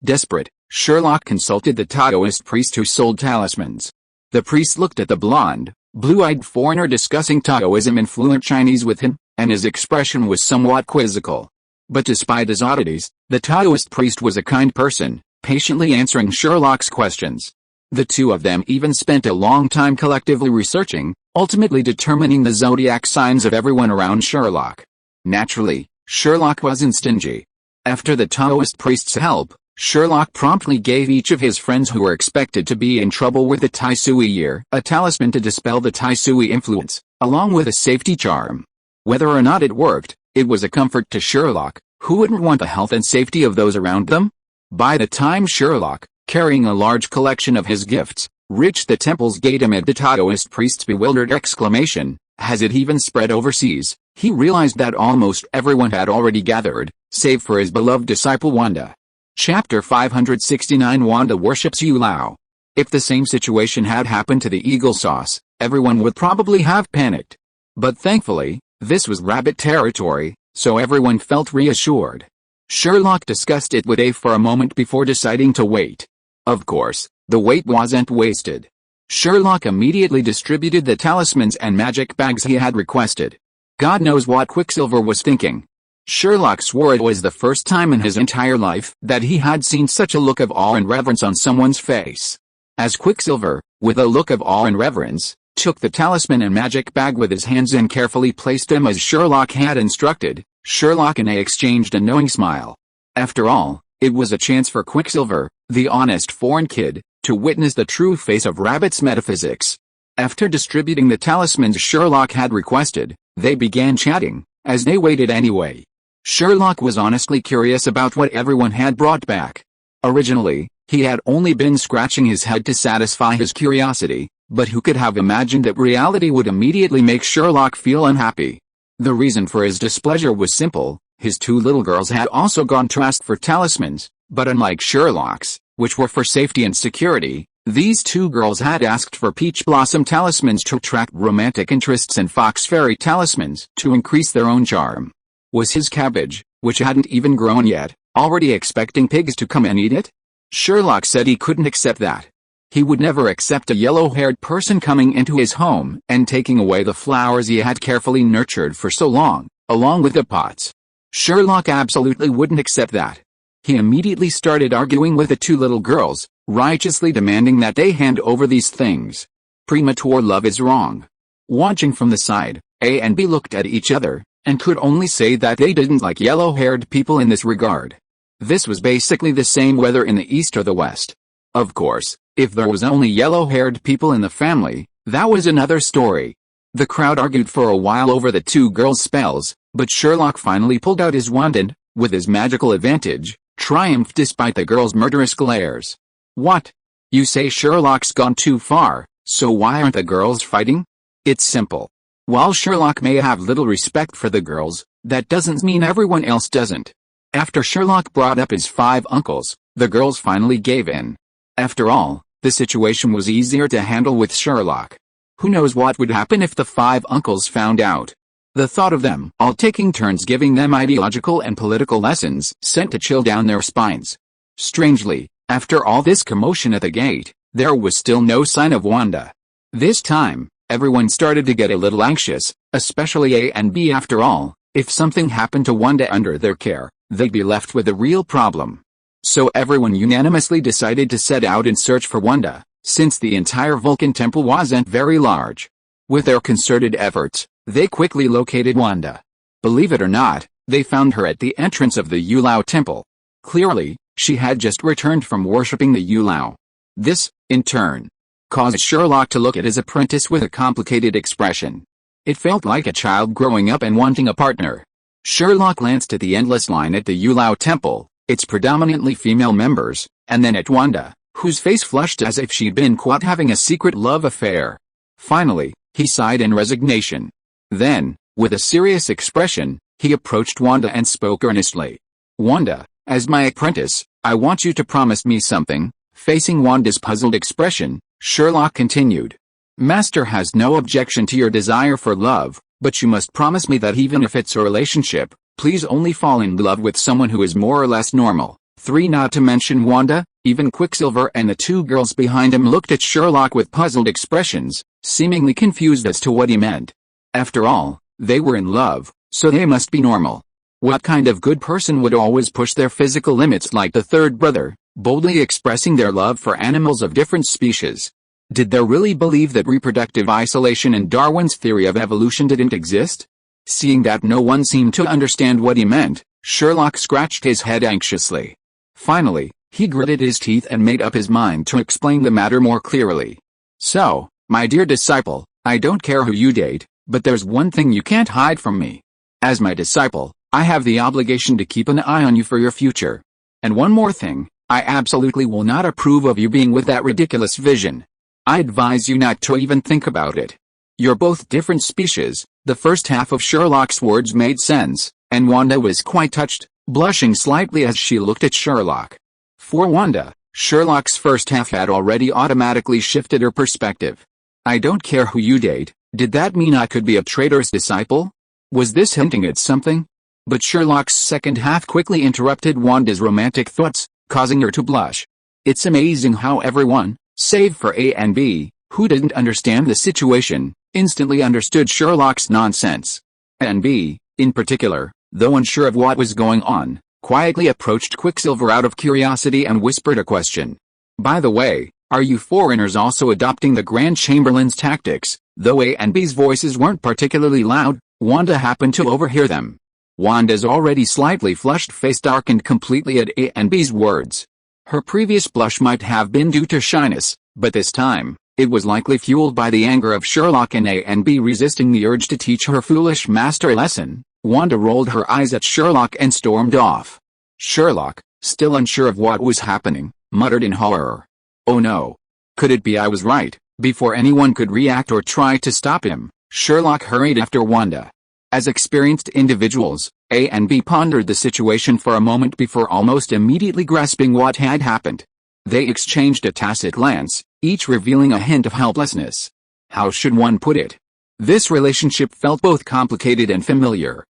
Desperate, Sherlock consulted the Taoist priest who sold talismans. The priest looked at the blonde, blue-eyed foreigner discussing Taoism in fluent Chinese with him, and his expression was somewhat quizzical. But despite his oddities, the Taoist priest was a kind person, patiently answering Sherlock's questions. The 2 of them even spent a long time collectively researching, ultimately determining the zodiac signs of everyone around Sherlock. Naturally, Sherlock wasn't stingy. After the Taoist priest's help, Sherlock promptly gave each of his friends who were expected to be in trouble with the Tai Sui year a talisman to dispel the Tai Sui influence, along with a safety charm. Whether or not it worked, it was a comfort to Sherlock, Who wouldn't want the health and safety of those around them? By the time Sherlock, carrying a large collection of his gifts, reached the temple's gate amid the Taoist priest's bewildered exclamation, "Has it even spread overseas?" he realized that almost everyone had already gathered, save for his beloved disciple Wanda. Chapter 569 Wanda worships Yu Lao. If the same situation had happened to the Eagle Sauce, everyone would probably have panicked. But thankfully, this was rabbit territory, so everyone felt reassured. Sherlock discussed it with Dave for a moment before deciding to wait. Of course, the wait wasn't wasted. Sherlock immediately distributed the talismans and magic bags he had requested. God knows what Quicksilver was thinking. Sherlock swore it was the first time in his entire life that he had seen such a look of awe and reverence on someone's face. As Quicksilver, with a look of awe and reverence, took the talisman and magic bag with his hands and carefully placed them as Sherlock had instructed, Sherlock and A exchanged a knowing smile. After all, it was a chance for Quicksilver, the honest foreign kid, to witness the true face of Rabbit's metaphysics. After distributing the talismans Sherlock had requested, they began chatting, as they waited anyway. Sherlock was honestly curious about what everyone had brought back. Originally, he had only been scratching his head to satisfy his curiosity, but who could have imagined that reality would immediately make Sherlock feel unhappy? The reason for his displeasure was simple: his two little girls had also gone to ask for talismans, but unlike Sherlock's, which were for safety and security, these two girls had asked for peach blossom talismans to attract romantic interests and fox fairy talismans to increase their own charm. Was his cabbage, which hadn't even grown yet, already expecting pigs to come and eat it? Sherlock said he couldn't accept that. He would never accept a yellow-haired person coming into his home and taking away the flowers he had carefully nurtured for so long, along with the pots. Sherlock absolutely wouldn't accept that. He immediately started arguing with the two little girls, righteously demanding that they hand over these things. Premature love is wrong. Watching from the side, A and B looked at each other, and could only say that they didn't like yellow-haired people in this regard. This was basically the same whether in the East or the West. Of course, if there was only yellow-haired people in the family, that was another story. The crowd argued for a while over the two girls' spells, but Sherlock finally pulled out his wand and, with his magical advantage, triumphed despite the girls' murderous glares. What? You say Sherlock's gone too far, so why aren't the girls fighting? It's simple. While Sherlock may have little respect for the girls, that doesn't mean everyone else doesn't. After Sherlock brought up his 5 uncles, the girls finally gave in. After all, the situation was easier to handle with Sherlock. Who knows what would happen if the 5 uncles found out? The thought of them all taking turns giving them ideological and political lessons sent a chill down their spines. Strangely, after all this commotion at the gate, there was still no sign of Wanda. This time, everyone started to get a little anxious, especially A and B. After all, if something happened to Wanda under their care, they'd be left with a real problem. So everyone unanimously decided to set out in search for Wanda, since the entire Vulcan temple wasn't very large. With their concerted efforts, they quickly located Wanda. Believe it or not, they found her at the entrance of the Yu Lao temple. Clearly, she had just returned from worshipping the Yu Lao. This, in turn, caused Sherlock to look at his apprentice with a complicated expression. It felt like a child growing up and wanting a partner. Sherlock glanced at the endless line at the Yu Lao temple, its predominantly female members, and then at Wanda, whose face flushed as if she'd been caught having a secret love affair. Finally, he sighed in resignation. Then, with a serious expression, he approached Wanda and spoke earnestly. Wanda, as my apprentice, I want you to promise me something. Facing Wanda's puzzled expression, Sherlock continued. Master has no objection to your desire for love, but you must promise me that even if it's a relationship, please only fall in love with someone who is more or less normal. 3. Not to mention Wanda, even Quicksilver and the two girls behind him looked at Sherlock with puzzled expressions, seemingly confused as to what he meant. After all, they were in love, so they must be normal. What kind of good person would always push their physical limits like the third brother, boldly expressing their love for animals of different species? Did they really believe that reproductive isolation and Darwin's theory of evolution didn't exist? Seeing that no one seemed to understand what he meant, Sherlock scratched his head anxiously. Finally, he gritted his teeth and made up his mind to explain the matter more clearly. So, my dear disciple, I don't care who you date, but there's one thing you can't hide from me. As my disciple, I have the obligation to keep an eye on you for your future. And one more thing, I absolutely will not approve of you being with that ridiculous vision. I advise you not to even think about it. You're both different species." The first half of Sherlock's words made sense, and Wanda was quite touched, blushing slightly as she looked at Sherlock. For Wanda, Sherlock's first half had already automatically shifted her perspective. "I don't care who you date." Did that mean I could be a traitor's disciple? Was this hinting at something? But Sherlock's second half quickly interrupted Wanda's romantic thoughts, causing her to blush. It's amazing how everyone, save for A and B, who didn't understand the situation, instantly understood Sherlock's nonsense. A and B, in particular, though unsure of what was going on, quietly approached Quicksilver out of curiosity and whispered a question. "By the way, are you foreigners also adopting the Grand Chamberlain's tactics?" Though A and B's voices weren't particularly loud, Wanda happened to overhear them. Wanda's already slightly flushed face darkened completely at A and B's words. Her previous blush might have been due to shyness, but this time, it was likely fueled by the anger of Sherlock and A and B resisting the urge to teach her foolish master a lesson. Wanda rolled her eyes at Sherlock and stormed off. Sherlock, still unsure of what was happening, muttered in horror. "Oh no. Could it be I was right?" Before anyone could react or try to stop him, Sherlock hurried after Wanda. As experienced individuals, A and B pondered the situation for a moment before almost immediately grasping what had happened. They exchanged a tacit glance, each revealing a hint of helplessness. How should one put it? This relationship felt both complicated and familiar.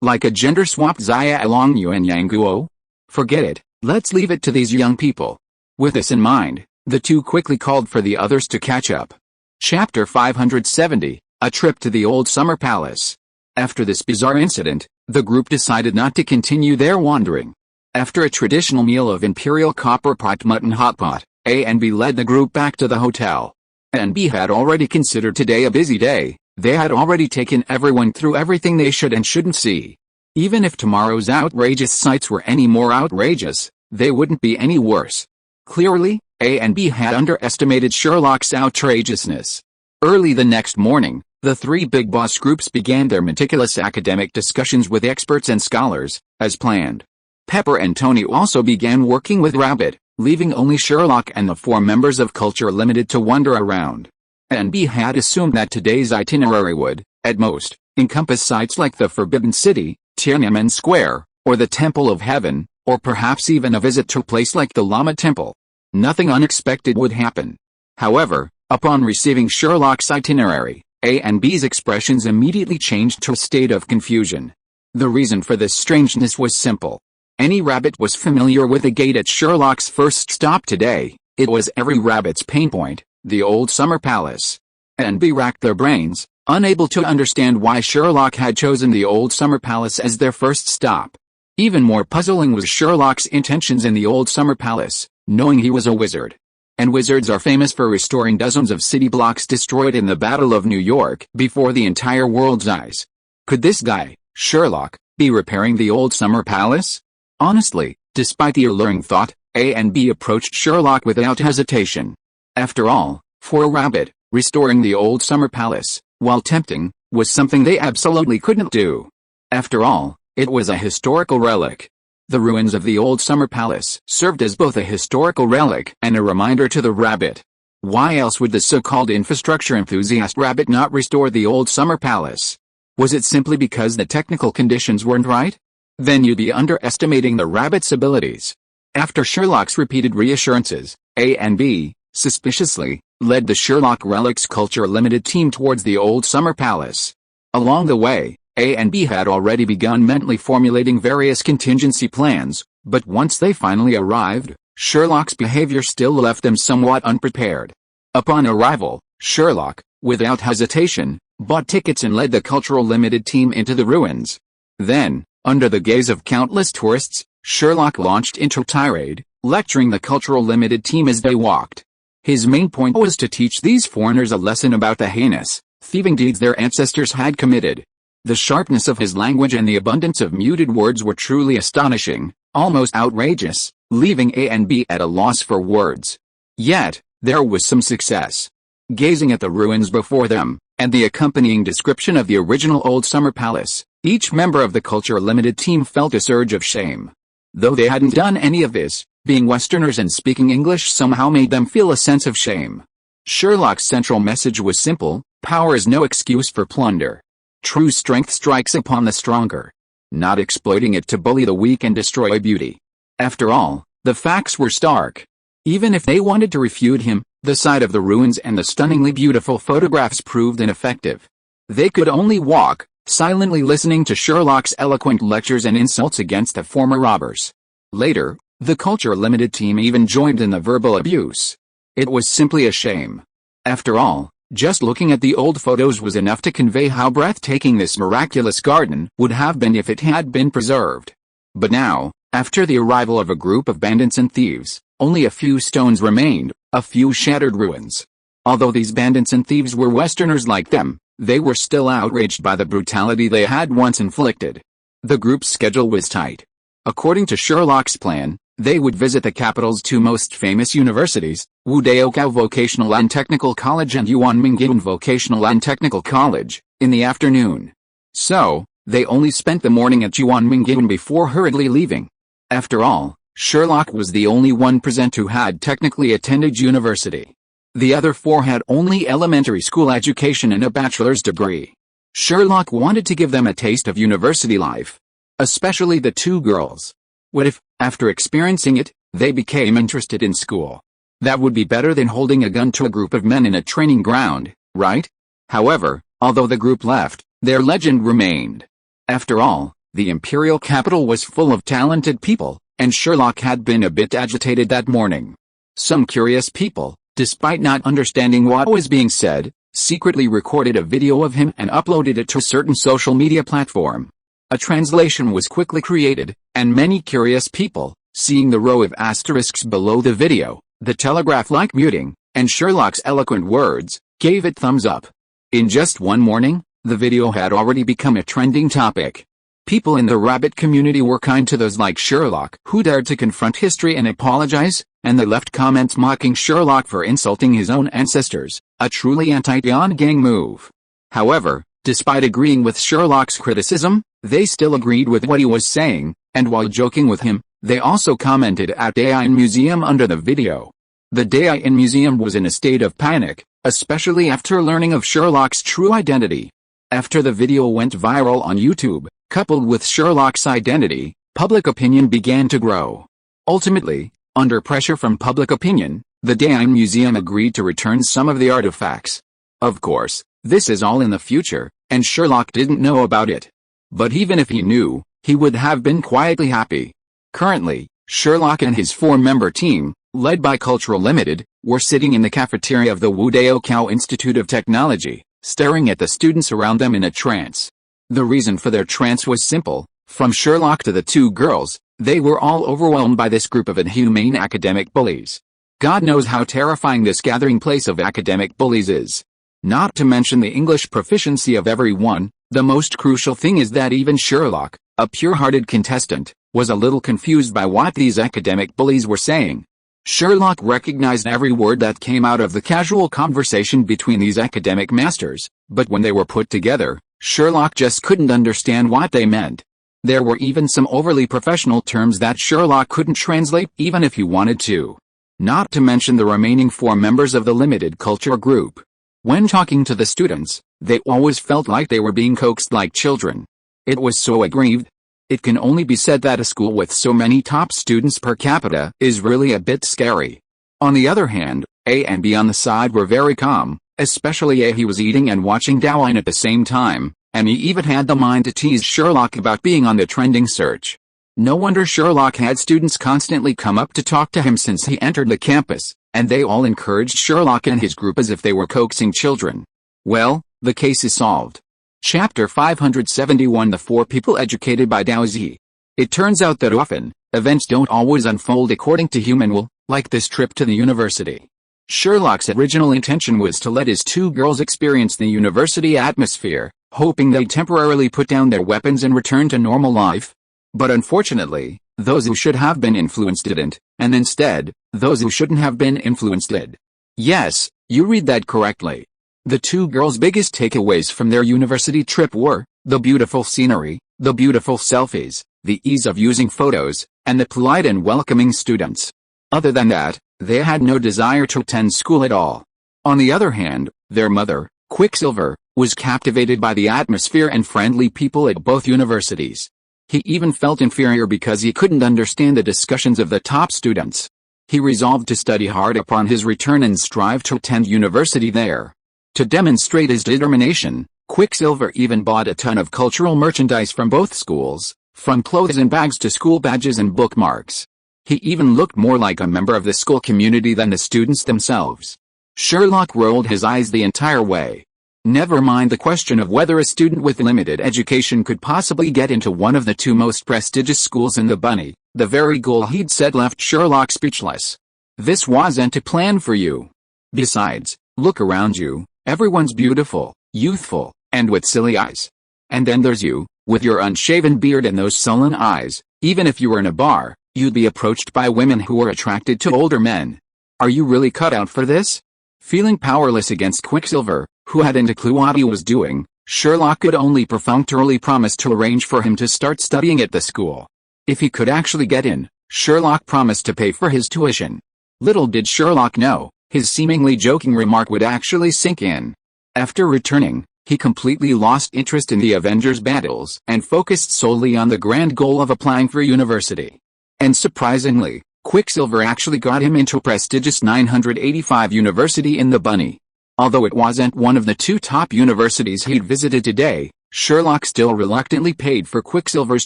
Like a gender-swapped Xia along Yuan Yang Guo? Forget it, let's leave it to these young people. With this in mind, the two quickly called for the others to catch up. Chapter 570, A Trip to the Old Summer Palace. After this bizarre incident, the group decided not to continue their wandering. After a traditional meal of imperial copper pot mutton hot pot, A and B led the group back to the hotel. A and B had already considered today a busy day. They had already taken everyone through everything they should and shouldn't see. Even if tomorrow's outrageous sights were any more outrageous, they wouldn't be any worse. Clearly, A and B had underestimated Sherlock's outrageousness. Early the next morning, the three big boss groups began their meticulous academic discussions with experts and scholars, as planned. Pepper and Tony also began working with Rabbit, leaving only Sherlock and the four members of Culture Limited to wander around. A and B had assumed that today's itinerary would, at most, encompass sites like the Forbidden City, Tiananmen Square, or the Temple of Heaven, or perhaps even a visit to a place like the Lama Temple. Nothing unexpected would happen. However, upon receiving Sherlock's itinerary, A and B's expressions immediately changed to a state of confusion. The reason for this strangeness was simple. Any rabbit was familiar with the gate at Sherlock's first stop today. It was every rabbit's pain point, the Old Summer Palace. A and B racked their brains, unable to understand why Sherlock had chosen the Old Summer Palace as their first stop. Even more puzzling was Sherlock's intentions in the Old Summer Palace, knowing he was a wizard. And wizards are famous for restoring dozens of city blocks destroyed in the Battle of New York before the entire world's eyes. Could this guy, Sherlock, be repairing the Old Summer Palace? Honestly, despite the alluring thought, A and B approached Sherlock without hesitation. After all, for a rabbit, restoring the Old Summer Palace, while tempting, was something they absolutely couldn't do. After all, it was a historical relic. The ruins of the Old Summer Palace served as both a historical relic and a reminder to the rabbit. Why else would the so-called infrastructure enthusiast rabbit not restore the Old Summer Palace? Was it simply because the technical conditions weren't right? Then you'd be underestimating the rabbit's abilities. After Sherlock's repeated reassurances, A and B, suspiciously, led the Sherlock Relics Culture Limited team towards the Old Summer Palace. Along the way, A and B had already begun mentally formulating various contingency plans, but once they finally arrived, Sherlock's behavior still left them somewhat unprepared. Upon arrival, Sherlock, without hesitation, bought tickets and led the Cultural Limited team into the ruins. Then, under the gaze of countless tourists, Sherlock launched into a tirade, lecturing the Cultural Limited team as they walked. His main point was to teach these foreigners a lesson about the heinous, thieving deeds their ancestors had committed. The sharpness of his language and the abundance of muted words were truly astonishing, almost outrageous, leaving A and B at a loss for words. Yet, there was some success. Gazing at the ruins before them, and the accompanying description of the original Old Summer Palace, Each member of the Culture Limited team felt a surge of shame. Though they hadn't done any of this, being Westerners and speaking English somehow made them feel a sense of shame. Sherlock's central message was simple: power is no excuse for plunder. True strength strikes upon the stronger, not exploiting it to bully the weak and destroy beauty. After all, the facts were stark. Even if they wanted to refute him, the sight of the ruins and the stunningly beautiful photographs proved ineffective. They could only walk, silently listening to Sherlock's eloquent lectures and insults against the former robbers. Later, the Culture Limited team even joined in the verbal abuse. It was simply a shame. After all, just looking at the old photos was enough to convey how breathtaking this miraculous garden would have been if it had been preserved. But now, after the arrival of a group of bandits and thieves, only a few stones remained, a few shattered ruins. Although these bandits and thieves were Westerners like them, they were still outraged by the brutality they had once inflicted. The group's schedule was tight. According to Sherlock's plan, they would visit the capital's two most famous universities, Wudao Vocational and Technical College and Yuanmingyun Vocational and Technical College, in the afternoon. So, they only spent the morning at Yuanmingyun before hurriedly leaving. After all, Sherlock was the only one present who had technically attended university. The other four had only elementary school education and a bachelor's degree. Sherlock wanted to give them a taste of university life. Especially the two girls. What if, after experiencing it, they became interested in school? That would be better than holding a gun to a group of men in a training ground, right? However, although the group left, their legend remained. After all, the imperial capital was full of talented people, and Sherlock had been a bit agitated that morning. Some curious people, despite not understanding what was being said, secretly recorded a video of him and uploaded it to a certain social media platform. A translation was quickly created, and many curious people, seeing the row of asterisks below the video, the telegraph-like muting, and Sherlock's eloquent words, gave it thumbs up. In just one morning, the video had already become a trending topic. People in the rabbit community were kind to those like Sherlock who dared to confront history and apologize, and they left comments mocking Sherlock for insulting his own ancestors, a truly anti-Yan gang move. However, despite agreeing with Sherlock's criticism, they still agreed with what he was saying, and while joking with him, they also commented at Daein Museum under the video. The Daein Museum was in a state of panic, especially after learning of Sherlock's true identity. After the video went viral on YouTube, coupled with Sherlock's identity, public opinion began to grow. Ultimately, under pressure from public opinion, the Daein Museum agreed to return some of the artifacts. Of course, this is all in the future, and Sherlock didn't know about it. But even if he knew, he would have been quietly happy. Currently, Sherlock and his four-member team, led by Cultural Limited, were sitting in the cafeteria of the Wudao Institute of Technology, staring at the students around them in a trance. The reason for their trance was simple: from Sherlock to the two girls, they were all overwhelmed by this group of inhumane academic bullies. God knows how terrifying this gathering place of academic bullies is. Not to mention the English proficiency of everyone, the most crucial thing is that even Sherlock, a pure-hearted contestant, was a little confused by what these academic bullies were saying. Sherlock recognized every word that came out of the casual conversation between these academic masters, but when they were put together, Sherlock just couldn't understand what they meant. There were even some overly professional terms that Sherlock couldn't translate even if he wanted to. Not to mention the remaining four members of the limited culture group. When talking to the students, they always felt like they were being coaxed like children. It was so aggrieved. It can only be said that a school with so many top students per capita is really a bit scary. On the other hand, A and B on the side were very calm, especially A. He was eating and watching Daein at the same time, and he even had the mind to tease Sherlock about being on the trending search. No wonder Sherlock had students constantly come up to talk to him since he entered the campus, and they all encouraged Sherlock and his group as if they were coaxing children. Well, the case is solved. Chapter 571: The Four People Educated by Dao Zi. It turns out that often, events don't always unfold according to human will, like this trip to the university. Sherlock's original intention was to let his two girls experience the university atmosphere, hoping they'd temporarily put down their weapons and return to normal life. But unfortunately, those who should have been influenced didn't, and instead, those who shouldn't have been influenced did. Yes, you read that correctly. The two girls' biggest takeaways from their university trip were, The beautiful scenery, the beautiful selfies, the ease of using photos, and the polite and welcoming students. Other than that, they had no desire to attend school at all. On the other hand, their mother, Quicksilver, was captivated by the atmosphere and friendly people at both universities. He even felt inferior because he couldn't understand the discussions of the top students. He resolved to study hard upon his return and strive to attend university there. To demonstrate his determination, Quicksilver even bought a ton of cultural merchandise from both schools, from clothes and bags to school badges and bookmarks. He even looked more like a member of the school community than the students themselves. Sherlock rolled his eyes the entire way. Never mind the question of whether a student with limited education could possibly get into one of the two most prestigious schools in the Bunny. The very goal he'd set left Sherlock speechless. This wasn't a plan for you. Besides, look around you, everyone's beautiful, youthful, and with silly eyes. And then there's you, with your unshaven beard and those sullen eyes. Even if you were in a bar, you'd be approached by women who were attracted to older men. Are you really cut out for this? Feeling powerless against Quicksilver, who hadn't a clue what he was doing, Sherlock could only perfunctorily promise to arrange for him to start studying at the school. If he could actually get in, Sherlock promised to pay for his tuition. Little did Sherlock know, his seemingly joking remark would actually sink in. After returning, he completely lost interest in the Avengers' battles and focused solely on the grand goal of applying for university. And surprisingly, Quicksilver actually got him into a prestigious 985 university in the Bunny. Although it wasn't one of the two top universities he'd visited today, Sherlock still reluctantly paid for Quicksilver's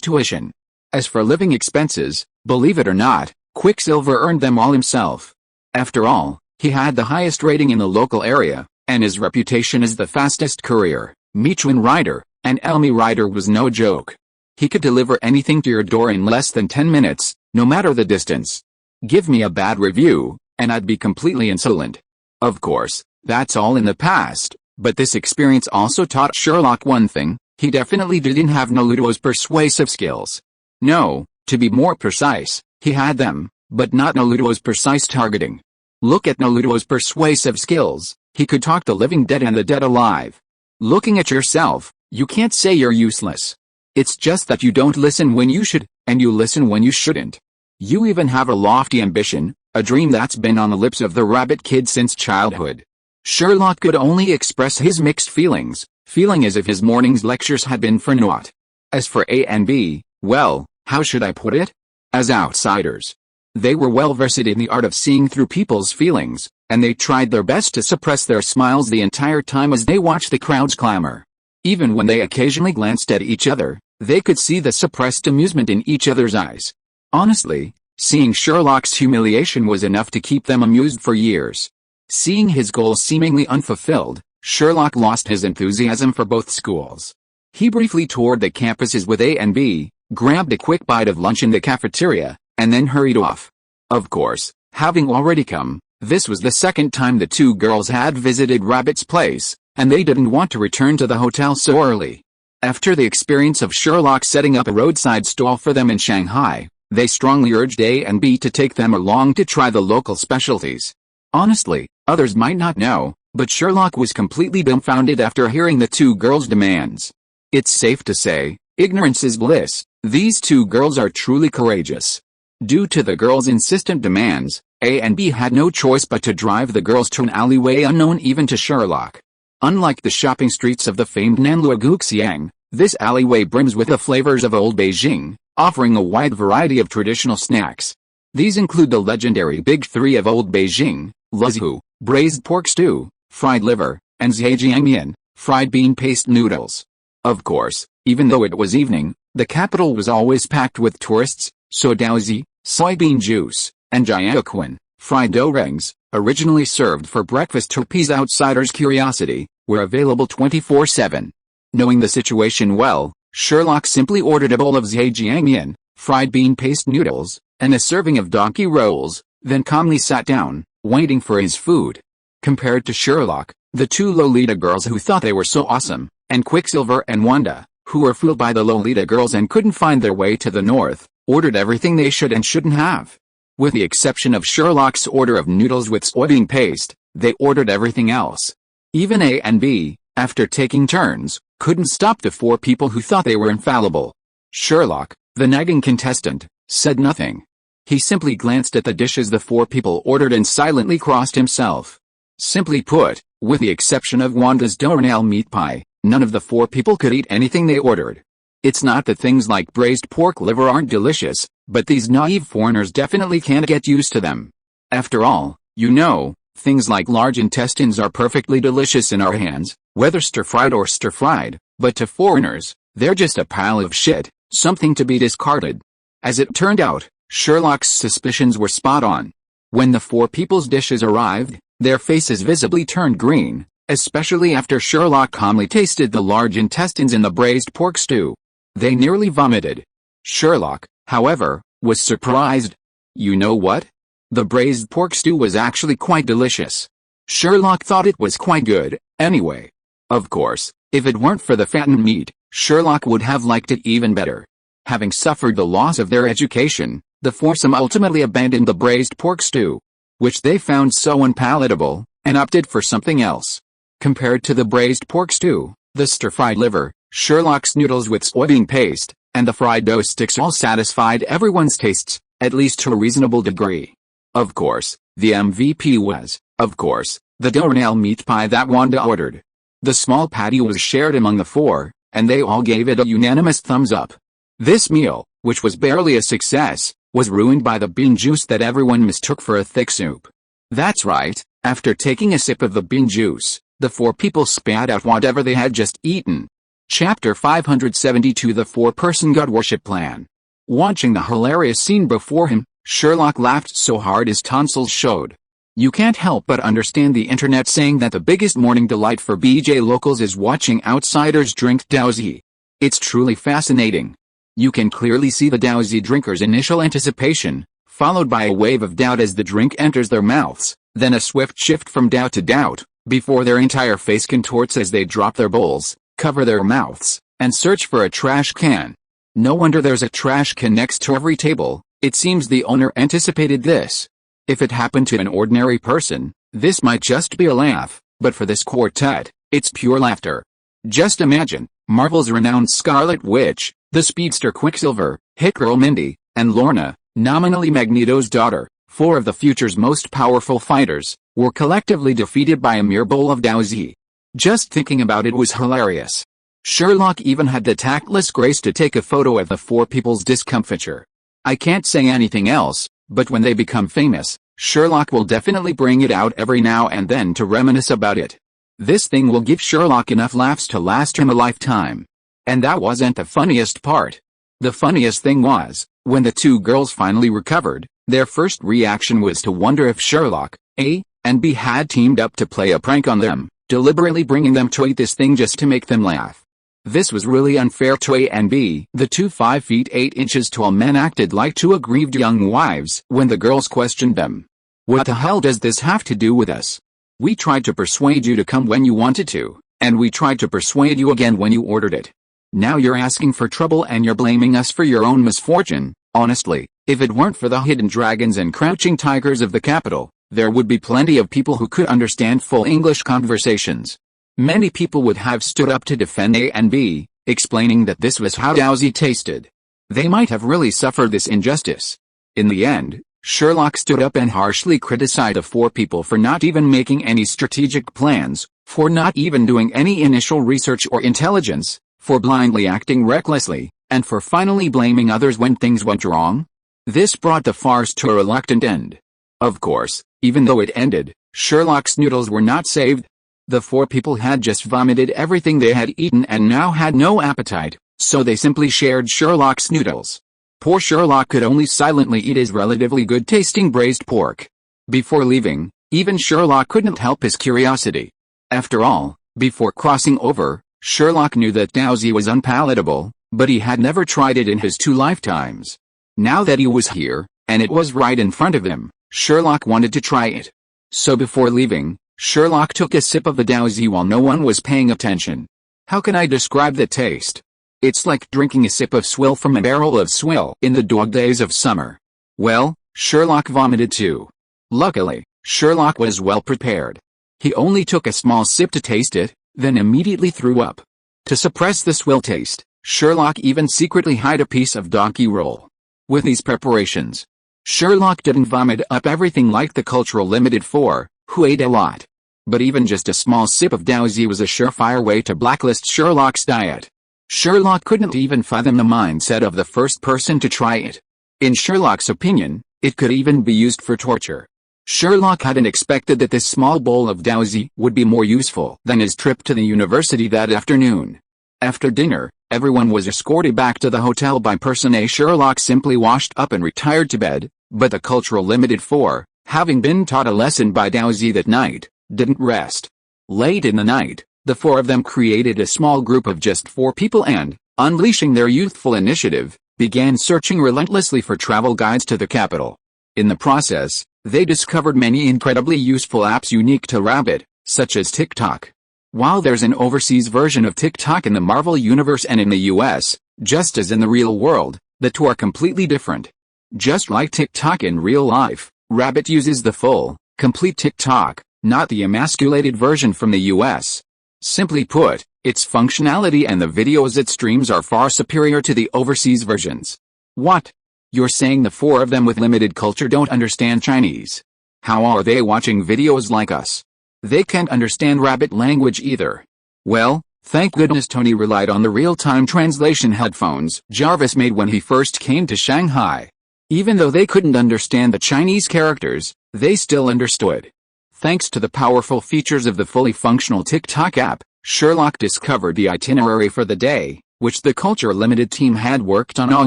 tuition. As for living expenses, believe it or not, Quicksilver earned them all himself. After all, he had the highest rating in the local area, and his reputation as the fastest courier, Michelin rider, and Elmi rider was no joke. He could deliver anything to your door in less than 10 minutes, no matter the distance. Give me a bad review, and I'd be completely insolent. Of course, that's all in the past, but this experience also taught Sherlock one thing: he definitely didn't have Naruto's persuasive skills. No, to be more precise, he had them, but not Naruto's precise targeting. Look at Naruto's persuasive skills. He could talk the living dead and the dead alive. Looking at yourself, you can't say you're useless. It's just that you don't listen when you should, and you listen when you shouldn't. You even have a lofty ambition, a dream that's been on the lips of the Rabbit Kid since childhood. Sherlock could only express his mixed feelings, feeling as if his morning's lectures had been for naught. As for A and B, well, how should I put it? As outsiders. They were well versed in the art of seeing through people's feelings, and they tried their best to suppress their smiles the entire time as they watched the crowd's clamor. Even when they occasionally glanced at each other, they could see the suppressed amusement in each other's eyes. Honestly, seeing Sherlock's humiliation was enough to keep them amused for years. Seeing his goals seemingly unfulfilled, Sherlock lost his enthusiasm for both schools. He briefly toured the campuses with A and B, grabbed a quick bite of lunch in the cafeteria, and then hurried off. Of course, having already come, this was the second time the two girls had visited Rabbit's place, and they didn't want to return to the hotel so early. After the experience of Sherlock setting up a roadside stall for them in Shanghai, they strongly urged A and B to take them along to try the local specialties. Honestly, others might not know, but Sherlock was completely dumbfounded after hearing the two girls' demands. It's safe to say, ignorance is bliss. These two girls are truly courageous. Due to the girls' insistent demands, A and B had no choice but to drive the girls to an alleyway unknown even to Sherlock. Unlike the shopping streets of the famed Nanluoguxiang, this alleyway brims with the flavors of Old Beijing, offering a wide variety of traditional snacks. These include the legendary Big Three of Old Beijing: luzihu, braised pork stew, fried liver, and zhejiangmian, fried bean paste noodles. Of course, even though it was evening, the capital was always packed with tourists, so daozi, soybean juice, and jiaoquan, fried dough rings, originally served for breakfast to appease outsiders' curiosity, were available 24/7. Knowing the situation well, Sherlock simply ordered a bowl of zhejiangmian, fried bean paste noodles, and a serving of donkey rolls, then calmly sat down, waiting for his food. Compared to Sherlock, the two Lolita girls who thought they were so awesome, and Quicksilver and Wanda, who were fooled by the Lolita girls and couldn't find their way to the north, ordered everything they should and shouldn't have. With the exception of Sherlock's order of noodles with soybean paste, they ordered everything else. Even A and B, after taking turns, couldn't stop the four people who thought they were infallible. Sherlock, the nagging contestant, said nothing. He simply glanced at the dishes the four people ordered and silently crossed himself. Simply put, with the exception of Wanda's doornail meat pie, none of the four people could eat anything they ordered. It's not that things like braised pork liver aren't delicious, but these naive foreigners definitely can't get used to them. After all, you know, things like large intestines are perfectly delicious in our hands, whether stir-fried or stir-fried, but to foreigners, they're just a pile of shit, something to be discarded. As it turned out, Sherlock's suspicions were spot on. When the four people's dishes arrived, their faces visibly turned green, especially after Sherlock calmly tasted the large intestines in the braised pork stew. They nearly vomited. Sherlock, however, was surprised. You know what? The braised pork stew was actually quite delicious. Sherlock thought it was quite good, anyway. Of course, if it weren't for the fattened meat, Sherlock would have liked it even better. Having suffered the loss of their education, the foursome ultimately abandoned the braised pork stew, which they found so unpalatable, and opted for something else. Compared to the braised pork stew, the stir-fried liver, Sherlock's noodles with soybean paste, and the fried dough sticks all satisfied everyone's tastes, at least to a reasonable degree. Of course, the MVP was, of course, the doornail meat pie that Wanda ordered. The small patty was shared among the four, and they all gave it a unanimous thumbs up. This meal, which was barely a success, was ruined by the bean juice that everyone mistook for a thick soup. That's right, after taking a sip of the bean juice, the four people spat out whatever they had just eaten. Chapter 572 The Four-Person God Worship Plan. Watching the hilarious scene before him, Sherlock laughed so hard his tonsils showed. You can't help but understand the internet saying that the biggest morning delight for BJ locals is watching outsiders drink dowsy. It's truly fascinating. You can clearly see the dowsy drinkers' initial anticipation, followed by a wave of doubt as the drink enters their mouths, then a swift shift from doubt to doubt, before their entire face contorts as they drop their bowls, cover their mouths, and search for a trash can. No wonder there's a trash can next to every table. It seems the owner anticipated this. If it happened to an ordinary person, this might just be a laugh, but for this quartet, it's pure laughter. Just imagine, Marvel's renowned Scarlet Witch, the speedster Quicksilver, Hit Girl Mindy, and Lorna, nominally Magneto's daughter, four of the future's most powerful fighters, were collectively defeated by a mere bowl of dowsy. Just thinking about it was hilarious. Sherlock even had the tactless grace to take a photo of the four people's discomfiture. I can't say anything else, but when they become famous, Sherlock will definitely bring it out every now and then to reminisce about it. This thing will give Sherlock enough laughs to last him a lifetime. And that wasn't the funniest part. The funniest thing was, when the two girls finally recovered, their first reaction was to wonder if Sherlock, A, and B had teamed up to play a prank on them, deliberately bringing them to eat this thing just to make them laugh. This was really unfair to A and B. The two 5 feet 8 inches tall men acted like two aggrieved young wives when the girls questioned them. What the hell does this have to do with us? We tried to persuade you to come when you wanted to, and we tried to persuade you again when you ordered it. Now you're asking for trouble and you're blaming us for your own misfortune. Honestly, if it weren't for the hidden dragons and crouching tigers of the capital, there would be plenty of people who could understand full English conversations. Many people would have stood up to defend A and B, explaining that this was how dowsy tasted. They might have really suffered this injustice. In the end, Sherlock stood up and harshly criticized the four people for not even making any strategic plans, for not even doing any initial research or intelligence, for blindly acting recklessly, and for finally blaming others when things went wrong. This brought the farce to a reluctant end. Of course, even though it ended, Sherlock's noodles were not saved. The four people had just vomited everything they had eaten and now had no appetite, so they simply shared Sherlock's noodles. Poor Sherlock could only silently eat his relatively good-tasting braised pork. Before leaving, even Sherlock couldn't help his curiosity. After all, before crossing over, Sherlock knew that dowsy was unpalatable, but he had never tried it in his 2 lifetimes. Now that he was here, and it was right in front of him, Sherlock wanted to try it. So before leaving, Sherlock took a sip of the dowsy while no one was paying attention. How can I describe the taste? It's like drinking a sip of swill from a barrel of swill in the dog days of summer. Well, Sherlock vomited too. Luckily, Sherlock was well prepared. He only took a small sip to taste it, then immediately threw up. To suppress the swill taste, Sherlock even secretly hid a piece of donkey roll. With these preparations, Sherlock didn't vomit up everything like the cultural limited four, who ate a lot. But even just a small sip of Dowsy was a surefire way to blacklist Sherlock's diet. Sherlock couldn't even fathom the mindset of the first person to try it. In Sherlock's opinion, it could even be used for torture. Sherlock hadn't expected that this small bowl of Dowsy would be more useful than his trip to the university that afternoon. After dinner, everyone was escorted back to the hotel by Person A. Sherlock simply washed up and retired to bed, but the cultural limited four, having been taught a lesson by Dowsy that night, didn't rest. Late in the night, the four of them created a small group of just 4 people and, unleashing their youthful initiative, began searching relentlessly for travel guides to the capital. In the process, they discovered many incredibly useful apps unique to Rabbit, such as TikTok. While there's an overseas version of TikTok in the Marvel Universe and in the US, just as in the real world, the two are completely different. Just like TikTok in real life, Rabbit uses the full, complete TikTok, not the emasculated version from the US. Simply put, its functionality and the videos it streams are far superior to the overseas versions. What? You're saying the 4 of them with limited culture don't understand Chinese? How are they watching videos like us? They can't understand Rabbit language either. Well, thank goodness Tony relied on the real-time translation headphones Jarvis made when he first came to Shanghai. Even though they couldn't understand the Chinese characters, they still understood. Thanks to the powerful features of the fully functional TikTok app, Sherlock discovered the itinerary for the day, which the Culture Limited team had worked on all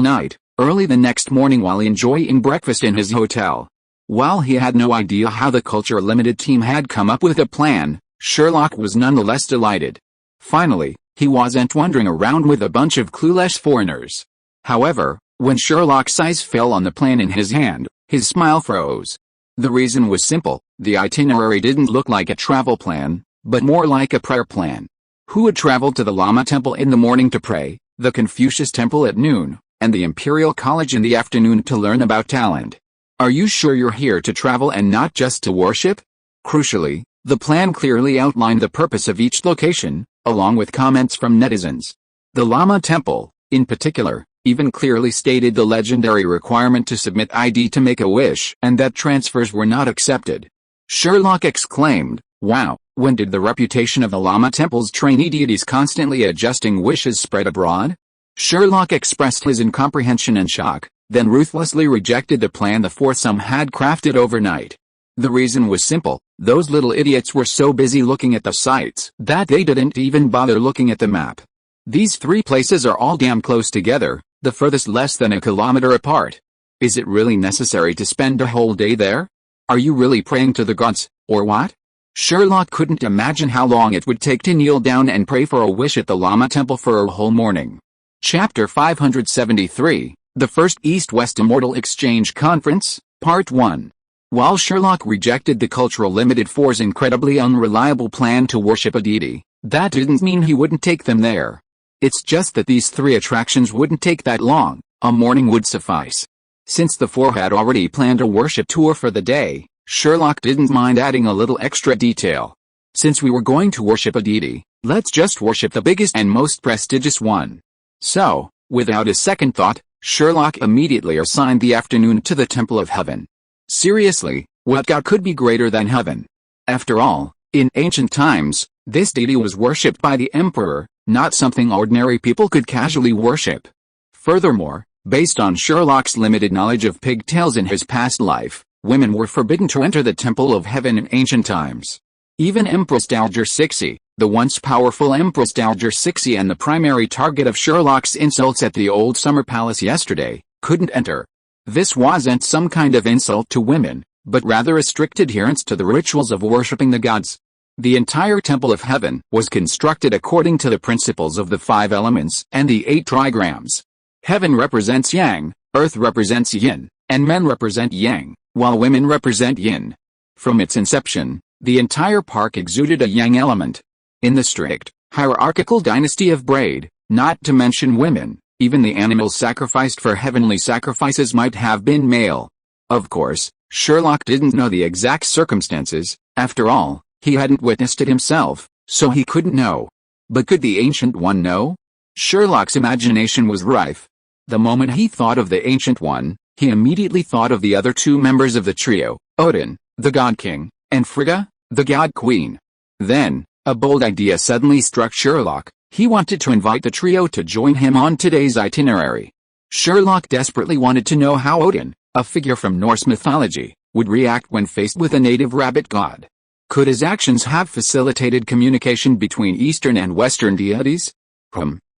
night, early the next morning while enjoying breakfast in his hotel. While he had no idea how the Culture Limited team had come up with a plan, Sherlock was nonetheless delighted. Finally, he wasn't wandering around with a bunch of clueless foreigners. However, when Sherlock's eyes fell on the plan in his hand, his smile froze. The reason was simple: the itinerary didn't look like a travel plan, but more like a prayer plan. Who would travel to the Lama Temple in the morning to pray, the Confucius Temple at noon, and the Imperial College in the afternoon to learn about talent? Are you sure you're here to travel and not just to worship? Crucially, the plan clearly outlined the purpose of each location, along with comments from netizens. The Lama Temple, in particular, even clearly stated the legendary requirement to submit ID to make a wish and that transfers were not accepted. Sherlock exclaimed, "Wow, when did the reputation of the Lama Temple's trainee deities constantly adjusting wishes spread abroad?" Sherlock expressed his incomprehension and shock, then ruthlessly rejected the plan the foursome had crafted overnight. The reason was simple: those little idiots were so busy looking at the sights that they didn't even bother looking at the map. These 3 places are all damn close together, the furthest less than a kilometer apart. Is it really necessary to spend a whole day there? Are you really praying to the gods, or what? Sherlock couldn't imagine how long it would take to kneel down and pray for a wish at the Lama Temple for a whole morning. Chapter 573, The First East-West Immortal Exchange Conference, Part 1. While Sherlock rejected the Cultural Limited Four's incredibly unreliable plan to worship a deity, that didn't mean he wouldn't take them there. It's just that these 3 attractions wouldn't take that long, a morning would suffice. Since the 4 had already planned a worship tour for the day, Sherlock didn't mind adding a little extra detail. Since we were going to worship a deity, let's just worship the biggest and most prestigious one. So, without a second thought, Sherlock immediately assigned the afternoon to the Temple of Heaven. Seriously, what god could be greater than heaven? After all, in ancient times, this deity was worshipped by the emperor, not something ordinary people could casually worship. Furthermore, based on Sherlock's limited knowledge of pigtails in his past life, women were forbidden to enter the Temple of Heaven in ancient times. Even Empress Dowager Cixi, the once powerful Empress Dowager Cixi and the primary target of Sherlock's insults at the old summer palace yesterday, couldn't enter. This wasn't some kind of insult to women, but rather a strict adherence to the rituals of worshipping the gods. The entire Temple of Heaven was constructed according to the principles of the 5 elements and the 8 trigrams. Heaven represents yang, earth represents yin, and men represent yang, while women represent yin. From its inception, the entire park exuded a yang element. In the strict, hierarchical dynasty of Braid, not to mention women, even the animals sacrificed for heavenly sacrifices might have been male. Of course, Sherlock didn't know the exact circumstances. After all, he hadn't witnessed it himself, so he couldn't know. But could the Ancient One know? Sherlock's imagination was rife. The moment he thought of the Ancient One, he immediately thought of the other two members of the trio, Odin, the God King, and Frigga, the God Queen. Then, a bold idea suddenly struck Sherlock. He wanted to invite the trio to join him on today's itinerary. Sherlock desperately wanted to know how Odin, a figure from Norse mythology, would react when faced with a native rabbit god. Could his actions have facilitated communication between Eastern and Western deities?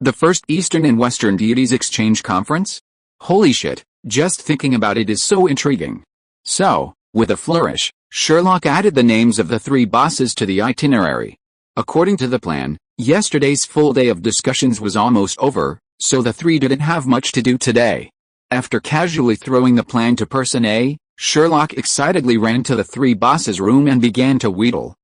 The first Eastern and Western deities exchange conference? Holy shit, just thinking about it is so intriguing. So, with a flourish, Sherlock added the names of the three bosses to the itinerary. According to the plan, yesterday's full day of discussions was almost over, so the three didn't have much to do today. After casually throwing the plan to Person A, Sherlock excitedly ran to the three bosses' room and began to wheedle,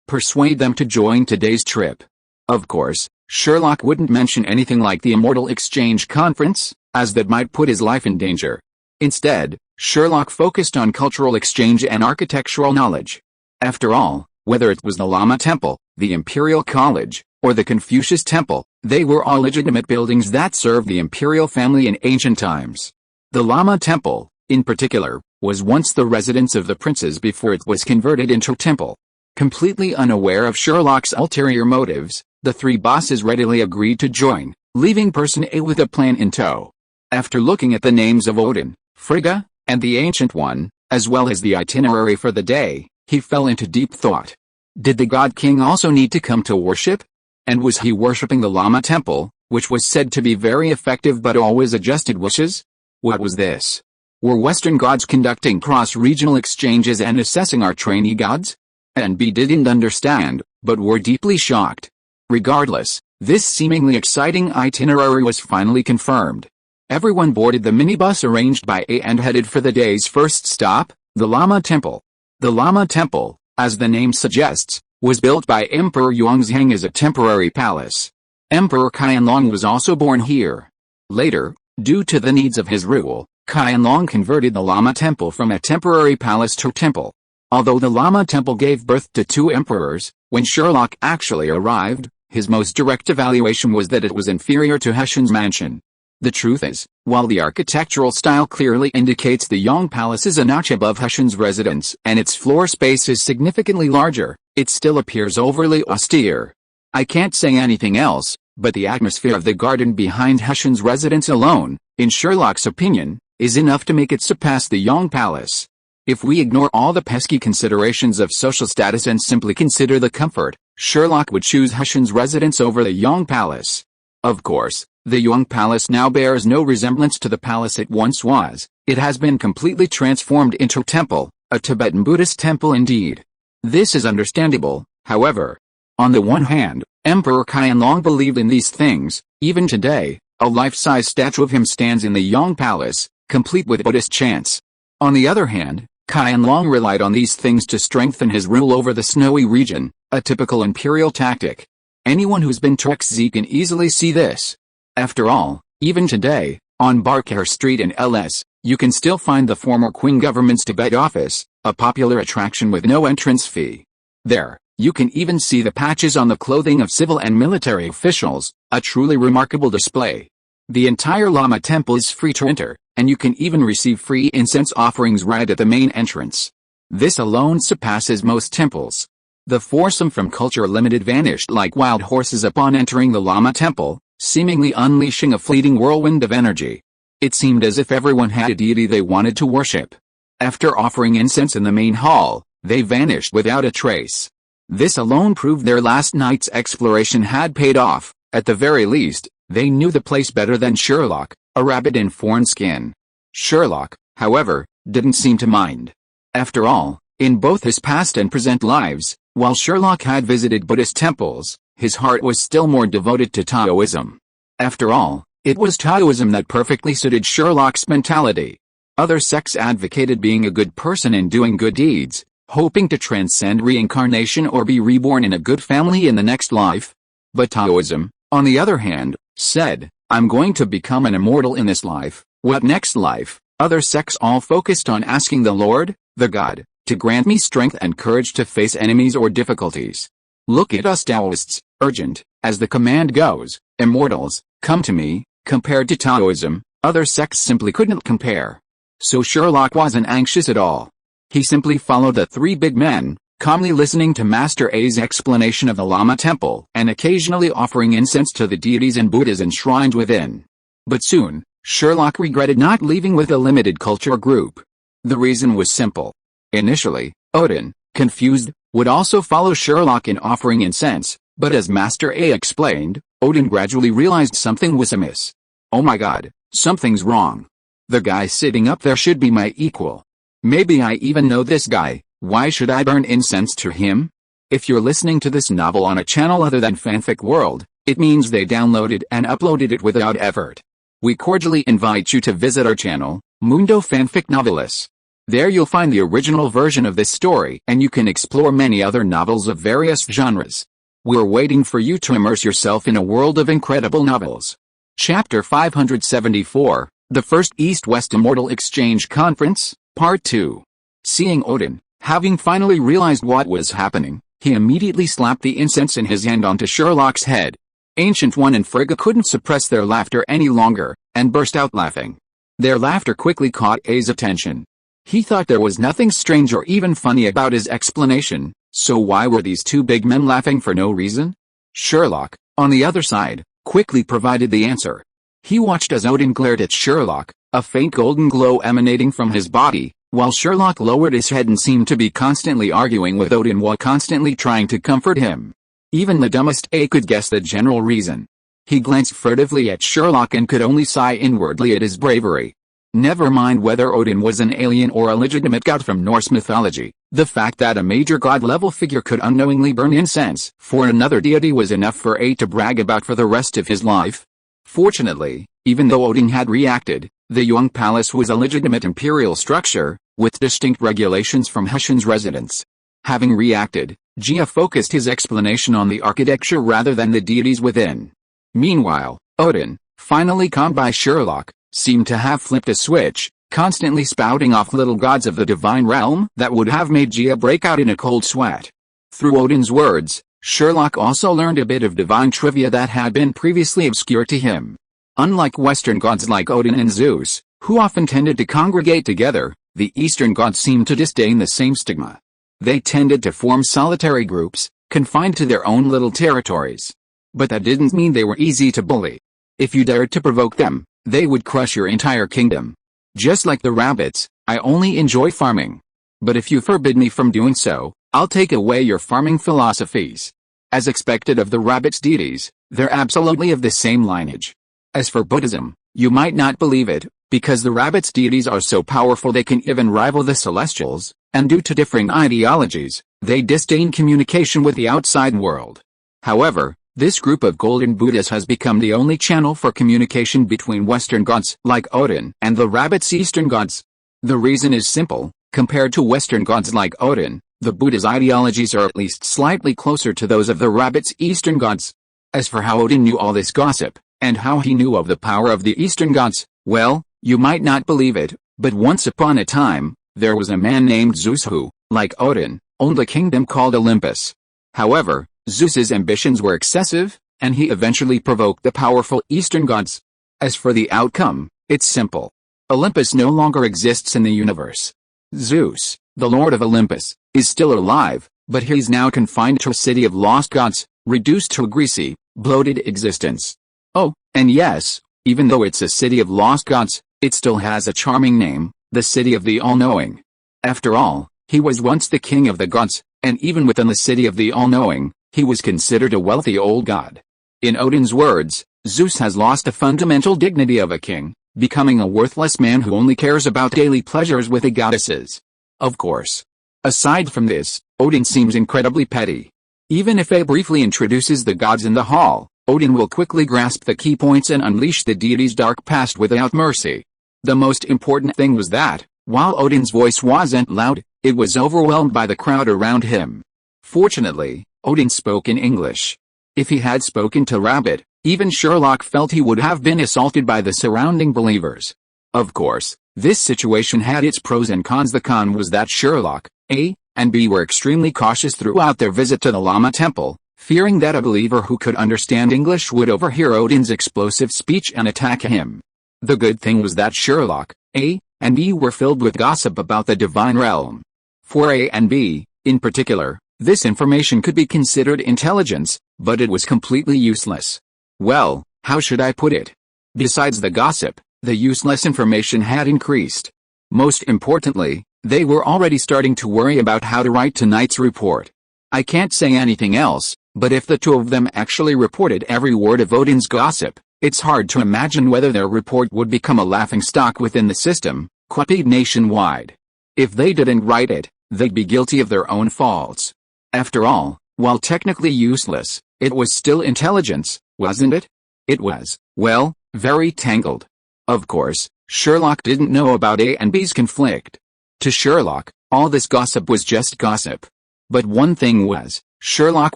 persuade them to join today's trip. Of course, Sherlock wouldn't mention anything like the Immortal Exchange Conference, as that might put his life in danger. Instead, Sherlock focused on cultural exchange and architectural knowledge. After all, whether it was the Lama Temple, the Imperial College, or the Confucius Temple, they were all legitimate buildings that served the imperial family in ancient times. The Lama Temple, in particular, was once the residence of the princes before it was converted into a temple. Completely unaware of Sherlock's ulterior motives, the three bosses readily agreed to join, leaving Person A with a plan in tow. After looking at the names of Odin, Frigga, and the Ancient One, as well as the itinerary for the day, he fell into deep thought. Did the God King also need to come to worship? And was he worshipping the Lama Temple, which was said to be very effective but always adjusted wishes? What was this? Were Western gods conducting cross-regional exchanges and assessing our trainee gods? And B didn't understand, but were deeply shocked. Regardless, this seemingly exciting itinerary was finally confirmed. Everyone boarded the minibus arranged by A and headed for the day's first stop, the Lama Temple. The Lama Temple, as the name suggests, was built by Emperor Yongzheng as a temporary palace. Emperor Qianlong was also born here. Later, due to the needs of his rule, Qianlong converted the Lama Temple from a temporary palace to a temple. Although the Lama Temple gave birth to two emperors, when Sherlock actually arrived, his most direct evaluation was that it was inferior to Hessian's mansion. The truth is, while the architectural style clearly indicates the Yong Palace is a notch above Hessian's residence and its floor space is significantly larger, it still appears overly austere. I can't say anything else, but the atmosphere of the garden behind Hessian's residence alone, in Sherlock's opinion, is enough to make it surpass the Yong Palace. If we ignore all the pesky considerations of social status and simply consider the comfort, Sherlock would choose Hessian's residence over the Yong Palace. Of course, the Yong Palace now bears no resemblance to the palace it once was. It has been completely transformed into a temple, a Tibetan Buddhist temple indeed. This is understandable, however. On the one hand, Emperor Qianlong believed in these things. Even today, a life-size statue of him stands in the Yong Palace, complete with Buddhist chants. On the other hand, Qianlong relied on these things to strengthen his rule over the snowy region, a typical imperial tactic. Anyone who's been to XZ can easily see this. After all, even today, on Barker Street in LS, you can still find the former Qing government's Tibet office, a popular attraction with no entrance fee. There, you can even see the patches on the clothing of civil and military officials, a truly remarkable display. The entire Lama Temple is free to enter, and you can even receive free incense offerings right at the main entrance. This alone surpasses most temples. The foursome from Culture Limited vanished like wild horses upon entering the Lama Temple, seemingly unleashing a fleeting whirlwind of energy. It seemed as if everyone had a deity they wanted to worship. After offering incense in the main hall, they vanished without a trace. This alone proved their last night's exploration had paid off. At the very least, they knew the place better than Sherlock, a rabbit in foreign skin. Sherlock, however, didn't seem to mind. After all, in both his past and present lives, while Sherlock had visited Buddhist temples, his heart was still more devoted to Taoism. After all, it was Taoism that perfectly suited Sherlock's mentality. Other sects advocated being a good person and doing good deeds, hoping to transcend reincarnation or be reborn in a good family in the next life. But Taoism, on the other hand, said, I'm going to become an immortal in this life. What next life? Other sects all focused on asking the Lord, the God, to grant me strength and courage to face enemies or difficulties. Look at us Taoists, urgent, As the command goes, immortals, come to me. Compared to Taoism, other sects simply couldn't compare. So Sherlock wasn't anxious at all. He simply followed the three big men, calmly listening to Master A's explanation of the Lama Temple and occasionally offering incense to the deities and Buddhas enshrined within. But soon, Sherlock regretted not leaving with the limited culture group. The reason was simple. Initially, Odin, confused, would also follow Sherlock in offering incense, but as Master A explained, Odin gradually realized something was amiss. Oh my god, something's wrong. The guy sitting up there should be my equal. Maybe I even know this guy, why should I burn incense to him? If you're listening to this novel on a channel other than Fanfic World, it means they downloaded and uploaded it without effort. We cordially invite you to visit our channel, Mundo Fanfic Novelists. There you'll find the original version of this story and you can explore many other novels of various genres. We're waiting for you to immerse yourself in a world of incredible novels. Chapter 574, The First East-West Immortal Exchange Conference, Part 2. Seeing Odin, having finally realized what was happening, he immediately slapped the incense in his hand onto Sherlock's head. Ancient One and Frigga couldn't suppress their laughter any longer, and burst out laughing. Their laughter quickly caught A's attention. He thought there was nothing strange or even funny about his explanation, so why were these two big men laughing for no reason? Sherlock, on the other side, quickly provided the answer. He watched as Odin glared at Sherlock, a faint golden glow emanating from his body, while Sherlock lowered his head and seemed to be constantly arguing with Odin while constantly trying to comfort him. Even the dumbest A could guess the general reason. He glanced furtively at Sherlock and could only sigh inwardly at his bravery. Never mind whether Odin was an alien or a legitimate god from Norse mythology, the fact that a major god-level figure could unknowingly burn incense for another deity was enough for A to brag about for the rest of his life. Fortunately, even though Odin had reacted, the Young Palace was a legitimate imperial structure, with distinct regulations from Hessian's residents. Having reacted, Gia focused his explanation on the architecture rather than the deities within. Meanwhile, Odin, finally calmed by Sherlock, seemed to have flipped a switch, constantly spouting off little gods of the divine realm that would have made Gia break out in a cold sweat. Through Odin's words, Sherlock also learned a bit of divine trivia that had been previously obscure to him. Unlike Western gods like Odin and Zeus, who often tended to congregate together, the Eastern gods seemed to disdain the same stigma. They tended to form solitary groups, confined to their own little territories. But that didn't mean they were easy to bully. If you dared to provoke them, they would crush your entire kingdom. Just like the rabbits, I only enjoy farming. But if you forbid me from doing so, I'll take away your farming philosophies. As expected of the rabbits' deities, they're absolutely of the same lineage. As for Buddhism, you might not believe it, because the rabbits' deities are so powerful they can even rival the celestials, and due to differing ideologies, they disdain communication with the outside world. However, this group of golden Buddhas has become the only channel for communication between Western gods like Odin and the rabbits' Eastern gods. The reason is simple: compared to Western gods like Odin, the Buddha's ideologies are at least slightly closer to those of the rabbits' Eastern gods. As for how Odin knew all this gossip, and how he knew of the power of the Eastern gods, well, you might not believe it, but once upon a time, there was a man named Zeus who, like Odin, owned a kingdom called Olympus. However, Zeus's ambitions were excessive, and he eventually provoked the powerful Eastern gods. As for the outcome, it's simple. Olympus no longer exists in the universe. Zeus, the Lord of Olympus, is still alive, but he's now confined to a city of lost gods, reduced to a greasy, bloated existence. Oh, and yes, even though it's a city of lost gods, it still has a charming name, the City of the All-Knowing. After all, he was once the king of the gods, and even within the City of the All-Knowing, he was considered a wealthy old god. In Odin's words, Zeus has lost the fundamental dignity of a king, becoming a worthless man who only cares about daily pleasures with the goddesses. Of course. Aside from this, Odin seems incredibly petty. Even if A briefly introduces the gods in the hall, Odin will quickly grasp the key points and unleash the deity's dark past without mercy. The most important thing was that, while Odin's voice wasn't loud, it was overwhelmed by the crowd around him. Fortunately, Odin spoke in English. If he had spoken to Rabbit, even Sherlock felt he would have been assaulted by the surrounding believers. Of course, this situation had its pros and cons. The con was that Sherlock, A, and B were extremely cautious throughout their visit to the Lama Temple, fearing that a believer who could understand English would overhear Odin's explosive speech and attack him. The good thing was that Sherlock, A, and B were filled with gossip about the divine realm. For A and B, in particular, this information could be considered intelligence, but it was completely useless. Well, how should I put it? Besides the gossip, the useless information had increased. Most importantly, they were already starting to worry about how to write tonight's report. I can't say anything else, but if the two of them actually reported every word of Odin's gossip, it's hard to imagine whether their report would become a laughingstock within the system, copied nationwide. If they didn't write it, they'd be guilty of their own faults. After all, while technically useless, it was still intelligence, wasn't it? It was, well, very tangled. Of course, Sherlock didn't know about A and B's conflict. To Sherlock, all this gossip was just gossip. But one thing was, Sherlock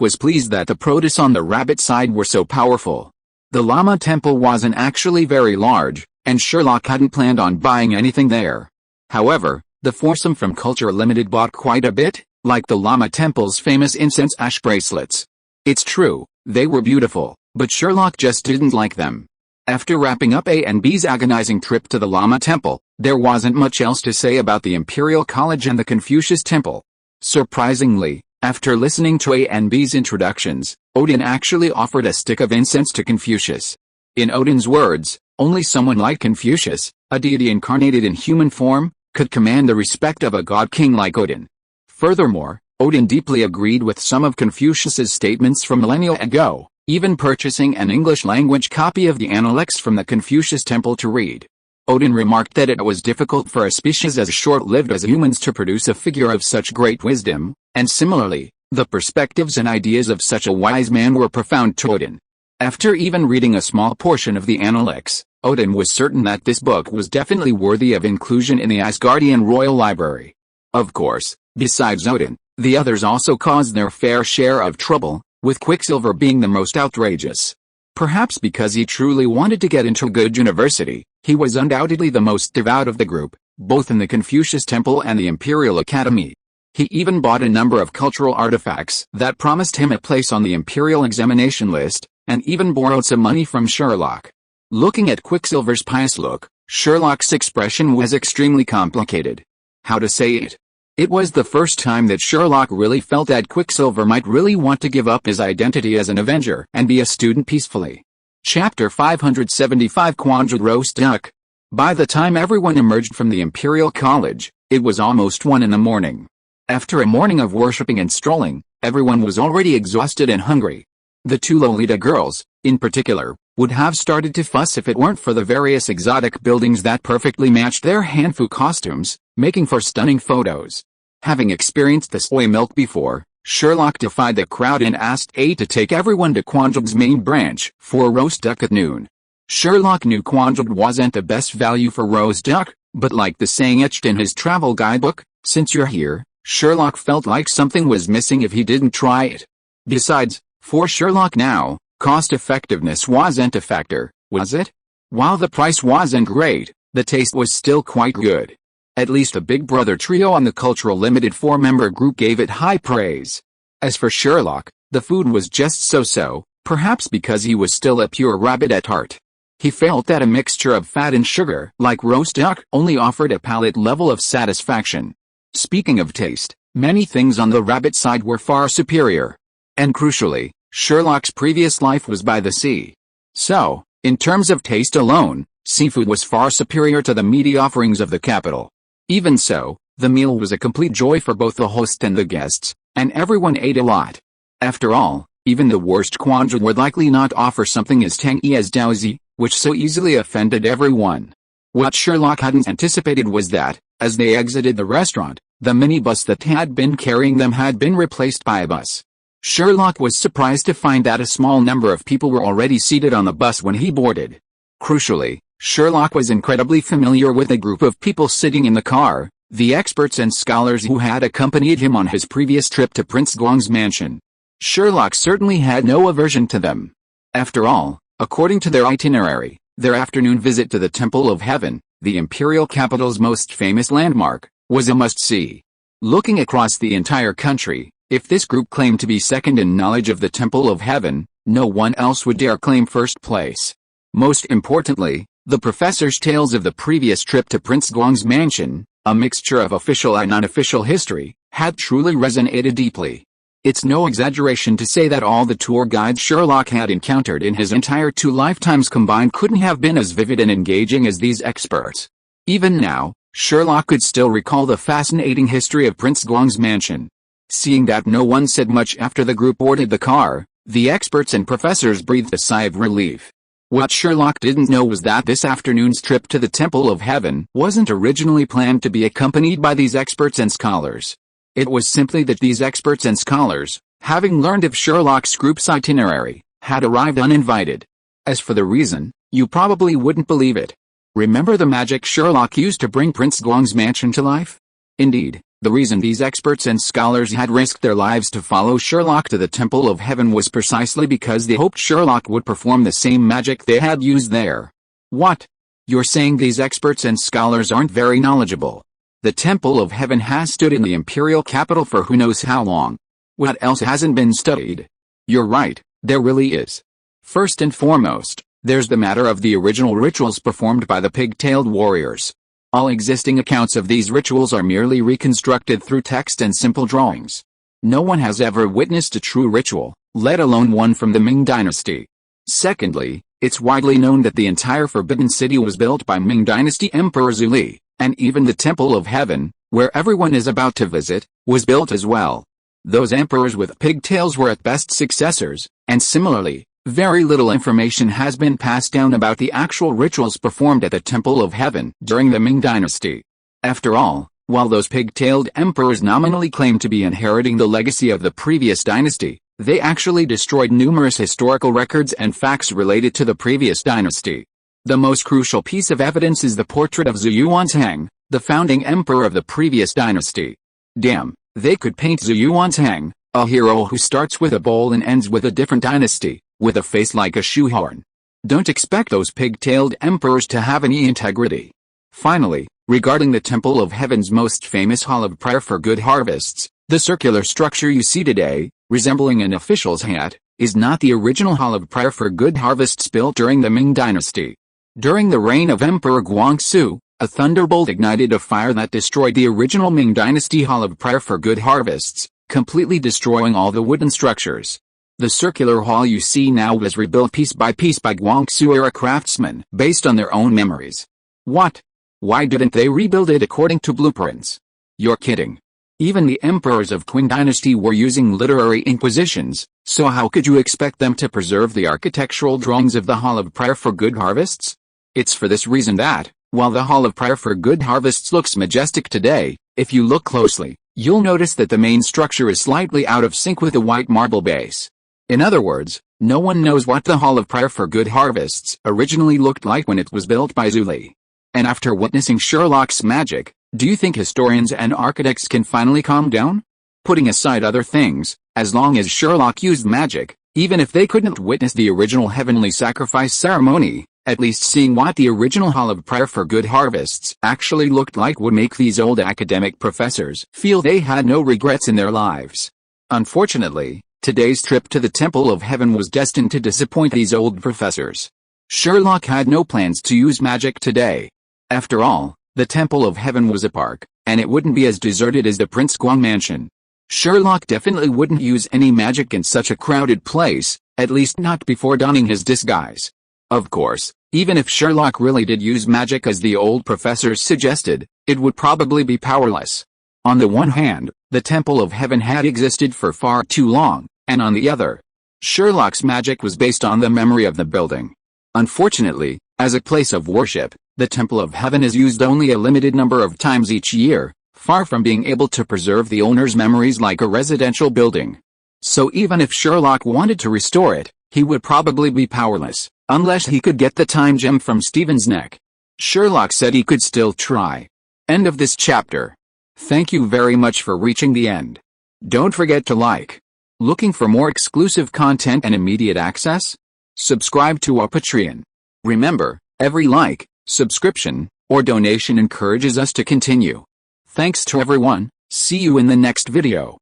was pleased that the protests on the rabbit side were so powerful. The llama temple wasn't actually very large, and Sherlock hadn't planned on buying anything there. However, the foursome from Culture Limited bought quite a bit, like the llama temple's famous incense ash bracelets. It's true, they were beautiful, but Sherlock just didn't like them. After wrapping up A and B's agonizing trip to the llama temple, there wasn't much else to say about the Imperial College and the Confucius Temple. Surprisingly, after listening to A and B's introductions, Odin actually offered a stick of incense to Confucius. In Odin's words, only someone like Confucius, a deity incarnated in human form, could command the respect of a god-king like Odin. Furthermore, Odin deeply agreed with some of Confucius's statements from millennia ago, even purchasing an English-language copy of the Analects from the Confucius Temple to read. Odin remarked that it was difficult for a species as short-lived as humans to produce a figure of such great wisdom, and similarly, the perspectives and ideas of such a wise man were profound to Odin. After even reading a small portion of the Analects, Odin was certain that this book was definitely worthy of inclusion in the Asgardian royal library. Of course, besides Odin, the others also caused their fair share of trouble, with Quicksilver being the most outrageous. Perhaps because he truly wanted to get into a good university, he was undoubtedly the most devout of the group, both in the Confucius Temple and the Imperial Academy. He even bought a number of cultural artifacts that promised him a place on the Imperial examination list, and even borrowed some money from Sherlock. Looking at Quicksilver's pious look, Sherlock's expression was extremely complicated. How to say it? It was the first time that Sherlock really felt that Quicksilver might really want to give up his identity as an Avenger and be a student peacefully. Chapter 575 Quangled Roast Duck. By the time everyone emerged from the Imperial College, it was almost 1 in the morning. After a morning of worshipping and strolling, everyone was already exhausted and hungry. The two Lolita girls, in particular, would have started to fuss if it weren't for the various exotic buildings that perfectly matched their Hanfu costumes, making for stunning photos. Having experienced the soy milk before, Sherlock defied the crowd and asked A to take everyone to Quangled's main branch for roast duck at noon. Sherlock knew Quangled wasn't the best value for roast duck, but like the saying etched in his travel guidebook, since you're here, Sherlock felt like something was missing if he didn't try it. Besides, for Sherlock now, cost-effectiveness wasn't a factor, was it? While the price wasn't great, the taste was still quite good. At least the Big Brother trio on the Cultural Limited 4-member group gave it high praise. As for Sherlock, the food was just so-so, perhaps because he was still a pure rabbit at heart. He felt that a mixture of fat and sugar, like roast duck, only offered a palate level of satisfaction. Speaking of taste, many things on the rabbit side were far superior. And crucially, Sherlock's previous life was by the sea. So, in terms of taste alone, seafood was far superior to the meaty offerings of the capital. Even so, the meal was a complete joy for both the host and the guests, and everyone ate a lot. After all, even the worst Quangled would likely not offer something as tangy as Dowsy, which so easily offended everyone. What Sherlock hadn't anticipated was that, as they exited the restaurant, the minibus that had been carrying them had been replaced by a bus. Sherlock was surprised to find that a small number of people were already seated on the bus when he boarded. Crucially, Sherlock was incredibly familiar with a group of people sitting in the car, the experts and scholars who had accompanied him on his previous trip to Prince Gong's mansion. Sherlock certainly had no aversion to them. After all, according to their itinerary, their afternoon visit to the Temple of Heaven, the imperial capital's most famous landmark, was a must-see. Looking across the entire country, If this group claimed to be second in knowledge of the Temple of Heaven, no one else would dare claim first place. Most importantly, the professor's tales of the previous trip to Prince Guang's mansion, a mixture of official and unofficial history, had truly resonated deeply. It's no exaggeration to say that all the tour guides Sherlock had encountered in his entire 2 lifetimes combined couldn't have been as vivid and engaging as these experts. Even now, Sherlock could still recall the fascinating history of Prince Guang's mansion. Seeing that no one said much after the group boarded the car, the experts and professors breathed a sigh of relief. What Sherlock didn't know was that this afternoon's trip to the Temple of Heaven wasn't originally planned to be accompanied by these experts and scholars. It was simply that these experts and scholars, having learned of Sherlock's group's itinerary, had arrived uninvited. As for the reason, you probably wouldn't believe it. Remember the magic Sherlock used to bring Prince Guang's mansion to life? Indeed, the reason these experts and scholars had risked their lives to follow Sherlock to the Temple of Heaven was precisely because they hoped Sherlock would perform the same magic they had used there. What? You're saying these experts and scholars aren't very knowledgeable? The Temple of Heaven has stood in the imperial capital for who knows how long. What else hasn't been studied? You're right, there really is. First and foremost, there's the matter of the original rituals performed by the pig-tailed warriors. All existing accounts of these rituals are merely reconstructed through text and simple drawings. No one has ever witnessed a true ritual, let alone one from the Ming dynasty. Secondly, it's widely known that the entire Forbidden City was built by Ming dynasty Emperor Zuli, and even the Temple of Heaven, where everyone is about to visit, was built as well. Those emperors with pigtails were at best successors, and similarly, very little information has been passed down about the actual rituals performed at the Temple of Heaven during the Ming dynasty. After all, while those pig-tailed emperors nominally claim to be inheriting the legacy of the previous dynasty, they actually destroyed numerous historical records and facts related to the previous dynasty. The most crucial piece of evidence is the portrait of Zhu Yuanzhang, the founding emperor of the previous dynasty. Damn, they could paint Zhu Yuanzhang, a hero who starts with a bowl and ends with a different dynasty, with a face like a shoehorn. Don't expect those pig-tailed emperors to have any integrity. Finally, regarding the Temple of Heaven's most famous Hall of Prayer for Good Harvests, the circular structure you see today, resembling an official's hat, is not the original Hall of Prayer for Good Harvests built during the Ming dynasty. During the reign of Emperor Guangxu, a thunderbolt ignited a fire that destroyed the original Ming dynasty Hall of Prayer for Good Harvests, completely destroying all the wooden structures. The circular hall you see now was rebuilt piece by piece by Guangxu-era craftsmen based on their own memories. What? Why didn't they rebuild it according to blueprints? You're kidding. Even the emperors of Qin dynasty were using literary inquisitions, so how could you expect them to preserve the architectural drawings of the Hall of Prayer for Good Harvests? It's for this reason that, while the Hall of Prayer for Good Harvests looks majestic today, if you look closely, you'll notice that the main structure is slightly out of sync with the white marble base. In other words, no one knows what the Hall of Prayer for Good Harvests originally looked like when it was built by Zuli. And after witnessing Sherlock's magic, do you think historians and architects can finally calm down? Putting aside other things, as long as Sherlock used magic, even if they couldn't witness the original heavenly sacrifice ceremony, at least seeing what the original Hall of Prayer for Good Harvests actually looked like would make these old academic professors feel they had no regrets in their lives. Unfortunately, today's trip to the Temple of Heaven was destined to disappoint these old professors. Sherlock had no plans to use magic today. After all, the Temple of Heaven was a park, and it wouldn't be as deserted as the Prince Guang mansion. Sherlock definitely wouldn't use any magic in such a crowded place, at least not before donning his disguise. Of course, even if Sherlock really did use magic as the old professors suggested, it would probably be powerless. On the one hand, the Temple of Heaven had existed for far too long, and on the other, Sherlock's magic was based on the memory of the building. Unfortunately, as a place of worship, the Temple of Heaven is used only a limited number of times each year, far from being able to preserve the owner's memories like a residential building. So even if Sherlock wanted to restore it, he would probably be powerless, unless he could get the time gem from Stephen's neck. Sherlock said he could still try. End of this chapter. Thank you very much for reaching the end. Don't forget to like. Looking for more exclusive content and immediate access? Subscribe to our Patreon. Remember, every like, subscription, or donation encourages us to continue. Thanks to everyone, see you in the next video.